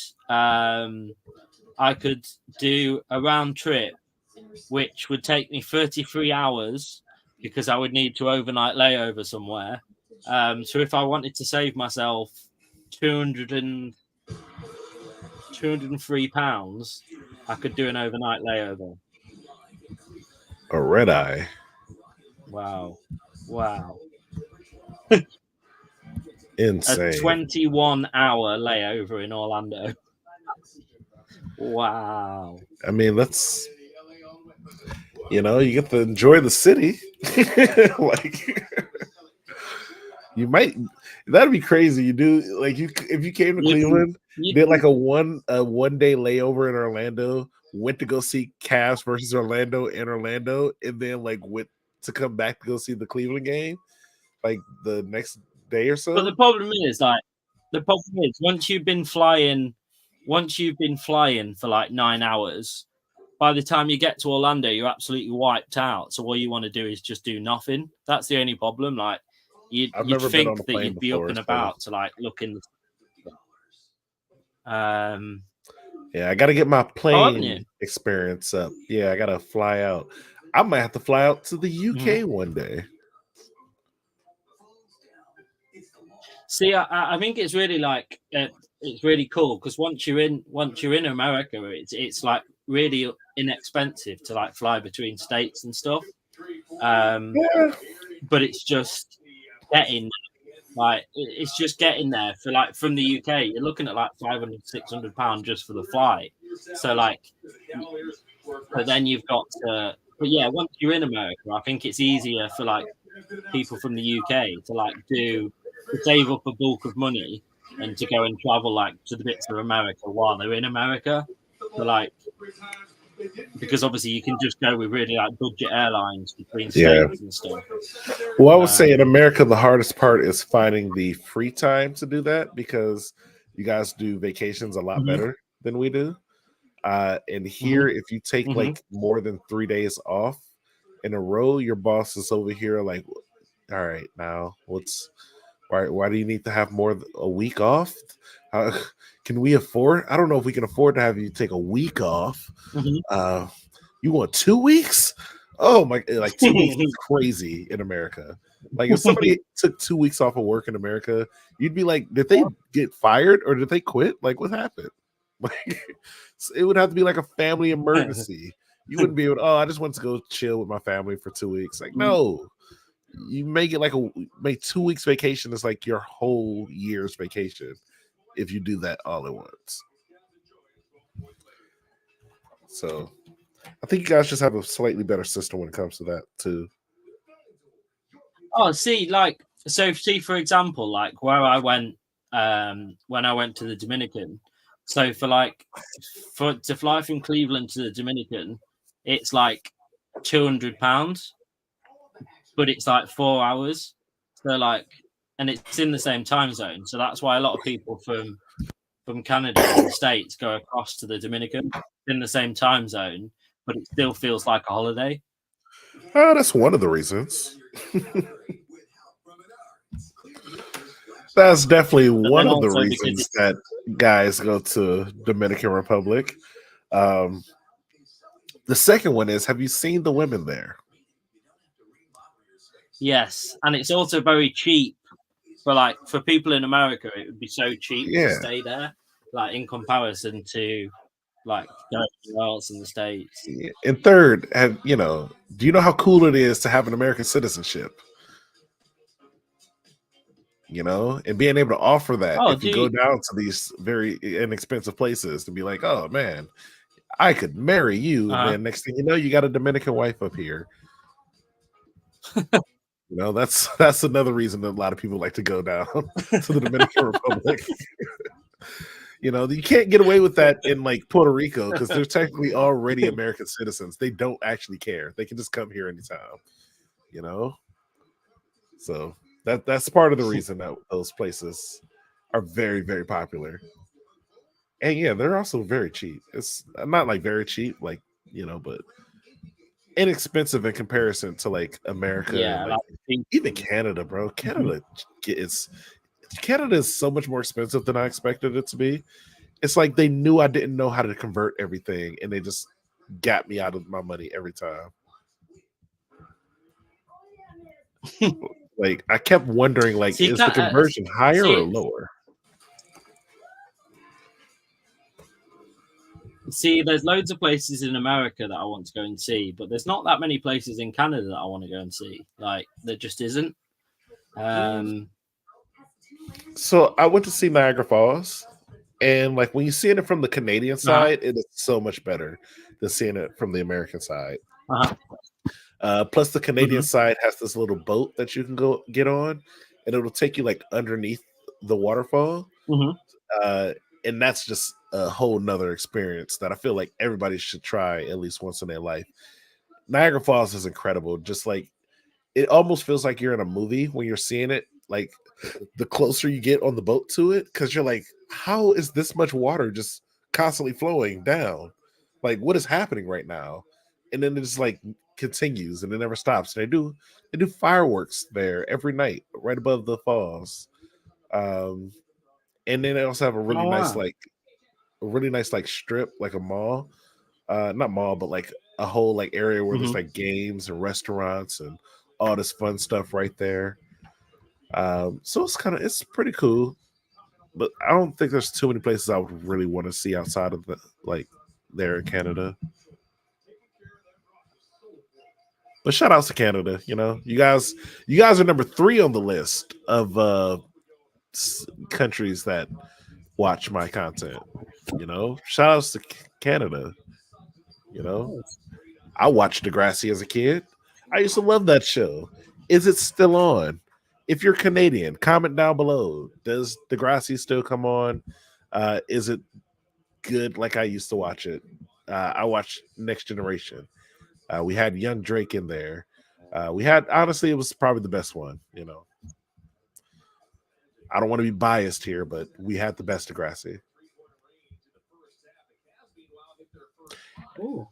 do a round trip, which would take me 33 hours because I would need to overnight layover somewhere. So if I wanted to save myself £203, I could do an overnight layover. A red eye. Wow. Insane. A 21-hour layover in Orlando. Wow. I mean, that's you get to enjoy the city. Like you might, that'd be crazy. You do like if you came to Cleveland, did like a one day layover in Orlando, went to go see Cavs versus Orlando in Orlando, and then like went to come back to go see the Cleveland game like the next day or so. But the problem is once you've been flying for like 9 hours, by the time you get to Orlando, you're absolutely wiped out. So all you want to do is just do nothing. That's the only problem. Like you'd think that you'd be up and about to like look in. Yeah, I got to get my plane experience up. Yeah, I got to fly out. I might have to fly out to the UK one day. See, I think it's really like it's really cool because once you're in America, it's like really inexpensive to like fly between states and stuff. But it's just getting there for like from the UK. You're looking at like £500-600 just for the flight. So like, but then you've got to. But yeah, once you're in America, I think it's easier for like people from the UK to save up a bulk of money and to go and travel like to the bits of America while they're in America. So like, because obviously you can just go with really like budget airlines between states and stuff. Well, I would say in America, the hardest part is finding the free time to do that because you guys do vacations a lot better than we do. And here, if you take like more than 3 days off in a row, your boss is over here like, all right, now why do you need to have a week off? Can we afford? I don't know if we can afford to have you take a week off. You want 2 weeks? Oh my! Like 2 weeks is crazy in America. Like if somebody took 2 weeks off of work in America, you'd be like, did they get fired or did they quit? Like what happened? Like it would have to be like a family emergency. You wouldn't be able. I just want to go chill with my family for 2 weeks. Like no. You make it make 2 weeks vacation is like your whole year's vacation if you do that all at once. So I think you guys just have a slightly better system when it comes to that too. Oh, see, like, so see, for example, like where I went when I went to the Dominican. So to fly from Cleveland to the Dominican, it's like £200, but it's like 4 hours. So like, and it's in the same time zone. So that's why a lot of people from Canada and the States go across to the Dominican in the same time zone, but it still feels like a holiday. Oh, that's one of the reasons. That's definitely one of the reasons that guys go to Dominican Republic. The second one is, have you seen the women there? Yes, and it's also very cheap for people in America. It would be so cheap to stay there, like in comparison to like everywhere else in the States. And third, do you know how cool it is to have an American citizenship? And being able to offer that if you go down to these very inexpensive places to be like, oh man, I could marry you. And then next thing you know, you got a Dominican wife up here. That's another reason that a lot of people like to go down to the Dominican Republic. You can't get away with that in like Puerto Rico because they're technically already American citizens. They don't actually care. They can just come here anytime. So that's part of the reason that those places are very, very popular. And yeah, they're also very cheap. It's not like very cheap, like, but inexpensive in comparison to like America. Yeah, like, even Canada, bro. Canada is so much more expensive than I expected it to be. It's like they knew I didn't know how to convert everything, and they just got me out of my money every time. Like I kept wondering, like, is the conversion higher or lower? See, there's loads of places in America that I want to go and see, but there's not that many places in Canada that I want to go and see. Like, there just isn't. So I went to see Niagara Falls, and like when you see it from the Canadian side, it is so much better than seeing it from the American side. Plus, the Canadian side has this little boat that you can go get on, and it'll take you like underneath the waterfall. And that's just a whole nother experience that I feel like everybody should try at least once in their life. Niagara Falls is incredible. Just like it almost feels like you're in a movie when you're seeing it. Like the closer you get on the boat to it, because you're like, how is this much water just constantly flowing down? Like, what is happening right now? And then it just like continues and it never stops. They do fireworks there every night right above the falls. And then they also have a really nice like strip, like a mall. Not mall, but like a whole like area where there's like games and restaurants and all this fun stuff right there. So it's pretty cool. But I don't think there's too many places I would really want to see outside of there in Canada. But shout outs to Canada, you guys are number 3 on the list of countries that watch my content. Shout outs to Canada. I watched Degrassi as a kid. I used to love that show. Is it still on? If you're Canadian, comment down below. Does Degrassi still come on? Is it good like I used to watch it? I watched Next Generation. We had Young Drake in there. Honestly, it was probably the best one. I don't want to be biased here, but we had the best Degrassi. Ooh,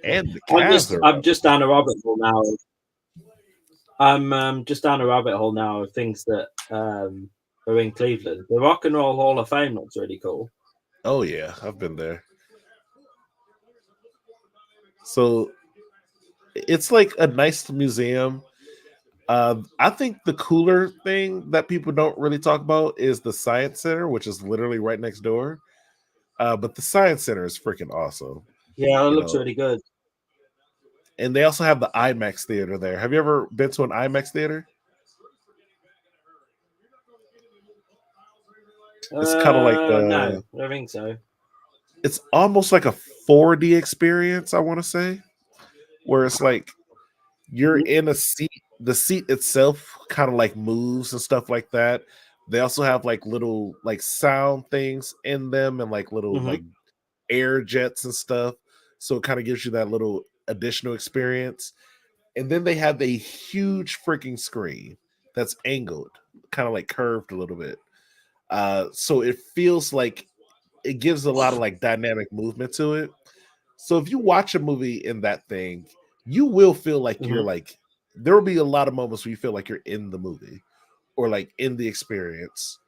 and I'm just down a rabbit hole now. I'm just down a rabbit hole now of things that are in Cleveland. The Rock and Roll Hall of Fame looks really cool. Oh yeah, I've been there. So it's like a nice museum. I think the cooler thing that people don't really talk about is the Science Center, which is literally right next door. But the Science Center is freaking awesome. Yeah, it looks really good. And they also have the IMAX theater there. Have you ever been to an IMAX theater? It's kind of like no, I don't think so. it's almost like a 4D experience, I want to say, where it's like you're in a seat. The seat itself kind of like moves and stuff like that. They also have like little like sound things in them and like little like air jets and stuff. So it kind of gives you that little additional experience. And then they have a huge freaking screen that's angled, kind of like curved a little bit. So it feels like it gives a lot of like dynamic movement to it. So if you watch a movie in that thing, you will feel like you're like, there will be a lot of moments where you feel like you're in the movie or like in the experience.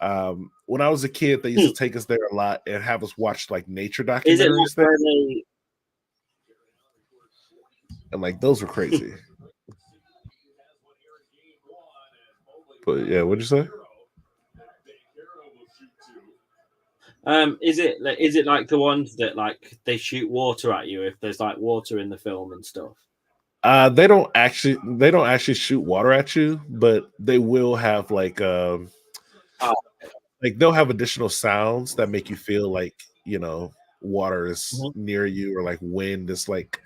When I was a kid, they used to take us there a lot and have us watch like nature documentaries there. And like those were crazy. But yeah, what'd you say? Is it like the ones that like they shoot water at you if there's like water in the film and stuff? They don't actually shoot water at you, but they will have like they'll have additional sounds that make you feel like, you know, water is near you or like wind is like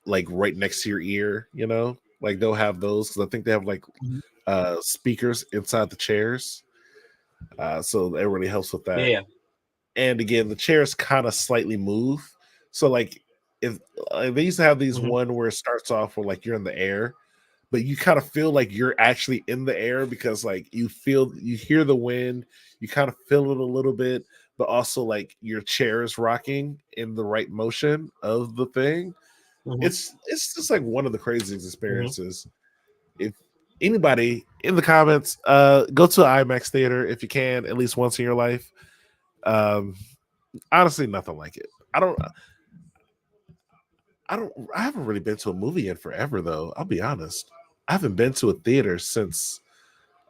right next to your ear, you know, like they'll have those because I think they have like speakers inside the chairs, so it really helps with that. Yeah. And again, the chairs kind of slightly move, so like if they used to have these one where it starts off where like you're in the air, but you kind of feel like you're actually in the air because like you hear the wind, you kind of feel it a little bit, but also like your chair is rocking in the right motion of the thing. It's just like one of the craziest experiences. If anybody in the comments, go to an IMAX theater if you can, at least once in your life. Honestly, nothing like it. I haven't really been to a movie in forever though. I'll be honest. I haven't been to a theater since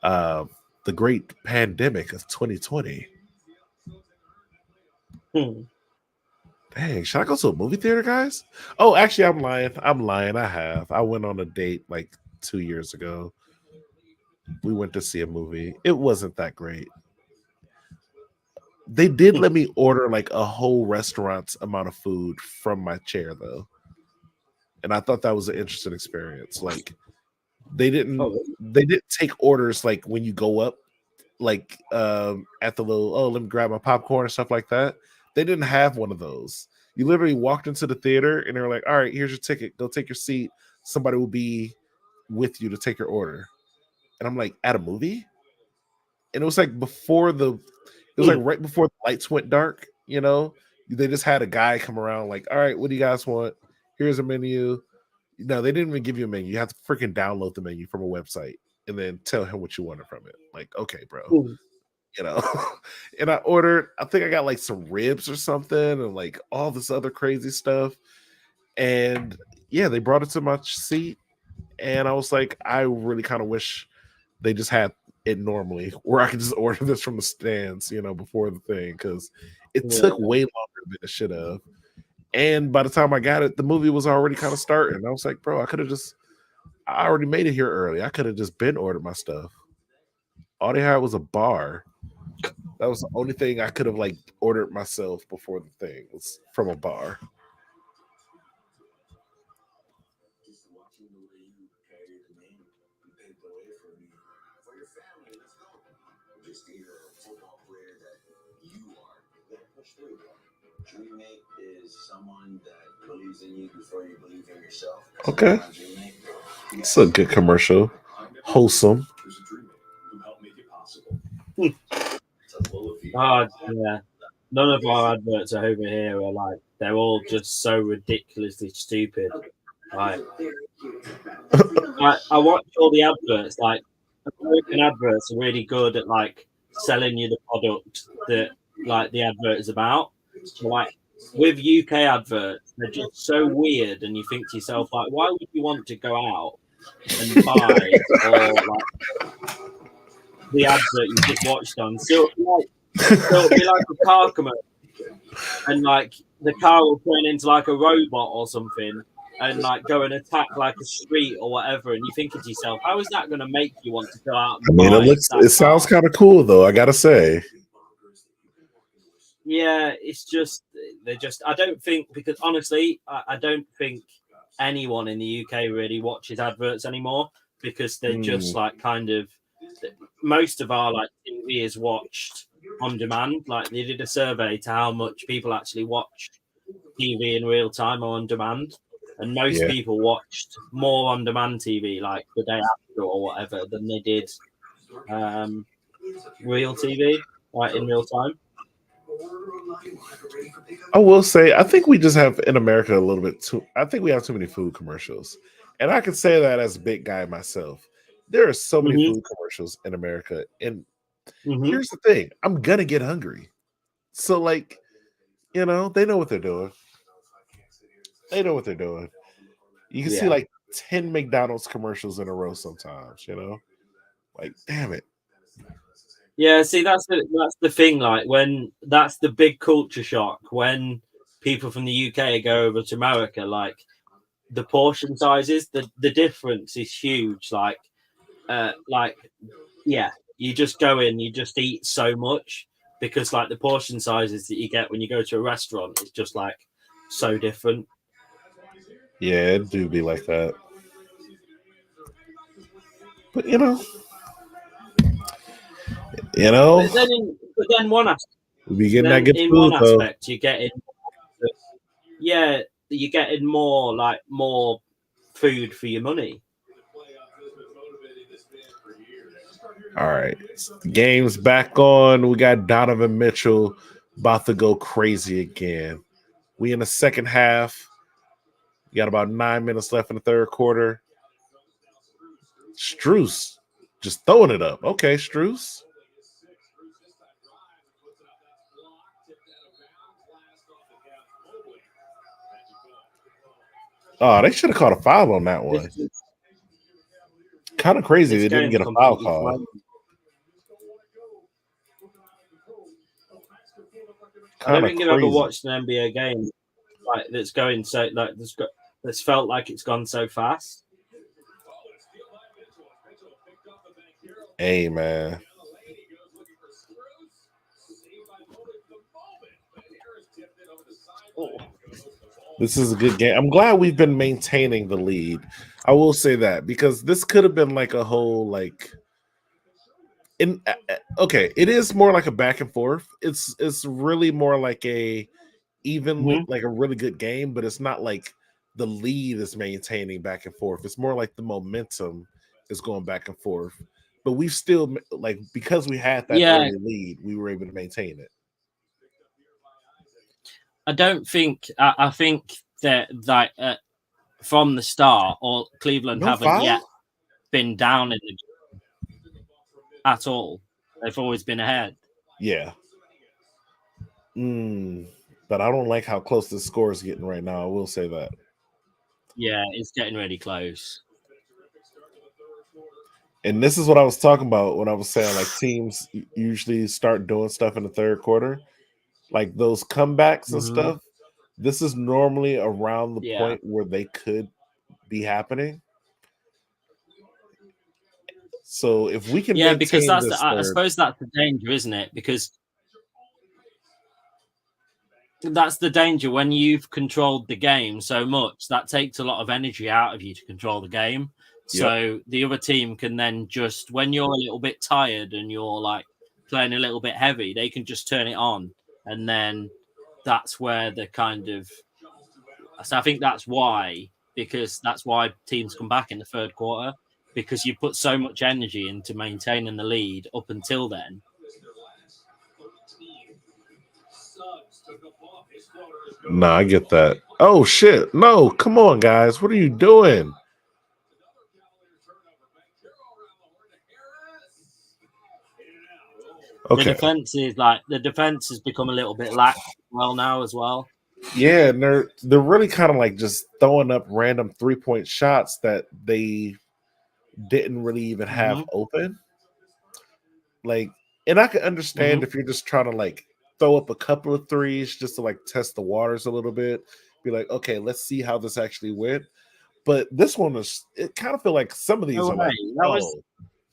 the great pandemic of 2020. Dang, should I go to a movie theater, guys? Oh, actually, I'm lying. I went on a date like 2 years ago. We went to see a movie. It wasn't that great. They did let me order like a whole restaurant's amount of food from my chair though. And I thought that was an interesting experience. Like they didn't take orders like when you go up, like at the little, let me grab my popcorn and stuff like that. They didn't have one of those. You literally walked into the theater and they were like, all right, here's your ticket. Go take your seat. Somebody will be with you to take your order. And I'm like, at a movie? And it was like right before the lights went dark, you know? They just had a guy come around like, all right, what do you guys want? Here's a menu. No, they didn't even give you a menu. You have to freaking download the menu from a website and then tell him what you wanted from it. Like, okay, bro. You know, and I think I got like some ribs or something and like all this other crazy stuff. And yeah, they brought it to my seat. And I was like, I really kind of wish they just had it normally where I could just order this from the stands, you know, before the thing. Cause it took way longer than it should have. And by the time I got it, the movie was already kind of starting. I was like, bro, I already made it here early. I could have just been ordered my stuff. All they had was a bar. That was the only thing I could have like ordered myself before the thing was from a bar. Is someone that believes in you before you believe in yourself. Okay. It's a good commercial. Wholesome. Oh, yeah. None of our adverts over here are like, they're all just so ridiculously stupid. Like, I watch all the adverts, like, American adverts are really good at like selling you the product that like the advert is about. So, like, with UK adverts, they're just so weird, and you think to yourself, like, why would you want to go out and buy or like the advert you just watched on? So it'll be like a car commercial, and like the car will turn into like a robot or something, and like go and attack like a street or whatever, and you think to yourself, how is that going to make you want to go out and it sounds kind of cool though, I gotta say. Yeah, it's just they're just. I don't think because honestly, I don't think anyone in the UK really watches adverts anymore because they're just like kind of most of our like TV is watched on demand. Like they did a survey to how much people actually watch TV in real time or on demand, and most people watched more on demand TV like the day after or whatever than they did real TV like in real time. I will say, I think we just have in America a little bit too. I think we have too many food commercials, and I can say that as a big guy myself. There are so many food commercials in America, and here's the thing: I'm gonna get hungry. So, like, they know what they're doing. They know what they're doing. You can see like 10 McDonald's commercials in a row sometimes. Like, damn it. Yeah, see, that's the thing. Like when that's the big culture shock when people from the UK go over to America. Like the portion sizes, the difference is huge. Like, you just go in, you just eat so much because like the portion sizes that you get when you go to a restaurant is just like so different. Yeah, it do be like that. But But then one aspect, we be getting that good in food, one aspect, you're getting more food for your money. All right, the game's back on. We got Donovan Mitchell about to go crazy again. We in the second half. We got about 9 minutes left in the third quarter. Strus just throwing it up. Okay, Strus. Oh, they should have caught a foul on that one. Kind of crazy they didn't get a foul call. I don't think you've ever watched an NBA game like that's going so like that's felt like it's gone so fast. Hey, man. This is a good game. I'm glad we've been maintaining the lead. I will say that because this could have been like a whole like. Okay, it is more like a back and forth. It's really more like a evenly like a really good game, but it's not like the lead is maintaining back and forth. It's more like the momentum is going back and forth. But we've still like because we had that early lead, we were able to maintain it. I don't think. I think that from the start, or Cleveland haven't yet been down in the game at all. They've always been ahead. Yeah. But I don't like how close the score is getting right now. I will say that. Yeah, it's getting really close. And this is what I was talking about when I was saying like teams usually start doing stuff in the third quarter, like those comebacks and stuff. This is normally around the point where they could be happening. So if we can, because that's I suppose that's the danger, isn't it? Because that's the danger when you've controlled the game so much that takes a lot of energy out of you to control the game. So the other team can then just, when you're a little bit tired and you're like playing a little bit heavy, they can just turn it on. And then that's where the kind of, so I think that's why teams come back in the third quarter, because you put so much energy into maintaining the lead up until then. No, I get that. Oh, shit. No, come on, guys. What are you doing? Okay. The defense has become a little bit lax now as well. Yeah, and they're really kind of like just throwing up random 3-point shots that they didn't really even have open. Like, and I can understand if you're just trying to like throw up a couple of threes just to like test the waters a little bit. Be like, okay, let's see how this actually went. But this one was, it kind of feel like some of these are like,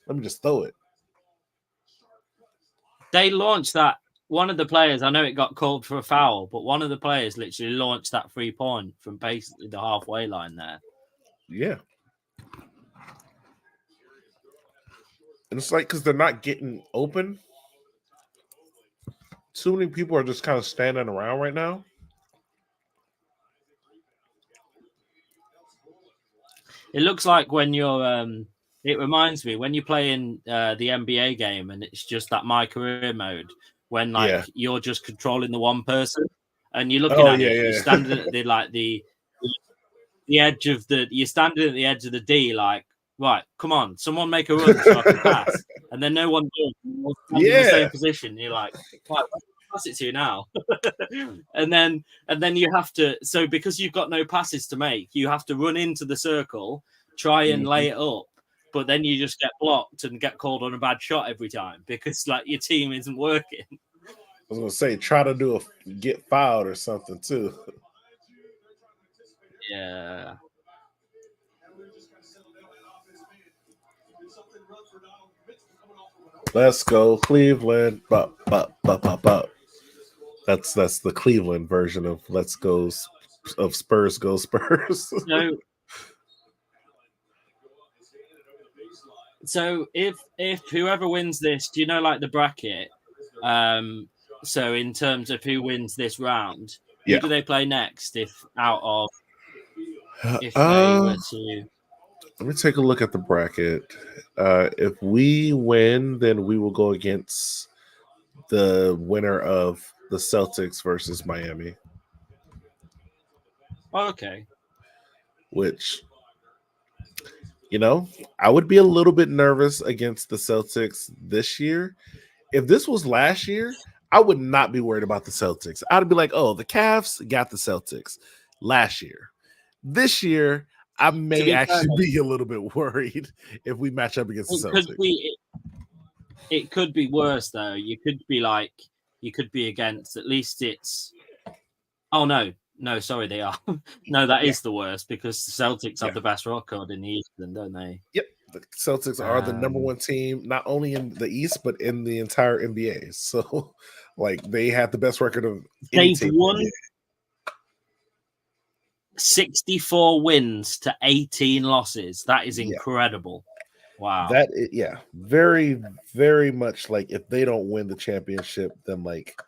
let me just throw it. They launched that one of the players, I know it got called for a foul, but one of the players literally launched that 3-point from basically the halfway line there. Yeah. And it's like because they're not getting open. Too many people are just kind of standing around right now. It looks like when you're it reminds me when you play in the NBA game and it's just that my career mode when you're just controlling the one person and you're looking at it, you're standing at the edge of you're standing at the edge of the D, like, right, come on, someone make a run so I can pass. And then no one does. In the same position. You're like, right, pass it to you now. and then you have to, so because you've got no passes to make, you have to run into the circle, try and lay it up, but then you just get blocked and get called on a bad shot every time because like your team isn't working. I was gonna say try to get fouled or something too. Yeah. Let's go, Cleveland. That's the Cleveland version of Let's Go of Spurs Go Spurs. So if whoever wins this, do you know like the bracket? So in terms of who wins this round, who do they play next? If they were to, let me take a look at the bracket. If we win, then we will go against the winner of the Celtics versus Miami. Okay. Which, I would be a little bit nervous against the Celtics this year. If this was last year, I would not be worried about the Celtics. I'd be like, oh, the Cavs got the Celtics last year. This year, I may actually be a little bit worried if we match up against the Celtics. It could be worse, though. You could be against, at least it's... Oh, no, sorry, they are. No, that is the worst because the Celtics have the best record in the East, don't they? Yep. The Celtics are the number one team, not only in the East, but in the entire NBA. So, like, they have the best record of any team. They've won 64 wins to 18 losses. That is incredible. Wow. That is, very, very much like if they don't win the championship, then like,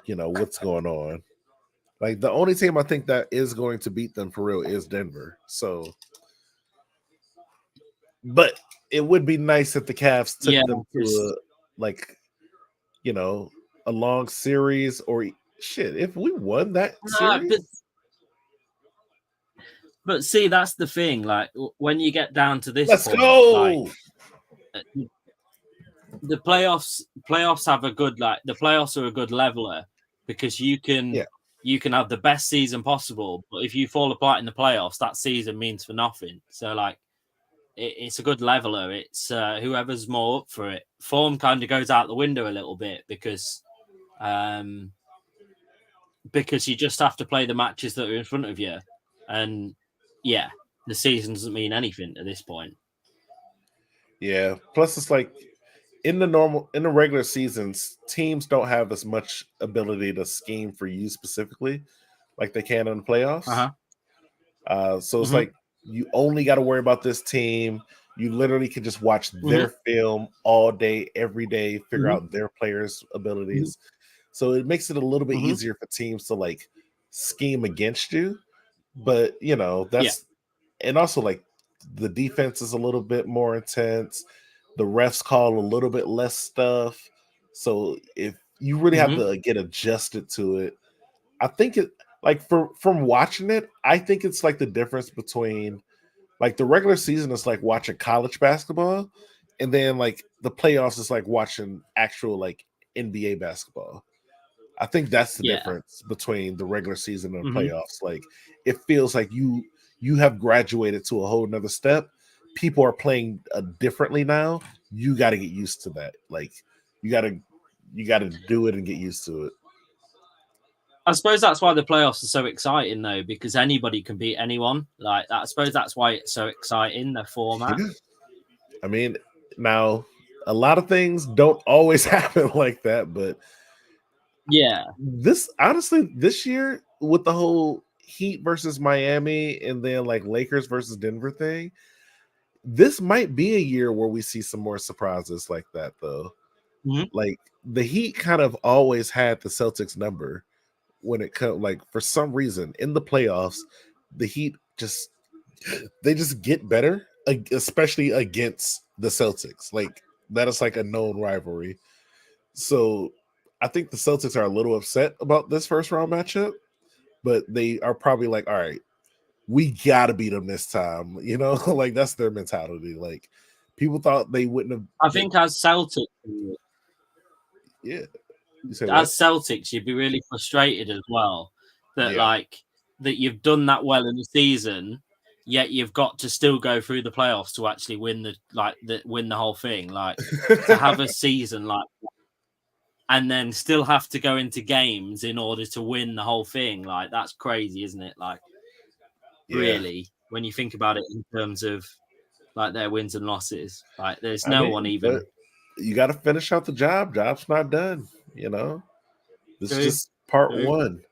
what's going on? Like the only team I think that is going to beat them for real is Denver. So, but it would be nice if the Cavs took them to a long series or shit. If we won that series. But see, that's the thing. Like when you get down to this, let's go. The playoffs have a good the playoffs are a good leveler because you can have the best season possible, but if you fall apart in the playoffs, that season means for nothing. So like, it's a good leveler. It's whoever's more up for it. Form kind of goes out the window a little bit because you just have to play the matches that are in front of you, and the season doesn't mean anything at this point. Yeah. Plus, it's like in the regular seasons, teams don't have as much ability to scheme for you specifically, like they can in the playoffs. So it's like you only got to worry about this team. You literally can just watch their film all day, every day, figure out their players' abilities. So it makes it a little bit easier for teams to like scheme against you. But and also like the defense is a little bit more intense. The refs call a little bit less stuff. So if you really have to get adjusted to it, I think it like from watching it, I think it's like the difference between like the regular season is like watching college basketball, and then like the playoffs is like watching actual like NBA basketball. I think that's the difference between the regular season and the playoffs. Like it feels like you have graduated to a whole nother step. People are playing differently now. You got to get used to that. Like you got to do it and get used to it. I suppose that's why the playoffs are so exciting, though, because anybody can beat anyone. Like I suppose that's why it's so exciting, the format. I mean, now a lot of things don't always happen like that, but Yeah. This year with the whole Heat versus Miami and then like Lakers versus Denver thing, this might be a year where we see some more surprises like that though. Mhm. Like the Heat kind of always had the Celtics number when it comes, like for some reason in the playoffs, the Heat just get better, especially against the Celtics. Like that is like a known rivalry. So I think the Celtics are a little upset about this first round matchup, but they are probably like, all right, we gotta beat them this time. You know, like that's their mentality. Like people thought they wouldn't have. I think as Celtics, Yeah. You say what? Celtics, you'd be really frustrated as well that that you've done that well in the season, yet you've got to still go through the playoffs to actually win the whole thing. Like to have a season like that, and then still have to go into games in order to win the whole thing. Like that's crazy, isn't it? Like really, when you think about it in terms of like their wins and losses, like there's no one even. You got to finish out the job. Job's not done. You know, this is just part one,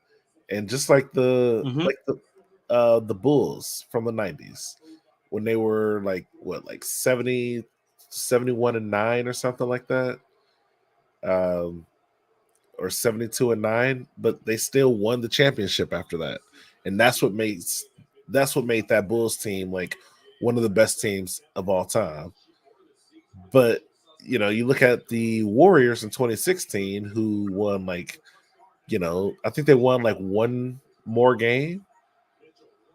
and just like the Bulls from the 90s when they were like 70, 71-9 or something like that, or 72-9, but they still won the championship after that, and that's what made that Bulls team like one of the best teams of all time. But you know, you look at the Warriors in 2016, who won I think they won like one more game.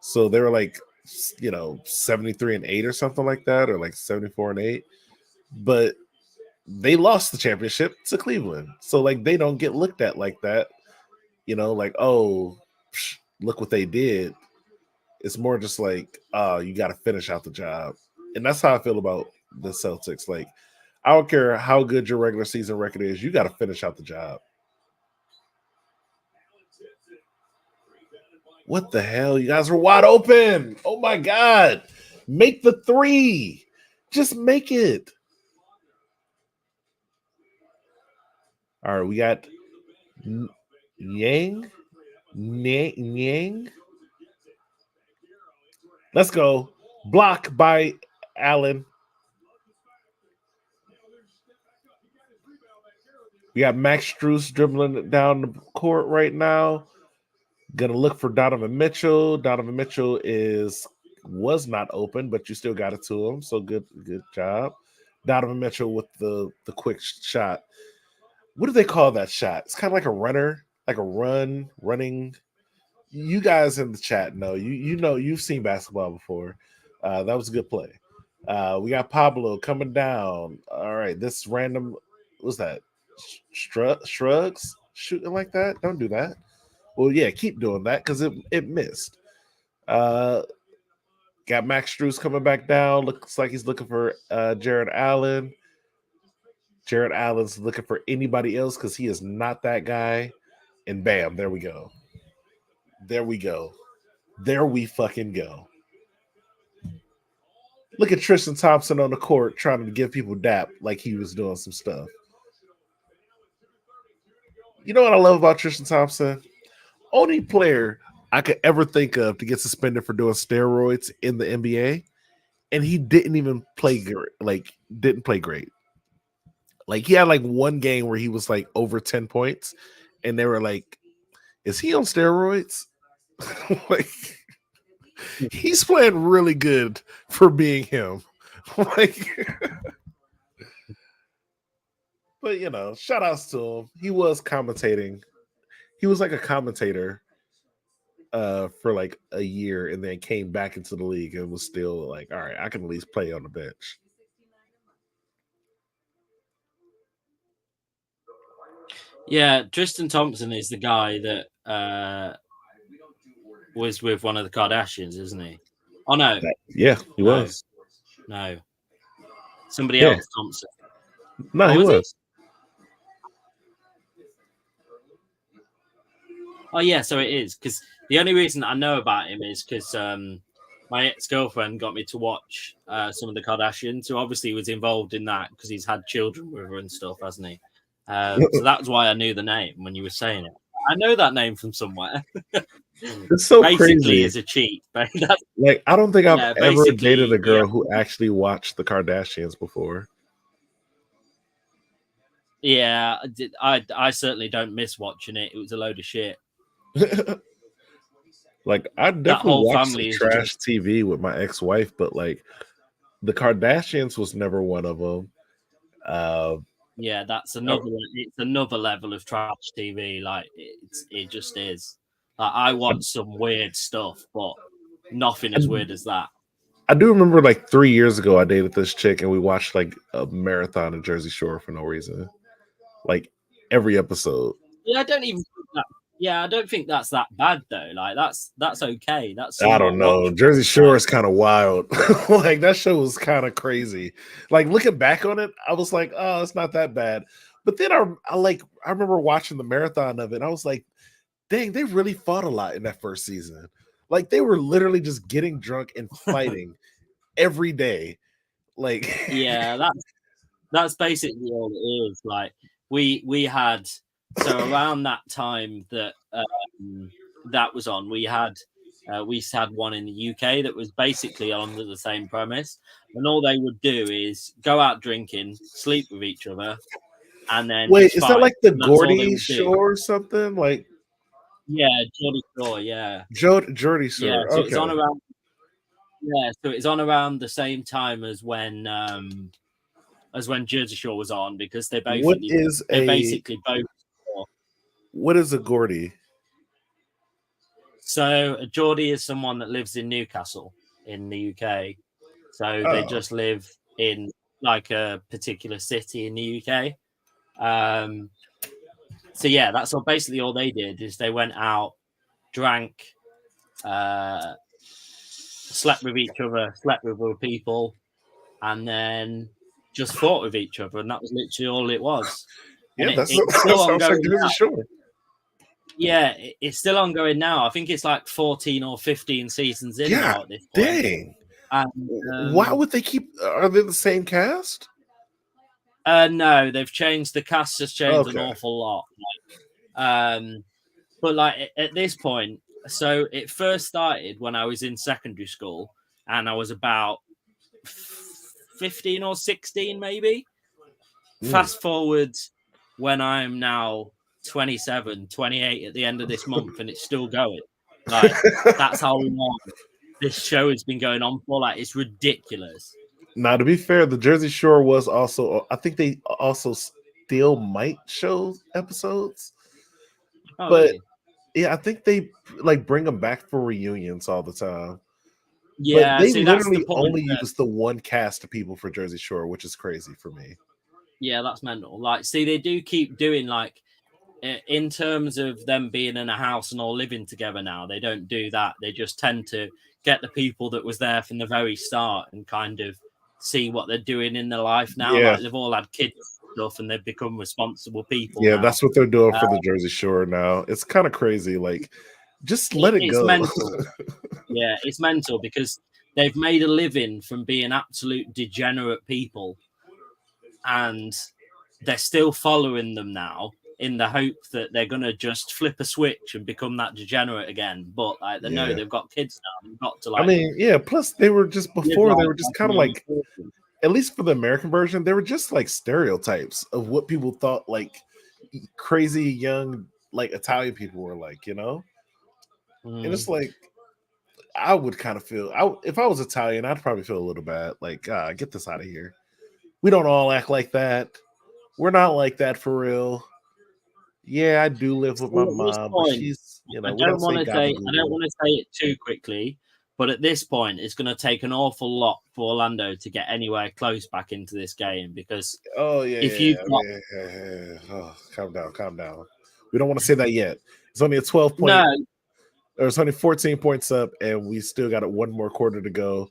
So they were like, 73-8 or something like that, or like 74-8. But they lost the championship to Cleveland. So like they don't get looked at like that, like, oh, look what they did. It's more just like, you got to finish out the job. And that's how I feel about the Celtics. Like, I don't care how good your regular season record is, you got to finish out the job. What the hell? You guys are wide open. Oh my God. Make the three. Just make it. All right, we got Niang. Let's go. Block by Allen. We got Max Strus dribbling down the court right now. Gonna look for Donovan Mitchell. Donovan Mitchell was not open, but you still got it to him. So good job. Donovan Mitchell with the quick shot. What do they call that shot? It's kind of like a runner, like a running. You guys in the chat know. You know you've seen basketball before. That was a good play. We got Pablo coming down. All right, this random. What's that? Shrugs shooting like that. Don't do that. Well, yeah, keep doing that because it missed. Got Max Strus coming back down. Looks like he's looking for Jared Allen. Jared Allen's looking for anybody else because he is not that guy. And bam, there we go. There we go. There we fucking go. Look at Tristan Thompson on the court trying to give people dap like he was doing some stuff. You know what I love about Tristan Thompson? Only player I could ever think of to get suspended for doing steroids in the NBA, and he didn't even play great. Didn't play great. Like he had like one game where he was like over 10 points, and they were like, "Is he on steroids?" Like he's playing really good for being him. Like, but shout outs to him. He was commentating. He was like a commentator for like a year and then came back into the league and was still like, all right, I can at least play on the bench. Yeah, Tristan Thompson is the guy that was with one of the Kardashians, isn't he? Oh, no. Yeah, he was. No. Somebody else, Thompson. No, he was. Oh, yeah, so it is. Because the only reason I know about him is because my ex-girlfriend got me to watch some of the Kardashians, who obviously was involved in that because he's had children with her and stuff, hasn't he? So that's why I knew the name when you were saying it. I know that name from somewhere. It's so Basically, crazy. is a cheat. But that's, Like, I don't think I've Yeah, ever basically, dated a girl yeah. who actually watched the Kardashians before. yeah, I certainly don't miss watching it. It was a load of shit. Like, I That definitely whole watched some family is trash just TV with my ex-wife, but like the Kardashians was never one of them. yeah. That's another. It's another level of trash TV. Like it just is. Like, I watch some weird stuff, but nothing as weird as that. I do remember like 3 years ago, I dated this chick and we watched like a marathon of Jersey Shore for no reason. Like every episode. Yeah, I don't even. Yeah, I don't think that's that bad though. Like that's okay. That's I don't know. watchable. Jersey Shore is kind of wild. Like that show was kind of crazy. Like looking back on it, I was like, oh, it's not that bad. But then I remember watching the marathon of it. And I was like, dang, they really fought a lot in that first season. Like they were literally just getting drunk and fighting every day. Like Yeah, that's basically all it is. Like we had around that time that that was on, we had one in the UK that was basically under the same premise, and all they would do is go out drinking, sleep with each other, and then wait, just is fight. that like the And that's all they Gordy would show do. or something? Like Yeah, Geordie Shore, yeah. Geordie Yeah, Shore. so Okay. it's on around the same time as when Jersey Shore was on, because they're basically both. What is a Gordy? So a Geordie is someone that lives in Newcastle in the UK. So they just live in like a particular city in the UK. So yeah, that's basically all they did is they went out, drank, slept with each other, slept with other people, and then just fought with each other, and that was literally all it was. Yeah, that sounds like Jersey Shore. Yeah, it's still ongoing now. I think it's like 14 or 15 seasons in now at this point. Dang. And, why would they keep? Are they the same cast? No, they've changed. The cast has changed an awful lot. But like at this point, so it first started when I was in secondary school, and I was about 15 or 16, maybe. Fast forward when I'm now 27, 28 at the end of this month, and it's still going. Like that's how long this show has been going on for. Like it's ridiculous. Now, to be fair, the Jersey Shore was also, I think they also still might show episodes. But really? Yeah, I think they like bring them back for reunions all the time. Yeah, but they see, literally only use the one cast of people for Jersey Shore, which is crazy for me. Yeah, that's mental. Like, see, they do keep doing like, in terms of them being in a house and all living together now, they don't do that. They just tend to get the people that was there from the very start and kind of see what they're doing in their life now. Yeah. Like, they've all had kids and stuff, and they've become responsible people. Yeah, now. that's what they're doing for the Jersey Shore now. It's kind of crazy. Like, just let it go. Mental. Yeah, it's mental because they've made a living from being absolute degenerate people, and they're still following them now in the hope that they're going to just flip a switch and become that degenerate again. But like, they know they've got kids now. They've got to like. I mean, yeah. Plus, they were just before. They were just kind of like, at least for the American version, they were just like stereotypes of what people thought like crazy young like Italian people were like, you know. And it's like, I would kind of feel, if I was Italian, I'd probably feel a little bad. Like, get this out of here. We don't all act like that. We're not like that for real. Yeah, I do live with my mom, but she's, you know, I don't want to say it too quickly, but at this point, it's going to take an awful lot for Orlando to get anywhere close back into this game because calm down. We don't want to say that yet. It's only a 12 point. No. There's only 14 points up, and we still got one more quarter to go.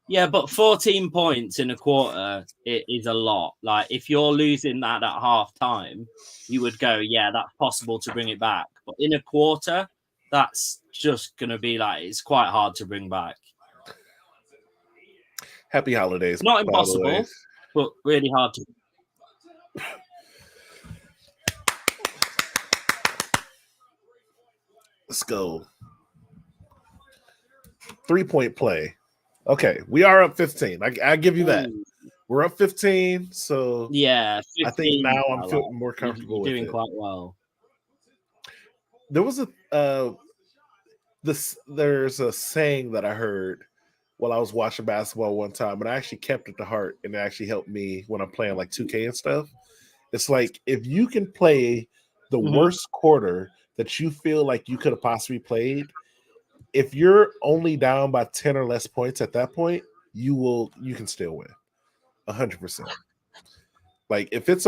Yeah, but 14 points in a quarter is a lot. Like, if you're losing that at half time, you would go, yeah, that's possible to bring it back. But in a quarter, that's just going to be like, it's quite hard to bring back. Happy holidays. Not impossible, but really hard to. Let's go. 3-point play. Okay, we are up 15. I give you that. Ooh, We're up 15, so yeah, 15, I think now I'm like, feeling more comfortable you're with doing it. quite well. There was there's a saying that I heard while I was watching basketball one time, and I actually kept it to heart, and it actually helped me when I'm playing like 2K and stuff. It's like if you can play the Mhm. worst quarter that you feel like you could have possibly played, if you're only down by 10 or less points at that point, you can still win 100%. Like if this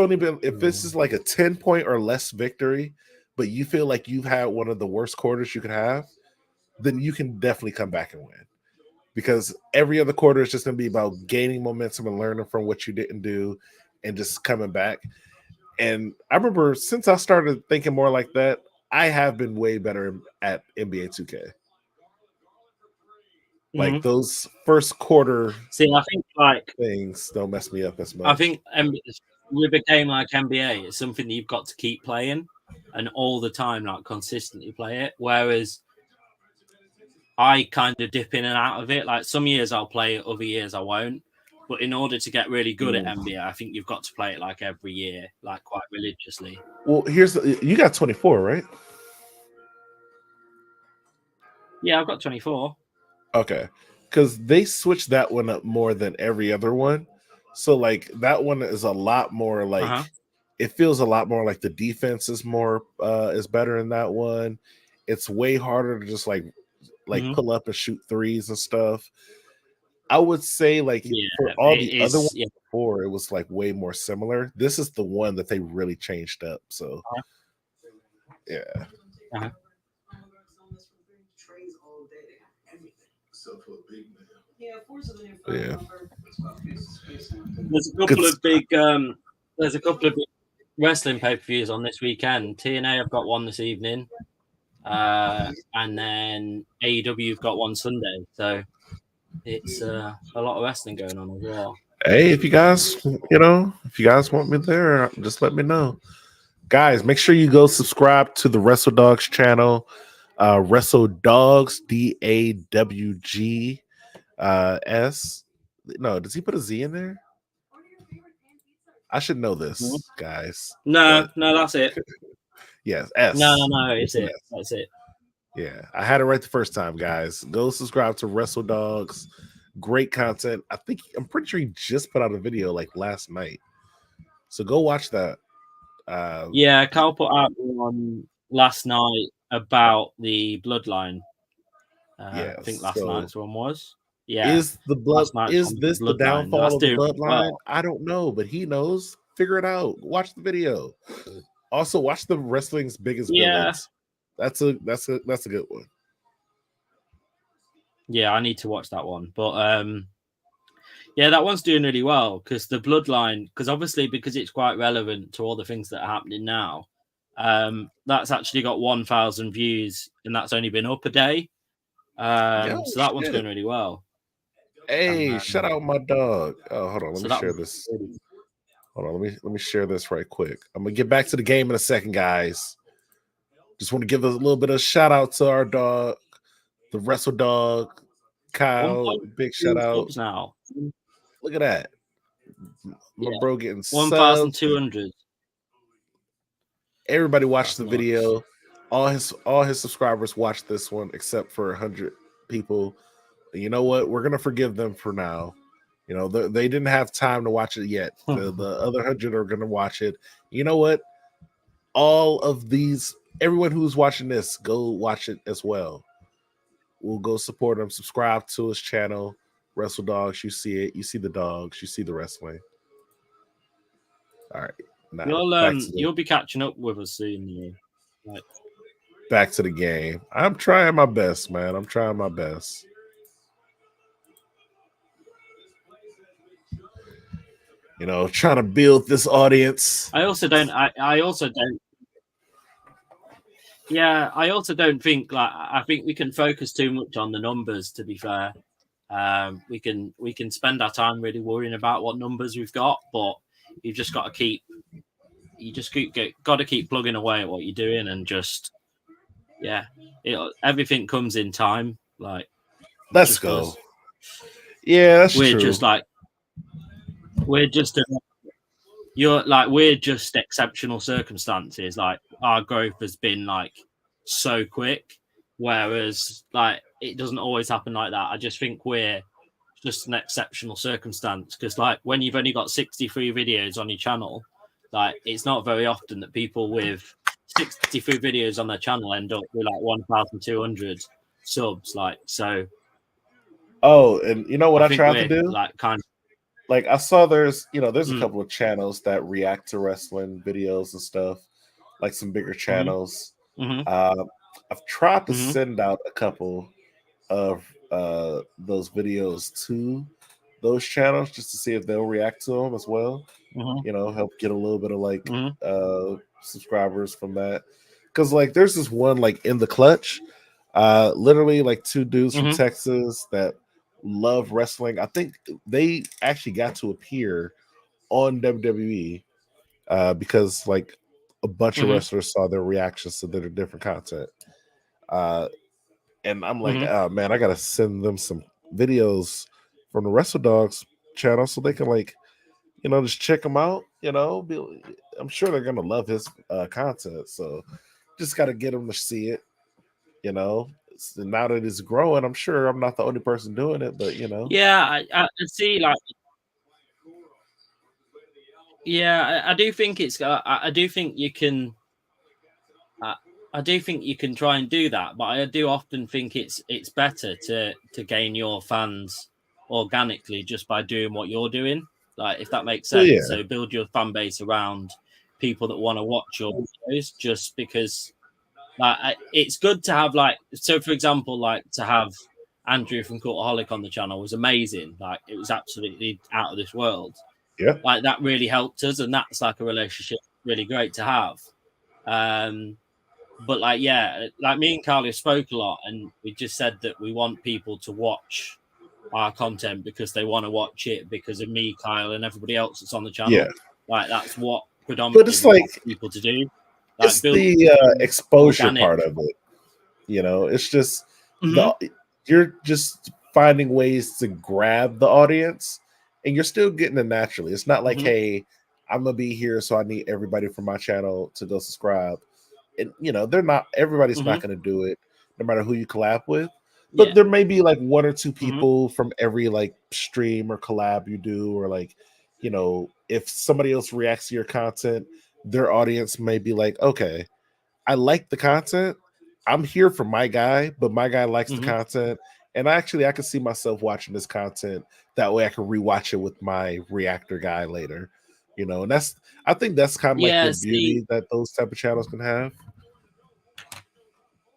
is like a 10-point or less victory, but you feel like you've had one of the worst quarters you could have, then you can definitely come back and win. Because every other quarter is just going to be about gaining momentum and learning from what you didn't do and just coming back. And I remember since I started thinking more like that, I have been way better at NBA 2K. Like Mhm. those first quarter See, I think like things don't mess me up as much. I think with a game like NBA, it's something that you've got to keep playing and all the time, like consistently play it. Whereas I kind of dip in and out of it. Like some years I'll play it, other years I won't. But in order to get really good at NBA, I think you've got to play it like every year, like quite religiously. Well, you got 24, right? Yeah, I've got 24. Okay. Because they switched that one up more than every other one. So like that one is a lot more like it feels a lot more like the defense is better in that one. It's way harder to just like Mhm. pull up and shoot threes and stuff. I would say like Yeah, for all the it other is. ones Yeah. before, it was like way more similar. This is the one that they really changed up. So yeah. Uh-huh. Yeah. There's a couple of big wrestling pay-per-views on this weekend. TNA have got one this evening. And then AEW have got one Sunday. So it's a lot of wrestling going on as well. Hey, if you guys want me there, just let me know. Guys, make sure you go subscribe to the Wrestle Dogs channel. Wrestle Dogs, DAWG S. No, does he put a Z in there? I should know this, guys. No, that's it. Yes, S. No, it's it. That's it. Yeah, I had it right the first time, guys. Go subscribe to Wrestle Dogs. Great content. I'm pretty sure he just put out a video like last night. So go watch that. Yeah, Carl put out one last night about the bloodline. Yeah, I think last night's one was. Yeah. Is this the downfall of the bloodline? Well. I don't know, but he knows. Figure it out. Watch the video. Also, watch the Wrestling's Biggest Villains. That's a good one. Yeah, I need to watch that one. But yeah, that one's doing really well because the bloodline, because it's quite relevant to all the things that are happening now. That's actually got 1,000 views, and that's only been up a day. So that one's going really well. Hey, shout out my dog. Oh, hold on, let me share this. Hold on, let me share this right quick. I'm gonna get back to the game in a second, guys. Just want to give a little bit of shout out to our dog, the Wrestle Dog, Kyle. Big shout out. Now. Look at that. My bro getting 1,200. Everybody watched the video. All his subscribers watched this one except for 100 people. You know what? We're gonna forgive them for now. You know, they didn't have time to watch it yet. The other 100 are gonna watch it. You know what? All of these, everyone who's watching this, go watch it as well. We'll go support him. Subscribe to his channel, Wrestle Dogs. You see it. You see the dogs. You see the wrestling. All right. Now, you'll be catching up with us soon. Right. Back to the game. I'm trying my best, man. I'm trying my best. You know, trying to build this audience. I also don't think I think we can focus too much on the numbers, to be fair. We can spend our time really worrying about what numbers we've got, but you've just got to keep plugging away at what you're doing and just yeah, everything comes in time. Like, Let's go. Yeah, that's we're true. just like we're just exceptional circumstances. Like, our growth has been like so quick, whereas like it doesn't always happen like that. I just think we're just an exceptional circumstance, because like when you've only got 63 videos on your channel, like it's not very often that people with 63 videos on their channel end up with like 1,200 subs. Like, so. Oh, and you know what I tried to do? Like, kind of, like I saw there's a couple of channels that react to wrestling videos and stuff, like some bigger channels. I've tried to send out a couple of those videos to those channels just to see if they'll react to them as well. You know, help get a little bit of like subscribers from that. Because like there's this one like In the Clutch, literally like two dudes from Texas that love wrestling. I think they actually got to appear on WWE because like a bunch of wrestlers saw their reactions to their different content. And I'm like, oh man, I gotta send them some videos from the Wrestle Dogs channel so they can like, you know, just check them out. You know, I'm sure they're gonna love his content. So just gotta get them to see it. You know, now that it's growing, I'm sure I'm not the only person doing it, but you know, yeah, I see. Like, yeah, I do think it's. I do think you can. I do think you can try and do that, but I do often think it's better to gain your fans organically just by doing what you're doing. Like, if that makes sense. Yeah. So build your fan base around people that want to watch your videos, just because like it's good to have, like, so for example, like to have Andrew from Cultaholic on the channel was amazing. Like, it was absolutely out of this world. Yeah. Like, that really helped us, and that's like a relationship really great to have. But like, yeah, like me and Carly spoke a lot, and we just said that we want people to watch our content because they want to watch it because of me, Kyle, and everybody else that's on the channel. Yeah. Like, that's what predominantly but it's like people to do. Like, it's the exposure part of it. You know, it's just you're just finding ways to grab the audience, and you're still getting it naturally. It's not like, hey, I'm gonna be here, so I need everybody from my channel to go subscribe. And you know, everybody's not going to do it, no matter who you collab with. But there may be like one or two people from every like stream or collab you do, or like, you know, if somebody else reacts to your content, their audience may be like, okay, I like the content. I'm here for my guy, but my guy likes the content, and I can see myself watching this content. That way, I can rewatch it with my reactor guy later. You know, and I think that's kind of like the beauty that those type of channels can have.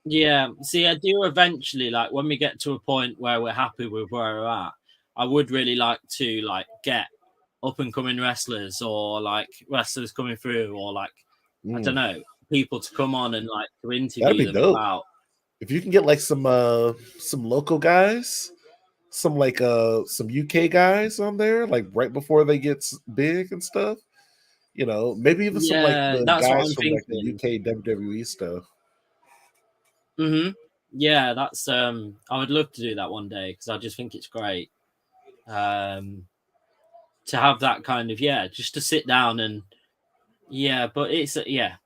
Yeah, see, I do eventually, like when we get to a point where we're happy with where we're at, I would really like to like get up and coming wrestlers, or like wrestlers coming through, or like I don't know, people to come on and like to interview them about. If you can get like some local guys, some UK guys on there, like right before they get big and stuff, you know, maybe even some like the guys from like the UK WWE stuff. Yeah, that's I would love to do that one day, because I just think it's great to have that kind of, just to sit down and but it's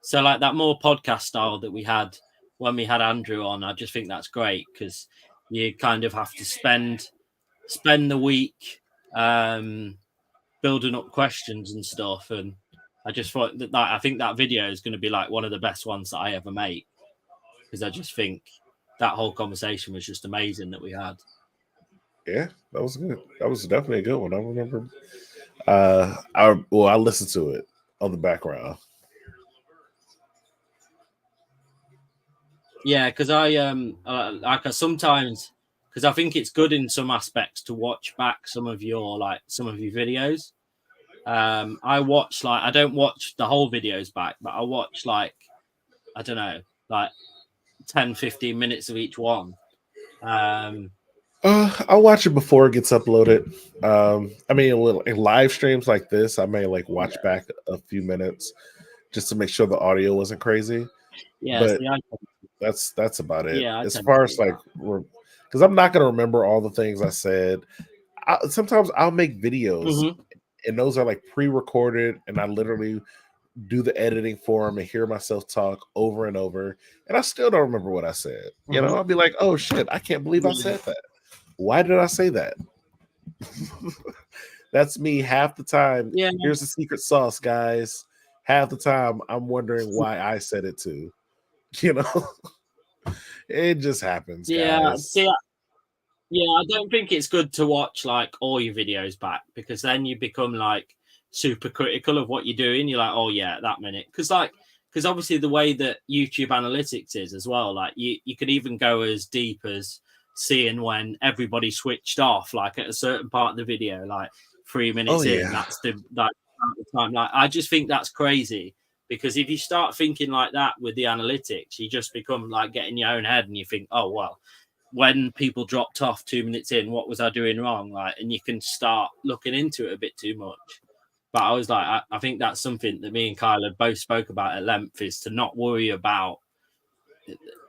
so like that more podcast style that we had when we had Andrew on. I just think that's great, because you kind of have to spend the week building up questions and stuff, and I just thought that I think that video is going to be like one of the best ones that I ever make, because I just think that whole conversation was just amazing that we had. Yeah, that was good. That was definitely a good one. I remember. I listened to it on the background. Yeah, because I sometimes, because I think it's good in some aspects to watch back some of your videos. I watch, like, I don't watch the whole videos back, but I watch like, I don't know, like 10-15 minutes of each one. I'll watch it before it gets uploaded. I mean, in live streams like this, I may like watch back a few minutes just to make sure the audio wasn't crazy. Yeah, but see, That's about it. Yeah, I As tend far to as do like, because I'm not gonna remember all the things I said. Sometimes I'll make videos, Mhm. and those are like pre-recorded, and I literally do the editing for them and hear myself talk over and over, and I still don't remember what I said. You know, Mhm. I'll be like, "Oh shit, I can't believe I said that. Why did I say that?" That's me half the time. Yeah. Here's the secret sauce, guys. Half the time, I'm wondering why I said it too. You know, it just happens, Yeah. guys. See, yeah, I don't think it's good to watch like all your videos back because then you become like super critical of what you're doing. You're like, oh yeah, that minute. Because obviously the way that YouTube analytics is as well, like you could even go as deep as seeing when everybody switched off, like at a certain part of the video, like 3 minutes Oh, in, yeah. that's the time. Like I just think that's crazy. Because if you start thinking like that with the analytics, you just become like getting your own head and you think, oh well, when people dropped off 2 minutes in, what was I doing wrong? Like, and you can start looking into it a bit too much. But I was like, I think that's something that me and Kyle had both spoke about at length is to not worry about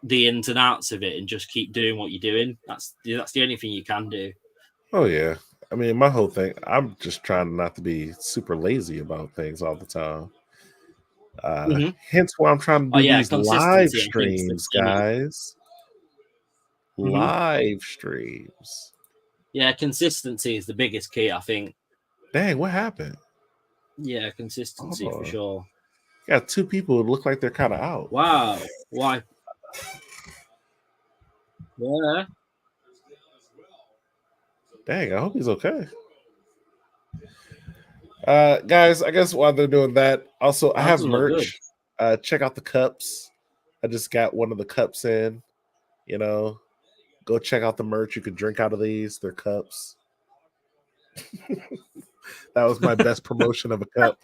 the ins and outs of it and just keep doing what you're doing. That's the only thing you can do. Oh yeah. I mean, my whole thing, I'm just trying not to be super lazy about things all the time. Mhm. Hence why I'm trying to Oh do yeah, these live consistency. I think is the streams, key. guys. Mhm. Live streams. Yeah, consistency is the biggest key. I think. Dang, what happened? Yeah, Hold consistency for on. sure. Got two people who look like they're kind of out. Wow. Why? Yeah. Dang, I hope he's okay. Guys, I guess while they're doing that, also I That have doesn't look good. merch. Check out the cups. I just got one of the cups in. You know, go check out the merch. You can drink out of these. They're cups. That was my best promotion of a cup.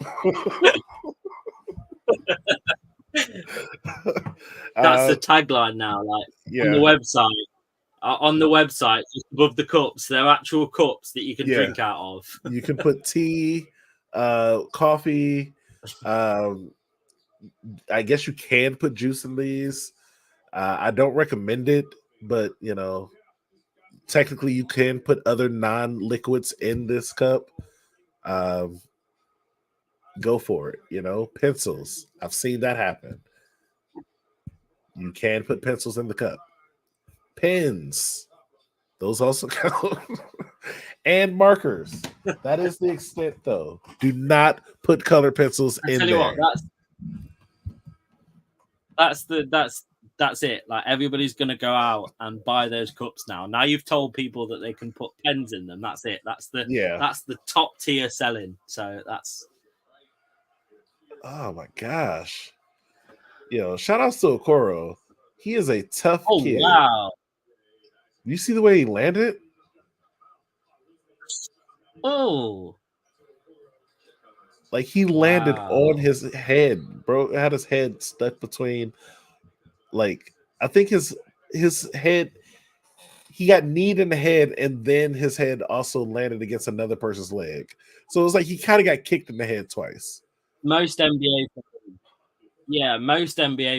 That's the tagline now. Like on the website. On the website, just above the cups, they're actual cups that you can drink out of. You can put tea, coffee. I guess you can put juice in these. I don't recommend it, but you know, technically you can put other non-liquids in this cup. Go for it. You know, pencils. I've seen that happen. You can put pencils in the cup. Pens. Those also count. And markers. That is the extent, though. Do not put color pencils I in tell you there. what, that's it. Like everybody's gonna go out and buy those cups now. Now you've told people that they can put pens in them. That's it. That's the top tier selling. So that's. Oh my gosh. Yo, shout outs to Okoro. He is a tough kid. Wow. You see the way he landed? Oh. Like he landed on his head, bro. Had his head stuck between, like, I think his head. He got kneed in the head, and then his head also landed against another person's leg. So it was like he kind of got kicked in the head twice. Most NBA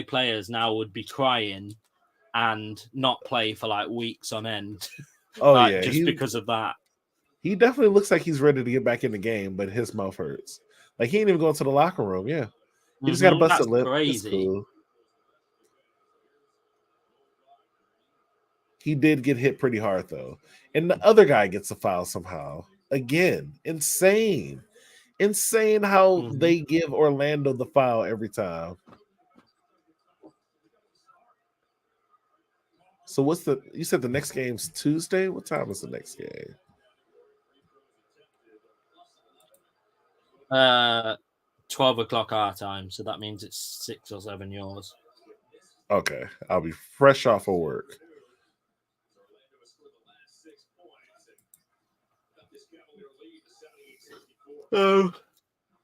players now would be crying and not play for like weeks on end. Oh like, yeah, just because of that. He definitely looks like he's ready to get back in the game, but his mouth hurts. Like he ain't even going to the locker room. Yeah, he just got a busted lip. Crazy. Cool. He did get hit pretty hard though, and the other guy gets a foul somehow. Again, insane how they give Orlando the foul every time. So you said the next game's Tuesday? What time is the next game? 12 o'clock our time, so that means it's 6 or 7 yours. Okay, I'll be fresh off of work.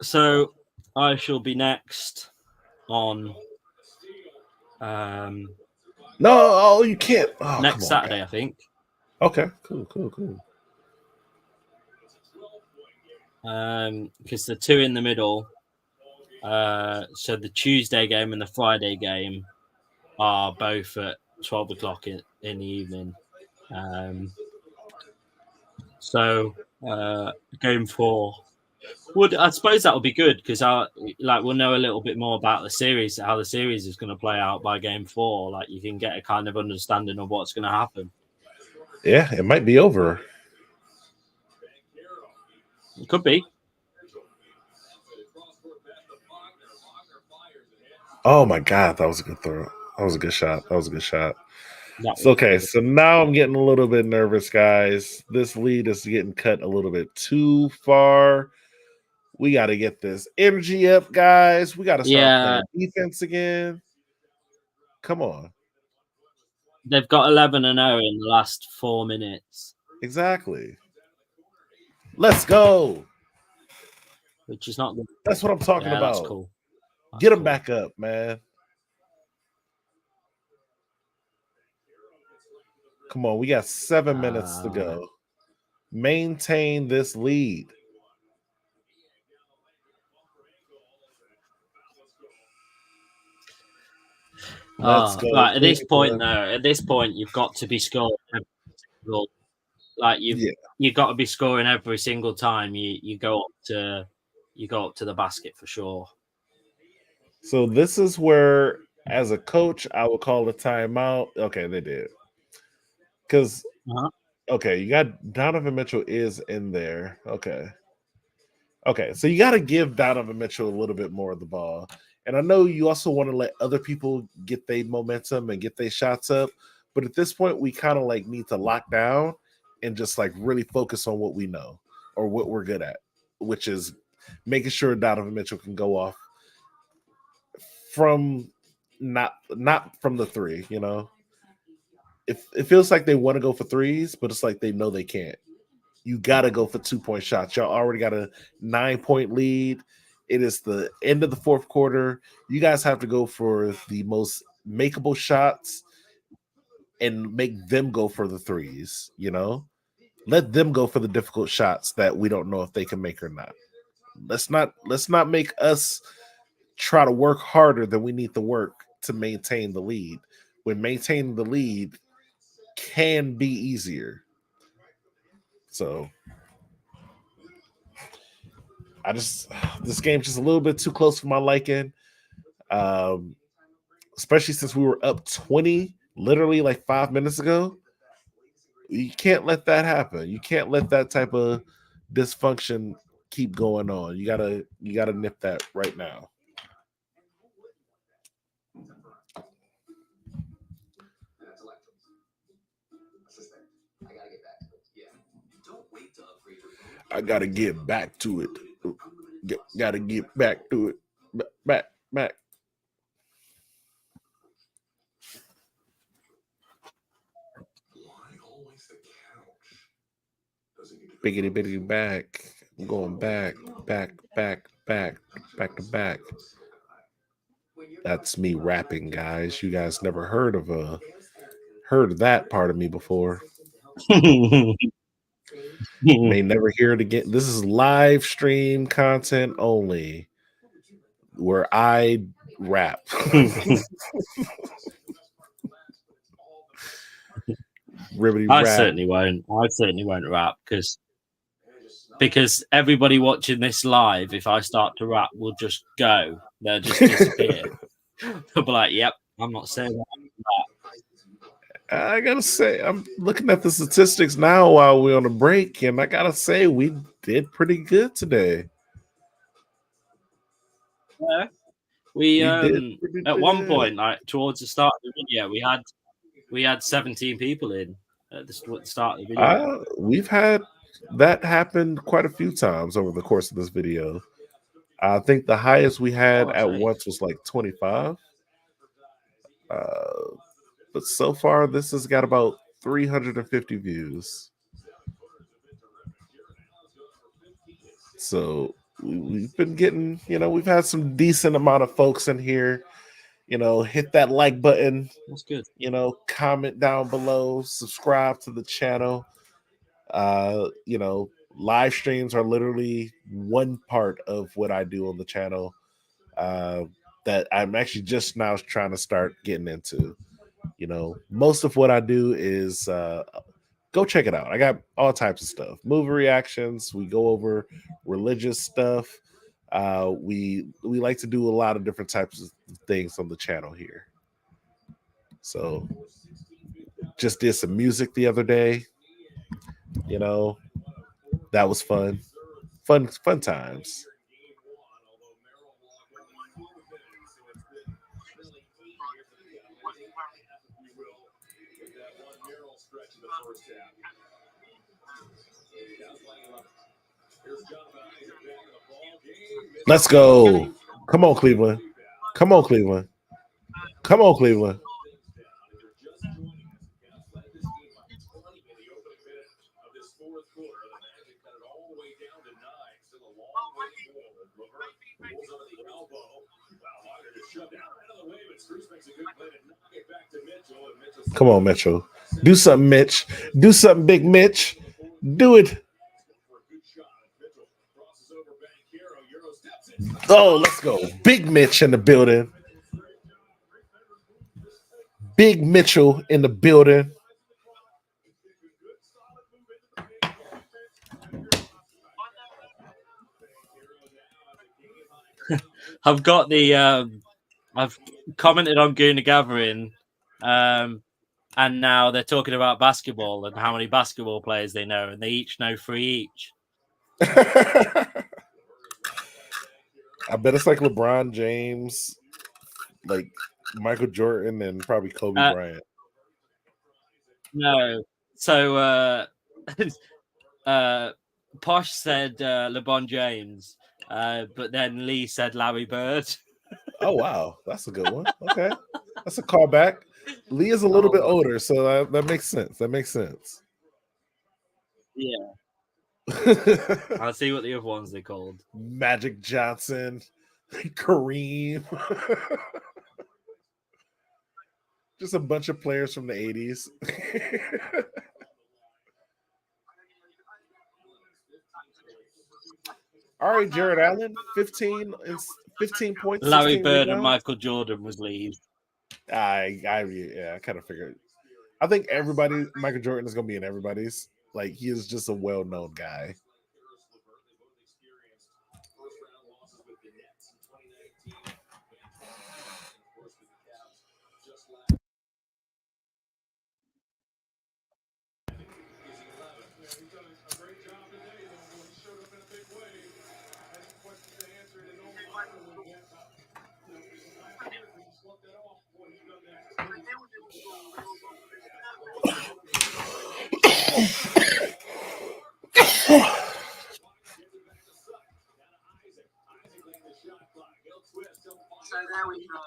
So I shall be next on no, you can't. next Saturday, I think. Okay, cool. Because the two in the middle, so the Tuesday game and the Friday game are both at 12 o'clock in the evening. So game 4 I suppose that would be good because we'll know a little bit more about the series, how the series is going to play out by game 4. Like you can get a kind of understanding of what's going to happen. Yeah, it might be over. It could be. Oh my God, that was a good throw. That was a good shot. Okay, so now I'm getting a little bit nervous, guys. This lead is getting cut a little bit too far. We got to get this energy up, guys. We got to start playing defense again. Come on. They've got 11-0 in the last 4 minutes. Exactly. Let's go. Which is not good. That's what I'm talking about. That's cool. Get them back up, man. Come on, we got 7 minutes to go. Maintain this lead. Let's go. Right, at this point, you've got to be scoring every single, you've got to be scoring every single time you go up to the basket for sure. So this is where, as a coach, I would call a timeout. Okay, they did. Because okay, you got Donovan Mitchell is in there. Okay, so you got to give Donovan Mitchell a little bit more of the ball. And I know you also want to let other people get their momentum and get their shots up. But at this point, we kind of need to lock down and just really focus on what we know or what we're good at, which is making sure Donovan Mitchell can go off from not from the three, It feels like they want to go for threes, but it's like they know they can't. You got to go for 2-point shots. Y'all already got a 9-point lead. It is the end of the fourth quarter. You guys have to go for the most makeable shots and make them go for the threes, Let them go for the difficult shots that we don't know if they can make or not. Let's not make us try to work harder than we need to work to maintain the lead. When maintaining the lead can be easier. So this game's just a little bit too close for my liking. Especially since we were up 20 literally 5 minutes ago. You can't let that happen. You can't let that type of dysfunction keep going on. You gotta nip that right now. I gotta get back to it. Gotta get back to it. Back. Biggity back. I'm going back to back. That's me rapping, guys. You guys never heard of that part of me before. May never hear it again. This is live stream content only, where I rap. I certainly won't rap because everybody watching this live, if I start to rap, will just go. They'll just disappear. They'll be like, "Yep, I'm not saying that." I gotta say, I'm looking at the statistics now while we're on a break, and I gotta say we did pretty good today. Yeah, we at one point, towards the start of the video, we had 17 people in at the start of the video. We've had that happen quite a few times over the course of this video. I think the highest we had at once was 25. But so far, this has got about 350 views. So we've been getting, we've had some decent amount of folks in here. Hit that like button. That's good. Comment down below, subscribe to the channel. Live streams are literally one part of what I do on the channel. that I'm actually just now trying to start getting into. Most of what I do is go check it out. I got all types of stuff, movie reactions. We go over religious stuff. We like to do a lot of different types of things on the channel here. So just did some music the other day. That was fun times. Let's go. Come on, Cleveland. Come on, Cleveland. Come on, Cleveland. Come on, Mitchell. Do something, Mitch. Do something, big Mitch. Do it. Oh, let's go. Big Mitch in the building. Big Mitchell in the building. I've got the I've commented on Gooner Gathering, and now they're talking about basketball and how many basketball players they know, and they each know 3 each. I bet it's like LeBron James, like Michael Jordan, and probably Kobe Bryant. No. So Posh said LeBron James, but then Lee said Larry Bird. Oh, wow. That's a good one. Okay. That's a callback. Lee is a little bit older, so that makes sense. That makes sense. Yeah. I'll see what the other ones they called. Magic Johnson, Kareem. Just a bunch of players from the 80s. All right, Jared Allen, 15 points. Larry Bird rebounds. and Michael Jordan was Lee's. I kind of figured. I think Michael Jordan is going to be in everybody's. Like, he is just a well-known guy. So there we go.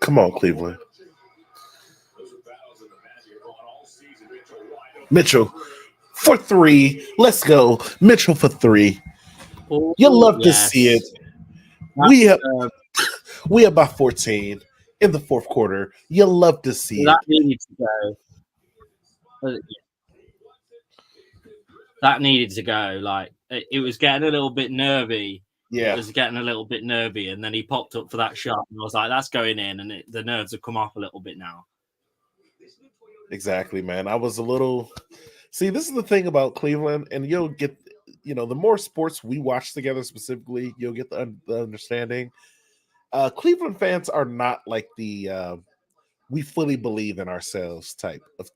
Come on, Cleveland. Mitchell for 3. Let's go. Mitchell for 3. You love to see it. We have by 14 in the fourth quarter. You love to see that it. Needed to go. That needed to go. Like, it was getting a little bit nervy. Yeah. It was getting a little bit nervy, and then he popped up for that shot, and I was like, that's going in, and the nerves have come off a little bit now. Exactly, man. I was a little... See, this is the thing about Cleveland, and you'll get, the more sports we watch together specifically, you'll get the understanding. Cleveland fans are not like the we fully believe in ourselves type of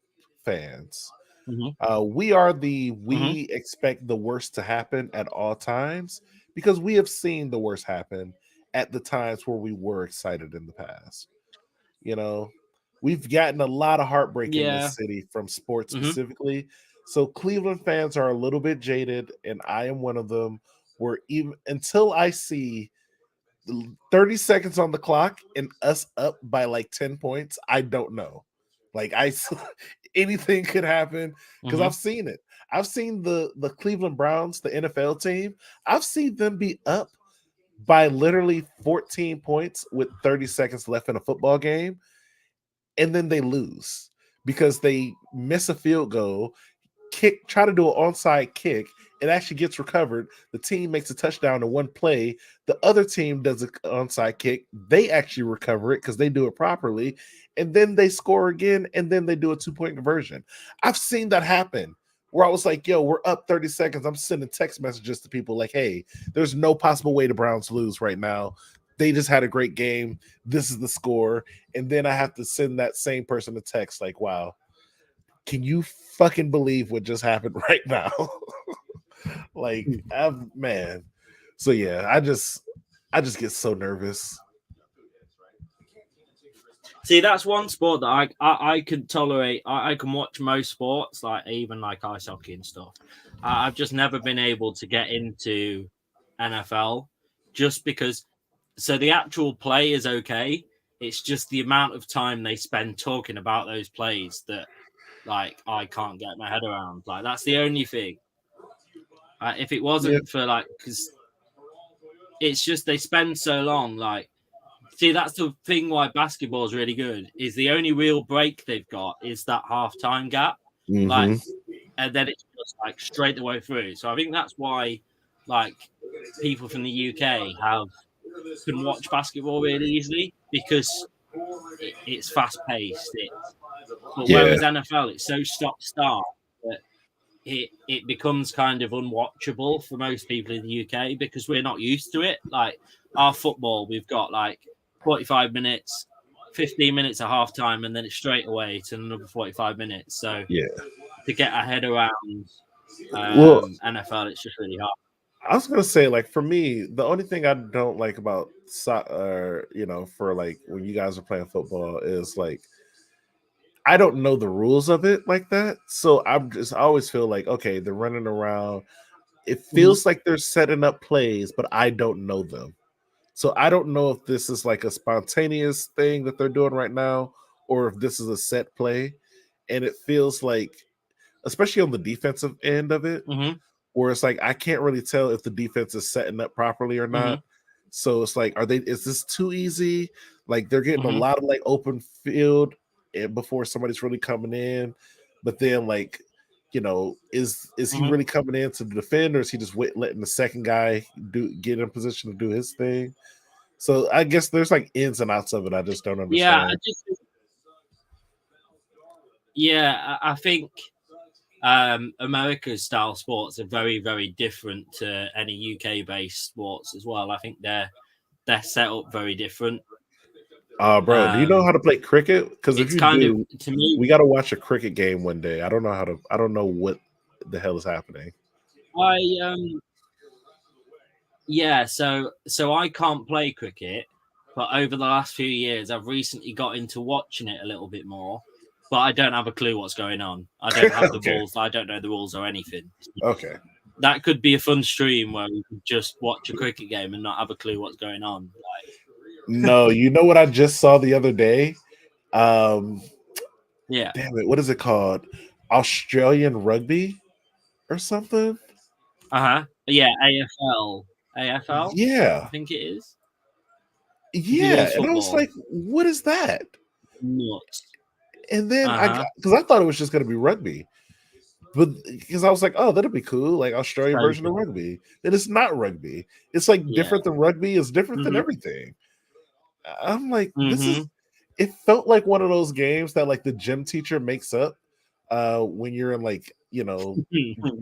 fans. Mm-hmm. We are we expect the worst to happen at all times because we have seen the worst happen at the times where we were excited in the past. We've gotten a lot of heartbreak in this city from sports specifically. So Cleveland fans are a little bit jaded, and I am one of them, where even until I see 30 seconds on the clock and us up by like 10 points, I don't know. Like, anything could happen because I've seen it. I've seen the Cleveland Browns, the NFL team. I've seen them be up by literally 14 points with 30 seconds left in a football game. and then they lose because they miss a field goal, try to do an onside kick. It actually gets recovered. The team makes a touchdown in one play. The other team does an onside kick. They actually recover it because they do it properly. And then they score again, and then they do a 2-point conversion. I've seen that happen where I was like, yo, we're up 30 seconds. I'm sending text messages to people like, hey, there's no possible way the Browns lose right now. They just had a great game. This is the score. And then I have to send that same person a text like, wow, can you fucking believe what just happened right now? Like, man. So yeah, I just get so nervous. See, that's one sport that I can tolerate. I can watch most sports, like even like ice hockey and stuff. I've just never been able to get into NFL just because. So the actual play is okay. It's just the amount of time they spend talking about those plays that, like, I can't get my head around. Like, that's the only thing. If it wasn't for like, because it's just they spend so long. Like, see, that's the thing why basketball is really good. Is the only real break they've got is that halftime gap, like, and then it's just like straight the way through. So I think that's why, like, people from the UK can watch basketball really easily because it's fast paced. But whereas NFL, it's so stop start that it becomes kind of unwatchable for most people in the UK because we're not used to it. Like our football, we've got like 45 minutes, 15 minutes at half time, and then it's straight away to another 45 minutes. So to get a head around NFL, it's just really hard. I was gonna say, like, for me, the only thing I don't like about soccer, for like when you guys are playing football is like I don't know the rules of it like that. So I always feel like, okay, they're running around. It feels like they're setting up plays, but I don't know them. So I don't know if this is like a spontaneous thing that they're doing right now, or if this is a set play. And it feels like, especially on the defensive end of it, where it's like I can't really tell if the defense is setting up properly or not. So it's like, is this too easy? Like they're getting a lot of like open field before somebody's really coming in, but then like, is he really coming in to defend, or is he just letting the second guy get in position to do his thing? So I guess there's like ins and outs of it. I just don't understand. I think America's style sports are very, very different to any UK-based sports as well. I think they're set up very different. Bro, do you know how to play cricket? Because if you do, to me, we got to watch a cricket game one day. I don't know what the hell is happening. So I can't play cricket, but over the last few years, I've recently got into watching it a little bit more. But I don't have a clue what's going on. I don't have the rules. I don't know the rules or anything. Okay. That could be a fun stream where we could just watch a cricket game and not have a clue what's going on. No, you know what I just saw the other day? Yeah. Damn it. What is it called? Australian rugby or something? Yeah, AFL. AFL? Yeah. I think it is. Yeah. And I was like, what is that? Nuts. And then because I thought it was just going to be rugby, but because I was like, oh, that'd be cool, like Australian version of rugby. And it's not rugby. It's like different than rugby. It's different than everything. I'm like, it felt like one of those games that like the gym teacher makes up when you're in like,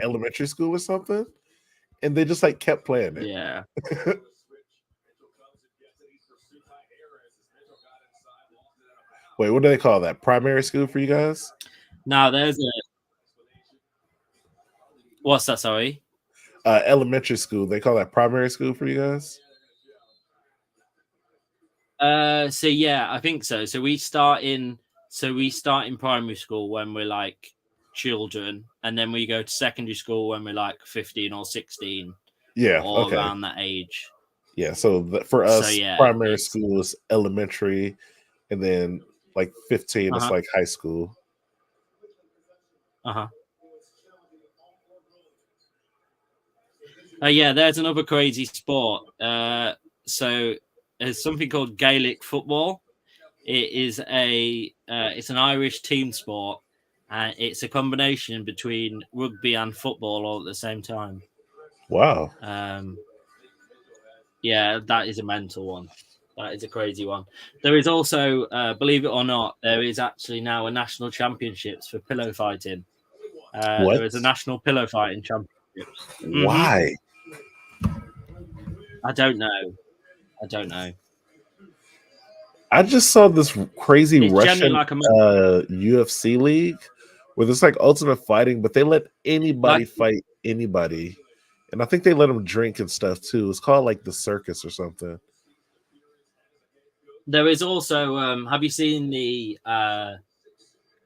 elementary school or something. And they just like kept playing it. Yeah. Wait, what do they call that? Primary school for you guys? No, there's a. What's that? Sorry. Elementary school. They call that primary school for you guys? So yeah, I think so. So we start in primary school when we're like children, and then we go to secondary school when we're like 15 or 16. Yeah, or around that age. Yeah, so for us, primary school is elementary, and then like 15 is like high school. Yeah, there's another crazy sport. So there's something called Gaelic football, It is it's an Irish team sport, and it's a combination between rugby and football all at the same time. Wow. Yeah, that is a mental one. That is a crazy one. There is also, believe it or not, there is actually now a national championships for pillow fighting. What? There is a national pillow fighting championships. Why? I don't know. I just saw this crazy It's Russian generally like a UFC league where it's like ultimate fighting, but they let anybody fight anybody. And I think they let them drink and stuff too. It's called like the circus or something. There is also, have you seen the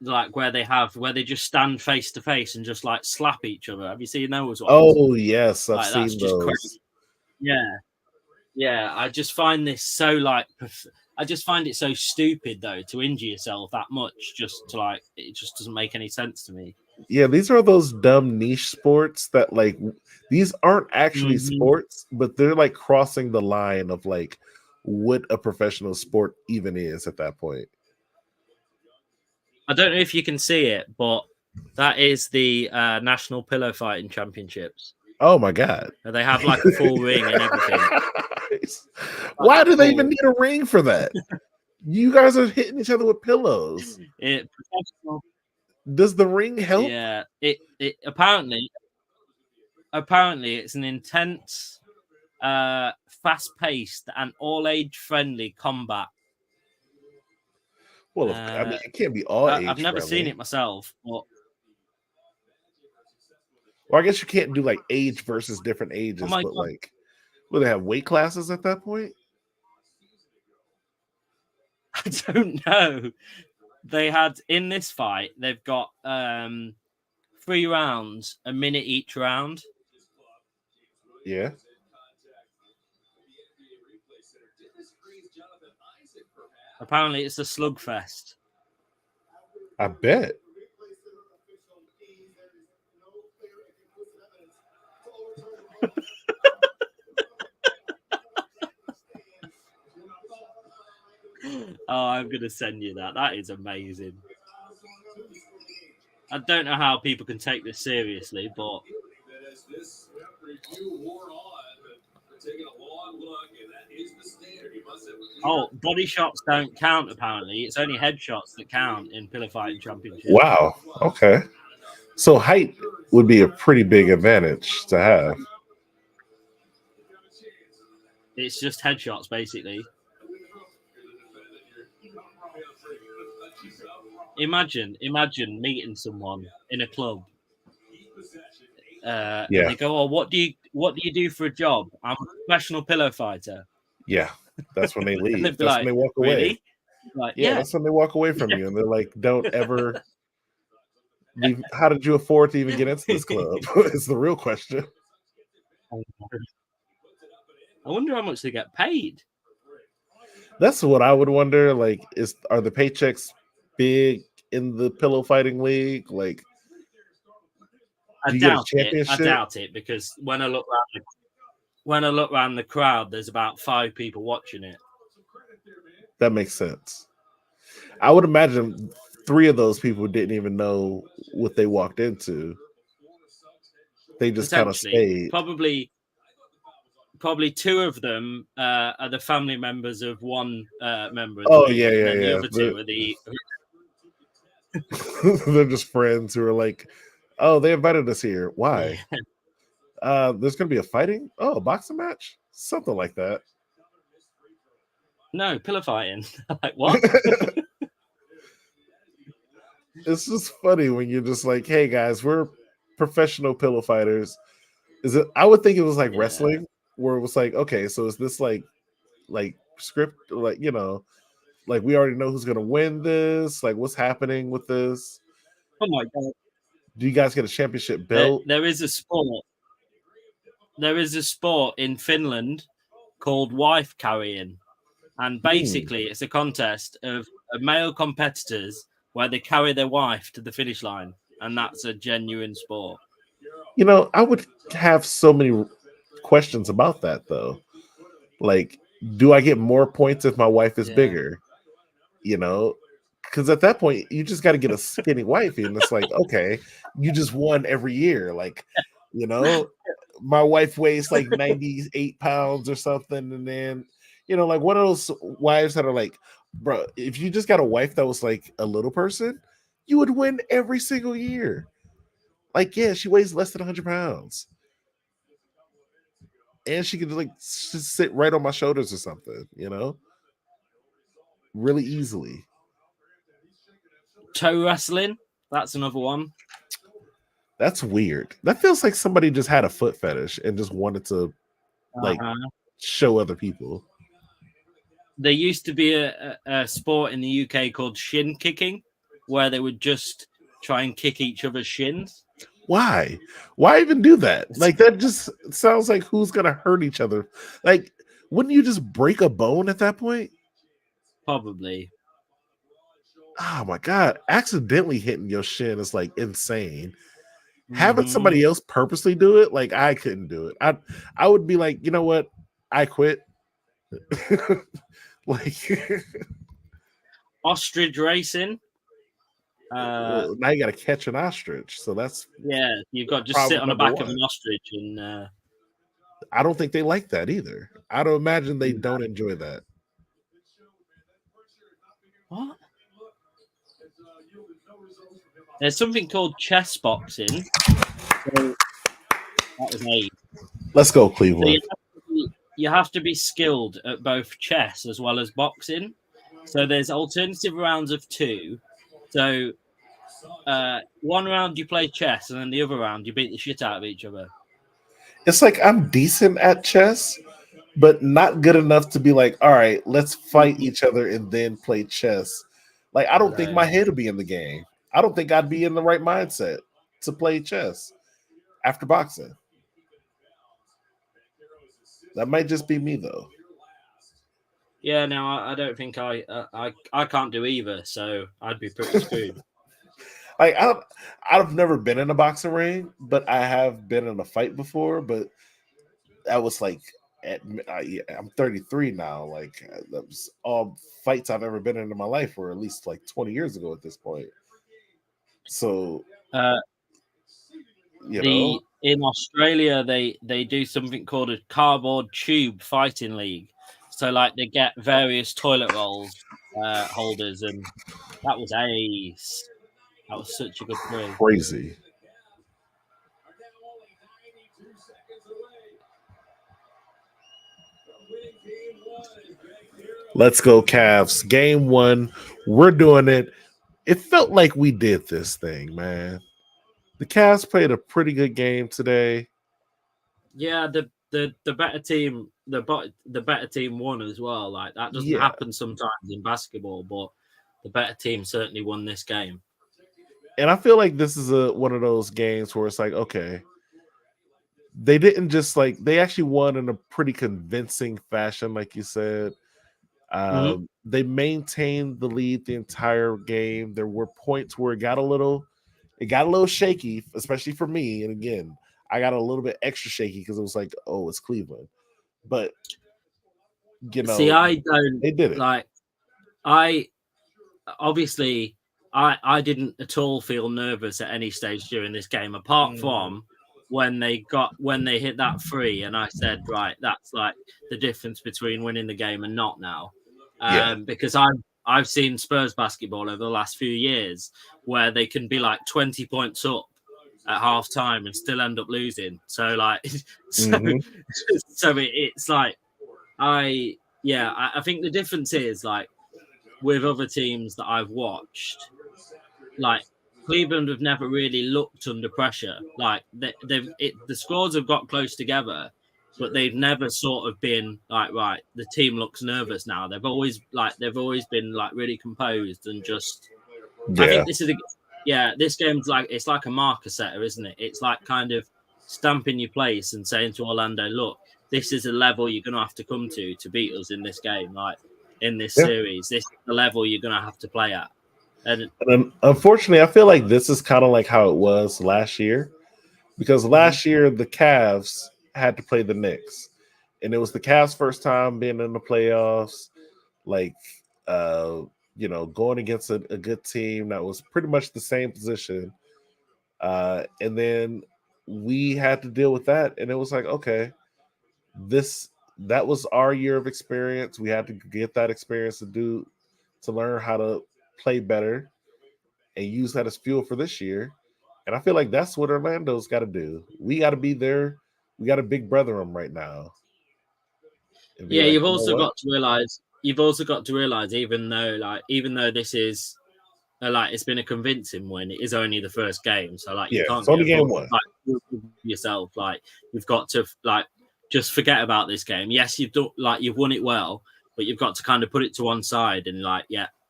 like where they just stand face to face and just like slap each other? Have you seen those ones? Oh yes, I've like, seen that's just those. Crazy. Yeah. I just find this so like. I just find it so stupid though to injure yourself that much. Just to like, it just doesn't make any sense to me. Yeah, these are those dumb niche sports that like these aren't actually sports, but they're like crossing the line of like what a professional sport even is at that point. I don't know if you can see it, but that is the National Pillow Fighting Championships. Oh my god! They have like a full ring and everything. Why do they even need a ring for that? You guys are hitting each other with pillows. Does the ring help? Yeah, it apparently it's an intense, fast-paced and all-age-friendly combat. Well, I mean, it can't be all age. I've never seen it myself, but well, I guess you can't do like age versus different ages, but like, will they have weight classes at that point? I don't know. They had in this fight, they've got 3 rounds, a minute each round. Yeah. Apparently, it's a slugfest. I bet. Oh, I'm going to send you that. That is amazing. I don't know how people can take this seriously, but... Oh, body shots don't count, apparently. It's only headshots that count in pillow fighting championships. Wow. Okay. So height would be a pretty big advantage to have. It's just headshots, basically. Imagine meeting someone in a club. And they go, "Oh, what do you do for a job?" "I'm a professional pillow fighter." Yeah, that's when they leave. That's like, when they walk away. Really? Like, yeah, that's when they walk away from you, and they're like, "Don't ever leave." How did you afford to even get into this club? Is the real question. I wonder how much they get paid. That's what I would wonder. Like, are the paychecks big in the pillow fighting league? Like, I doubt it because when I look around the crowd, there's about 5 people watching it. That makes sense. I would imagine 3 of those people didn't even know what they walked into. They just kind of stayed. Probably 2 of them are the family members of one member. Oh yeah. The other 2 are the. They're just friends who are like, "Oh, they invited us here. Why? There's gonna be a fighting? Oh, a boxing match? Something like that." No, pillow fighting. Like, what? It's just funny when you're just like, "Hey guys, we're professional pillow fighters." Is it? I would think it was like wrestling, where it was like, okay, so is this like script, like, you know, like we already know who's gonna win this? Like, what's happening with this? Oh my god! Do you guys get a championship belt? There is a sport. There is a sport in Finland called wife carrying, and basically it's a contest of male competitors where they carry their wife to the finish line, and that's a genuine sport. You know, I would have so many questions about that though. Like, do I get more points if my wife is bigger? you know, because at that point you just got to get a skinny wifey, and it's like, okay, you just won every year. Like, you know, my wife weighs like 98 pounds or something, and then like one of those wives that are like, bro, if you just got a wife that was like a little person, you would win every single year. Like, yeah, she weighs less than 100 pounds. And she could like just sit right on my shoulders or something, really easily. Toe wrestling, that's another one. That's weird. That feels like somebody just had a foot fetish and just wanted to like show other people. There used to be a sport in the UK called shin kicking, where they would just try and kick each other's shins. Why? Why even do that? Like, that just sounds like who's gonna hurt each other. Like, wouldn't you just break a bone at that point? Probably. Oh my god! Accidentally hitting your shin is like insane. Having somebody else purposely do it, like, I couldn't do it. I would be like, you know what? I quit. Like, ostrich racing. Well, now you got to catch an ostrich, so that's you've got to just sit on the back of an ostrich, and I don't think they like that either. I don't imagine they don't enjoy that. What? There's something called chess boxing. So that was 8. Let's go, Cleveland. So you have to be skilled at both chess as well as boxing. So there's alternative rounds of 2. So one round you play chess, and then the other round you beat the shit out of each other. It's like I'm decent at chess, but not good enough to be like, all right, let's fight each other and then play chess. Like, I don't think my head would be in the game. I don't think I'd be in the right mindset to play chess after boxing. That might just be me, though. Yeah, no, I don't think I can't do either, so I'd be pretty screwed. Like, I've never been in a boxing ring, but I have been in a fight before. But that was like I'm 33 now. Like, that was all fights I've ever been in my life were at least like 20 years ago at this point. So, in Australia, they do something called a cardboard tube fighting league. So, like, they get various toilet rolls holders, and that was ace. That was such a good thrill. Crazy. Let's go, Cavs. Game 1. We're doing it. It felt like we did this thing, man. The Cavs played a pretty good game today. Yeah, the better team, the better team won as well. Like, that doesn't happen sometimes in basketball, but the better team certainly won this game. And I feel like this is one of those games where it's like, okay, they didn't just like, they actually won in a pretty convincing fashion, like you said. They maintained the lead the entire game. There were points where it got a little shaky, especially for me. And again, I got a little bit extra shaky because it was like, oh, it's Cleveland. But see, I don't. They did it. Like, I didn't at all feel nervous at any stage during this game, apart from when they hit that 3, and I said, right, that's like the difference between winning the game and not now. Because I've seen Spurs basketball over the last few years where they can be like 20 points up at half time and still end up losing. So like, so it's like, I think the difference is, like, with other teams that I've watched, like, Cleveland have never really looked under pressure. Like, the scores have got close together, but they've never sort of been like, right, the team looks nervous now. They've always been like really composed and just. Yeah. I think this game's like, it's like a marker setter, isn't it? It's like kind of stamping your place and saying to Orlando, look, this is a level you're going to have to come to beat us in this game, like in this series. This is the level you're going to have to play at. And unfortunately, I feel like this is kind of like how it was last year, because last year the Cavs had to play the Knicks, and it was the Cavs' first time being in the playoffs. Like, going against a good team that was pretty much the same position. And then we had to deal with that. And it was like, okay, that was our year of experience. We had to get that experience to learn how to play better and use that as fuel for this year. And I feel like that's what Orlando's got to do. We got to be there. We got to big brother them right now. Yeah, you've also got to realize. Even though this is it's been a convincing win, it is only the first game. So you can't it's only game one. Yourself, you've got to just forget about this game. Yes, you've won it well, but you've got to kind of put it to one side and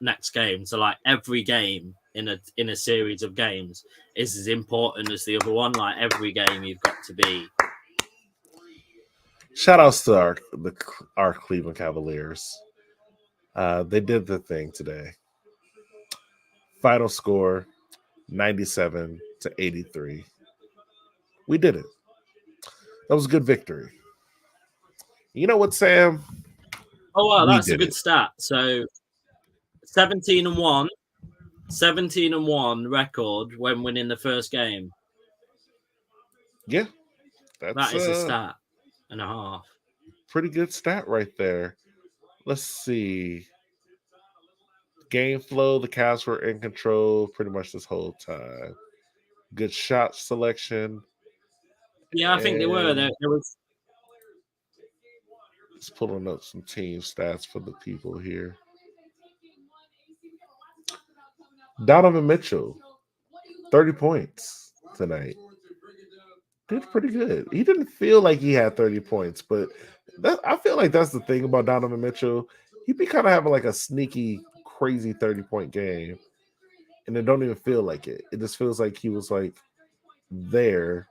next game. So every game in a series of games is as important as the other one. Every game you've got to be. Shout outs to our Cleveland Cavaliers. They did the thing today. Final score 97-83. We did it. That was a good victory. You know what, Sam? Oh wow, that's a good stat. So 17-1 record when winning the first game. Yeah. That is a stat and a half. Pretty good stat right there. Let's see. Game flow, the Cavs were in control pretty much this whole time. Good shot selection. Yeah, I think they were. There was. Just pulling up some team stats for the people here. Donovan Mitchell, 30 points tonight. Did pretty good. He didn't feel like he had 30 points, but I feel like that's the thing about Donovan Mitchell. He'd be kind of having a sneaky, crazy 30-point game, and it don't even feel like it. It just feels like he was there.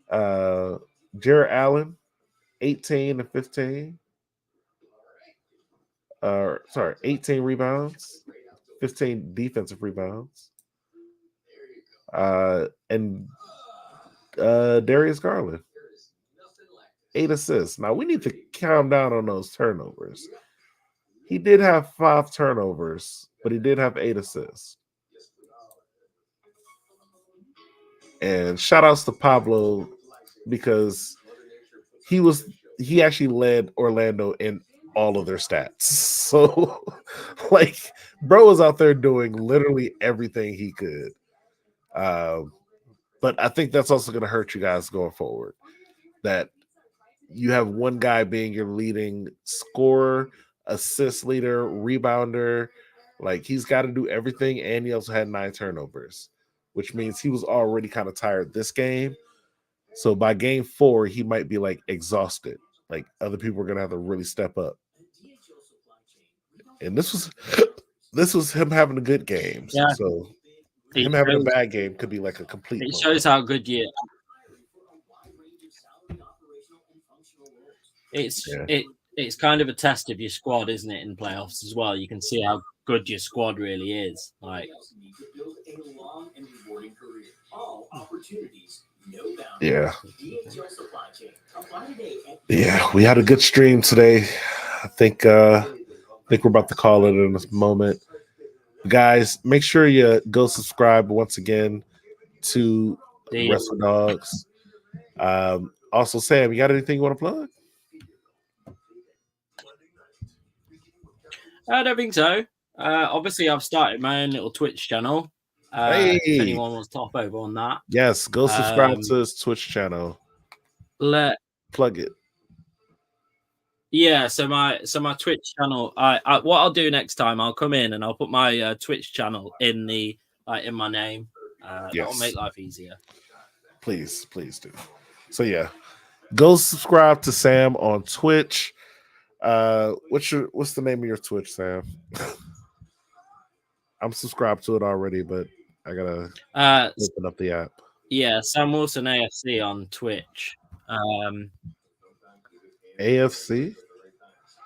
Jarrett Allen, 18 and 15. 18 rebounds, 15 defensive rebounds. And Darius Garland, 8 assists. Now we need to calm down on those turnovers. He did have 5 turnovers, but he did have 8 assists. And shout outs to Pablo because he actually led Orlando in all of their stats. So bro was out there doing literally everything he could. But I think that's also going to hurt you guys going forward. That you have one guy being your leading scorer, assist leader, rebounder. He's got to do everything, and he also had 9 turnovers, which means he was already kind of tired this game. So by game 4, he might be exhausted. Other people are going to have to really step up. And this was him having a good game. Yeah. So him having a bad game could be a complete. It shows how good you. It's kind of a test of your squad, isn't it, in playoffs as well? You can see how good your squad really is. Yeah. Yeah, we had a good stream today. I think we're about to call it in this moment. Guys, make sure you go subscribe once again to Wrestle Dogs. Also, Sam, you got anything you want to plug? I don't think so. Obviously, I've started my own little Twitch channel. If anyone wants to hop over on that. Yes, go subscribe to his Twitch channel. Plug it. Yeah, so my Twitch channel. I what I'll do next time, I'll come in and I'll put my Twitch channel in the in my name. That'll make life easier. Please do. So yeah, go subscribe to Sam on Twitch. What's the name of your Twitch, Sam? I'm subscribed to it already, but I gotta open up the app. Yeah, Sam Wilson AFC on Twitch. AFC?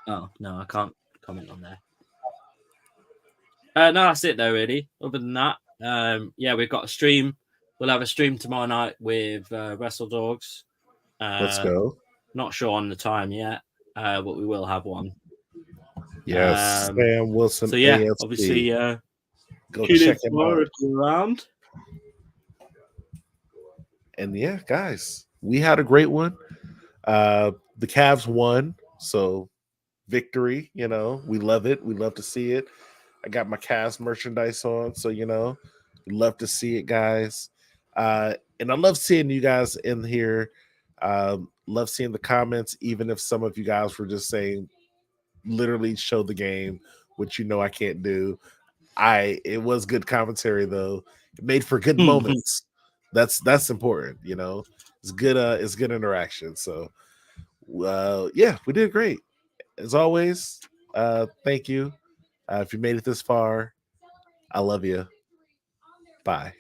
Oh no, I can't comment on there. No, that's it though. Really. Other than that, yeah, we've got a stream. We'll have a stream tomorrow night with Wrestle Dogs. Let's go. Not sure on the time yet, but we will have one. Yes, Sam Wilson. So yeah, AFC. obviously, Go tune in check him tomorrow out. if you're around. And yeah, guys, we had a great one. The Cavs won, so victory. You know, we love it. We love to see it. I got my Cavs merchandise on, so you know, we love to see it, guys. And I love seeing you guys in here. Love seeing the comments, even if some of you guys were just saying, literally show the game, which you know I can't do. It was good commentary though. It made for good moments. That's important, you know. It's good interaction. So yeah, we did great. As always, thank you. If you made it this far, I love you. Bye.